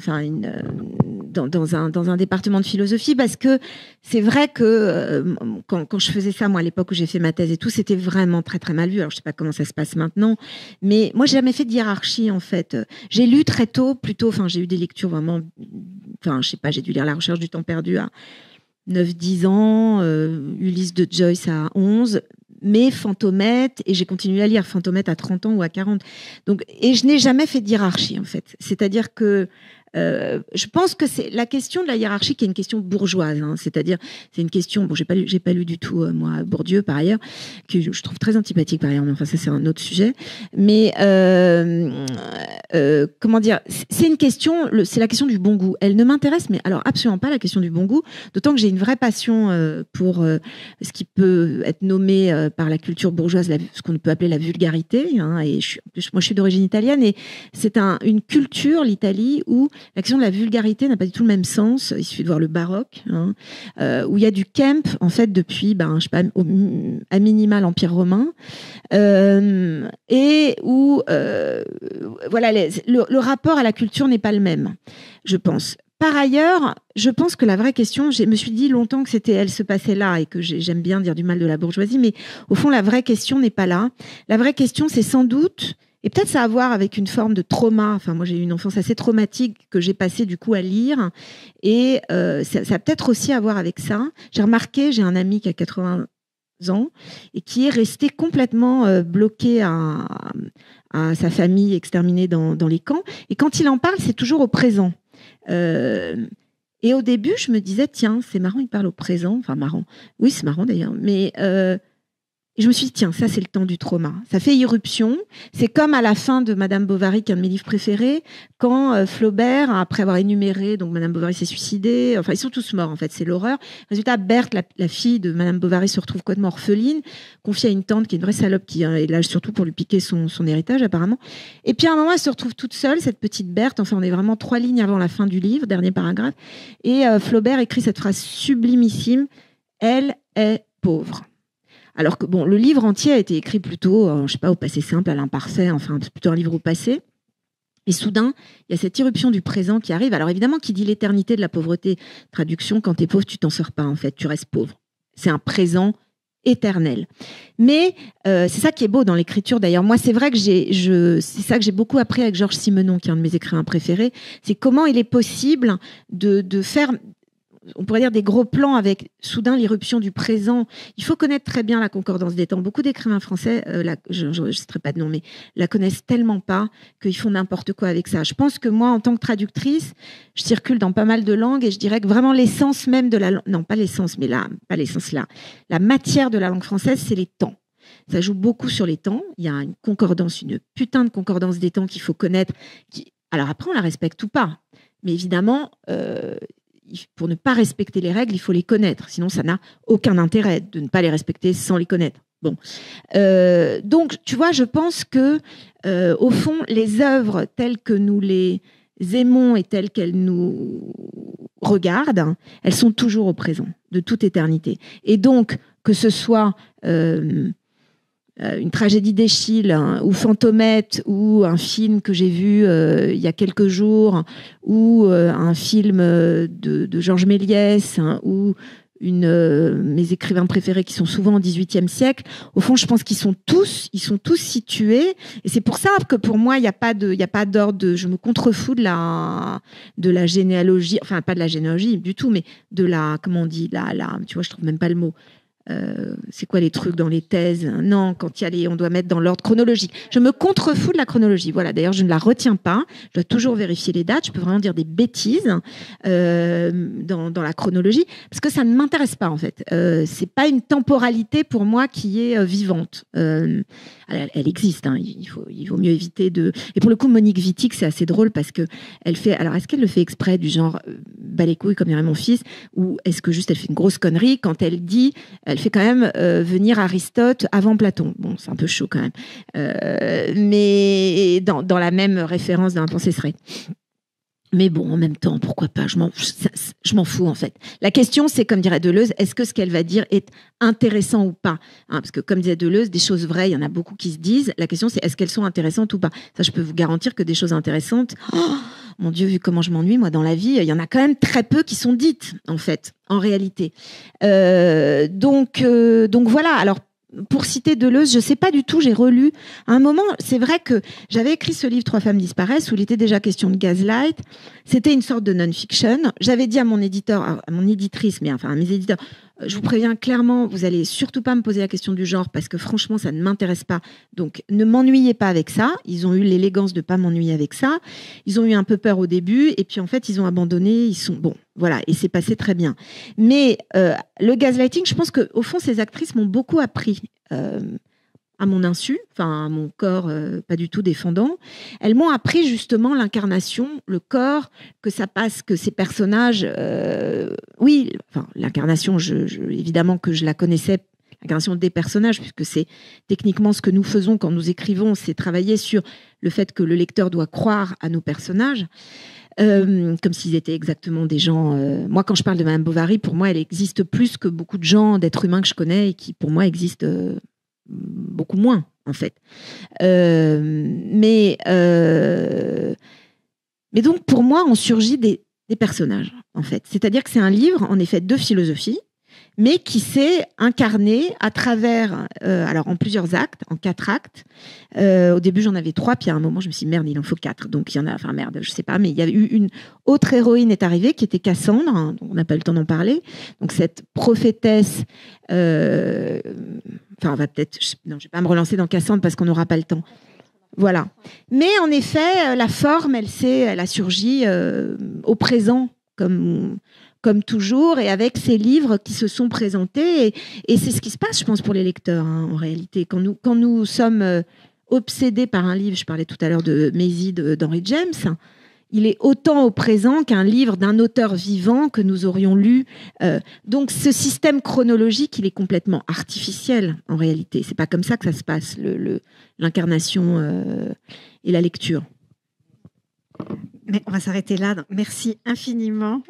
dans un département de philosophie, parce que c'est vrai que quand je faisais ça, moi, à l'époque où j'ai fait ma thèse et tout, c'était vraiment très, très mal vu. Alors, je sais pas comment ça se passe maintenant, mais moi, j'ai jamais fait de hiérarchie, en fait. J'ai lu très tôt, j'ai eu des lectures vraiment, je sais pas, j'ai dû lire La Recherche du temps perdu à 9-10 ans, Ulysse de Joyce à 11, mais Fantomette, et j'ai continué à lire Fantomette à 30 ans ou à 40. Donc, et je n'ai jamais fait de hiérarchie, en fait. C'est-à-dire que je pense que c'est la question de la hiérarchie qui est une question bourgeoise, hein. C'est-à-dire, c'est une question, bon, j'ai pas lu du tout, moi, Bourdieu, par ailleurs, que je trouve très antipathique, par ailleurs, mais enfin, ça, c'est un autre sujet. Mais, comment dire, c'est une question, c'est la question du bon goût. Elle ne m'intéresse, mais alors, absolument pas la question du bon goût, d'autant que j'ai une vraie passion pour ce qui peut être nommé par la culture bourgeoise, ce qu'on peut appeler la vulgarité, hein, et moi, je suis d'origine italienne, et c'est une culture, l'Italie, où la question de la vulgarité n'a pas du tout le même sens. Il suffit de voir le baroque, hein, où il y a du camp, en fait, depuis, je sais pas, à minima l'Empire romain, et où, voilà, le rapport à la culture n'est pas le même, je pense. Par ailleurs, je pense que la vraie question, je me suis dit longtemps que elle se passait là, et que j'aime bien dire du mal de la bourgeoisie, mais au fond, la vraie question n'est pas là. La vraie question, c'est sans doute... Et peut-être ça a à voir avec une forme de trauma. Enfin, moi, j'ai eu une enfance assez traumatique que j'ai passé du coup à lire. Et ça a peut-être aussi à voir avec ça. J'ai remarqué, j'ai un ami qui a 80 ans et qui est resté complètement bloqué à sa famille exterminée dans les camps. Et quand il en parle, c'est toujours au présent. Et au début, je me disais, tiens, c'est marrant, il parle au présent. Enfin, marrant. Oui, c'est marrant d'ailleurs. Mais... Et je me suis dit, tiens, ça, c'est le temps du trauma. Ça fait irruption. C'est comme à la fin de Madame Bovary, qui est un de mes livres préférés, quand Flaubert, après avoir énuméré, donc Madame Bovary s'est suicidée, enfin, ils sont tous morts, en fait, c'est l'horreur. Résultat, Berthe, la fille de Madame Bovary, se retrouve complètement orpheline, confiée à une tante qui est une vraie salope, qui est là surtout pour lui piquer son héritage, apparemment. Et puis, à un moment, elle se retrouve toute seule, cette petite Berthe. Enfin, on est vraiment 3 lignes avant la fin du livre, dernier paragraphe. Et Flaubert écrit cette phrase sublimissime, « Elle est pauvre ». Alors que bon, le livre entier a été écrit plutôt, je sais pas, au passé simple, à l'imparfait, enfin, c'est plutôt un livre au passé. Et soudain, il y a cette irruption du présent qui arrive. Alors évidemment, qui dit l'éternité de la pauvreté, traduction, quand t'es pauvre, tu t'en sors pas, en fait, tu restes pauvre. C'est un présent éternel. Mais c'est ça qui est beau dans l'écriture. D'ailleurs, moi, c'est vrai que c'est ça que j'ai beaucoup appris avec Georges Simenon, qui est un de mes écrivains préférés. C'est comment il est possible de faire... on pourrait dire des gros plans avec soudain l'irruption du présent. Il faut connaître très bien la concordance des temps. Beaucoup d'écrivains français, je ne citerai pas de nom, mais la connaissent tellement pas qu'ils font n'importe quoi avec ça. Je pense que moi, en tant que traductrice, je circule dans pas mal de langues et je dirais que vraiment l'essence même de la langue, non pas l'essence, mais pas l'essence là, la matière de la langue française, c'est les temps. Ça joue beaucoup sur les temps. Il y a une concordance, une putain de concordance des temps qu'il faut connaître. Alors après, on la respecte ou pas. Mais évidemment, pour ne pas respecter les règles, il faut les connaître. Sinon, ça n'a aucun intérêt de ne pas les respecter sans les connaître. Bon. Donc, tu vois, je pense que, au fond, les œuvres telles que nous les aimons et telles qu'elles nous regardent, elles sont toujours au présent, de toute éternité. Et donc, que ce soit... une tragédie d'Eschyle, hein, ou Fantomette, ou un film que j'ai vu il y a quelques jours, ou un film de Georges Méliès, hein, ou mes écrivains préférés qui sont souvent au XVIIIe siècle. Au fond, je pense qu'ils sont tous situés. Et c'est pour ça que pour moi, il n'y a pas d'ordre. Je me contrefous de la généalogie, enfin pas de la généalogie du tout, mais de la, comment on dit, tu vois, je trouve même pas le mot. c'est quoi les trucs dans les thèses? Non, quand il y a on doit mettre dans l'ordre chronologique. Je me contrefous de la chronologie. Voilà, d'ailleurs, je ne la retiens pas. Je dois toujours vérifier les dates. Je peux vraiment dire des bêtises dans la chronologie parce que ça ne m'intéresse pas, en fait. C'est pas une temporalité pour moi qui est vivante. Elle existe. Hein. Il vaut mieux éviter de. Et pour le coup, Monique Wittig, c'est assez drôle parce que elle fait. Alors, est-ce qu'elle le fait exprès du genre bas les couilles comme dirait mon fils, ou est-ce que juste elle fait une grosse connerie quand elle dit, elle fait quand même venir Aristote avant Platon. Bon, c'est un peu chaud quand même, mais dans la même référence d'un pensée serait. Mais bon, en même temps, pourquoi pas? Je m'en fous, en fait. La question, c'est, comme dirait Deleuze, est-ce que ce qu'elle va dire est intéressant ou pas? Parce que, comme disait Deleuze, des choses vraies, il y en a beaucoup qui se disent. La question, c'est est-ce qu'elles sont intéressantes ou pas? Ça, je peux vous garantir que des choses intéressantes, mon Dieu, vu comment je m'ennuie, moi, dans la vie, il y en a quand même très peu qui sont dites, en fait, en réalité. Donc voilà. Alors, pour citer Deleuze, je ne sais pas du tout, j'ai relu. À un moment, c'est vrai que j'avais écrit ce livre « Trois femmes disparaissent » où il était déjà question de gaslight. C'était une sorte de non-fiction. J'avais dit à mon éditeur, à mon éditrice, mais enfin à mes éditeurs, je vous préviens clairement, vous allez surtout pas me poser la question du genre parce que franchement, ça ne m'intéresse pas. Donc, ne m'ennuyez pas avec ça. Ils ont eu l'élégance de pas m'ennuyer avec ça. Ils ont eu un peu peur au début et puis en fait, ils ont abandonné. Ils sont bon, voilà, et c'est passé très bien. Mais le gaslighting, je pense qu'au fond, ces actrices m'ont beaucoup appris. À mon insu, enfin à mon corps pas du tout défendant, elles m'ont appris justement l'incarnation, le corps, que ça passe, que ces personnages, oui, enfin l'incarnation, évidemment que je la connaissais, l'incarnation des personnages, puisque c'est techniquement ce que nous faisons quand nous écrivons, c'est travailler sur le fait que le lecteur doit croire à nos personnages. Comme s'ils étaient exactement des gens. Moi, quand je parle de Madame Bovary, pour moi, elle existe plus que beaucoup de gens, d'êtres humains que je connais et qui, pour moi, existent beaucoup moins, en fait. Mais donc, pour moi, ont surgi des personnages, en fait. C'est-à-dire que c'est un livre, en effet, de philosophie, mais qui s'est incarné à travers, alors en plusieurs actes, en 4 actes. Au début, j'en avais 3, puis à un moment, je me suis dit, merde, il en faut 4. Donc, il y en a, enfin merde, je sais pas, mais il y a eu une autre héroïne est arrivée, qui était Cassandre, hein, donc on n'a pas eu le temps d'en parler. Donc, cette prophétesse, enfin, on va peut-être, non, je vais pas me relancer dans Cassandre parce qu'on n'aura pas le temps. Voilà. Mais en effet, la forme, elle a surgi au présent, comme toujours, et avec ces livres qui se sont présentés. Et c'est ce qui se passe, je pense, pour les lecteurs, hein, en réalité. Quand nous sommes obsédés par un livre, je parlais tout à l'heure de Méside d'Henry James, il est autant au présent qu'un livre d'un auteur vivant que nous aurions lu. Donc, ce système chronologique, il est complètement artificiel, en réalité. C'est pas comme ça que ça se passe, l'incarnation et la lecture. Mais on va s'arrêter là. Merci infiniment.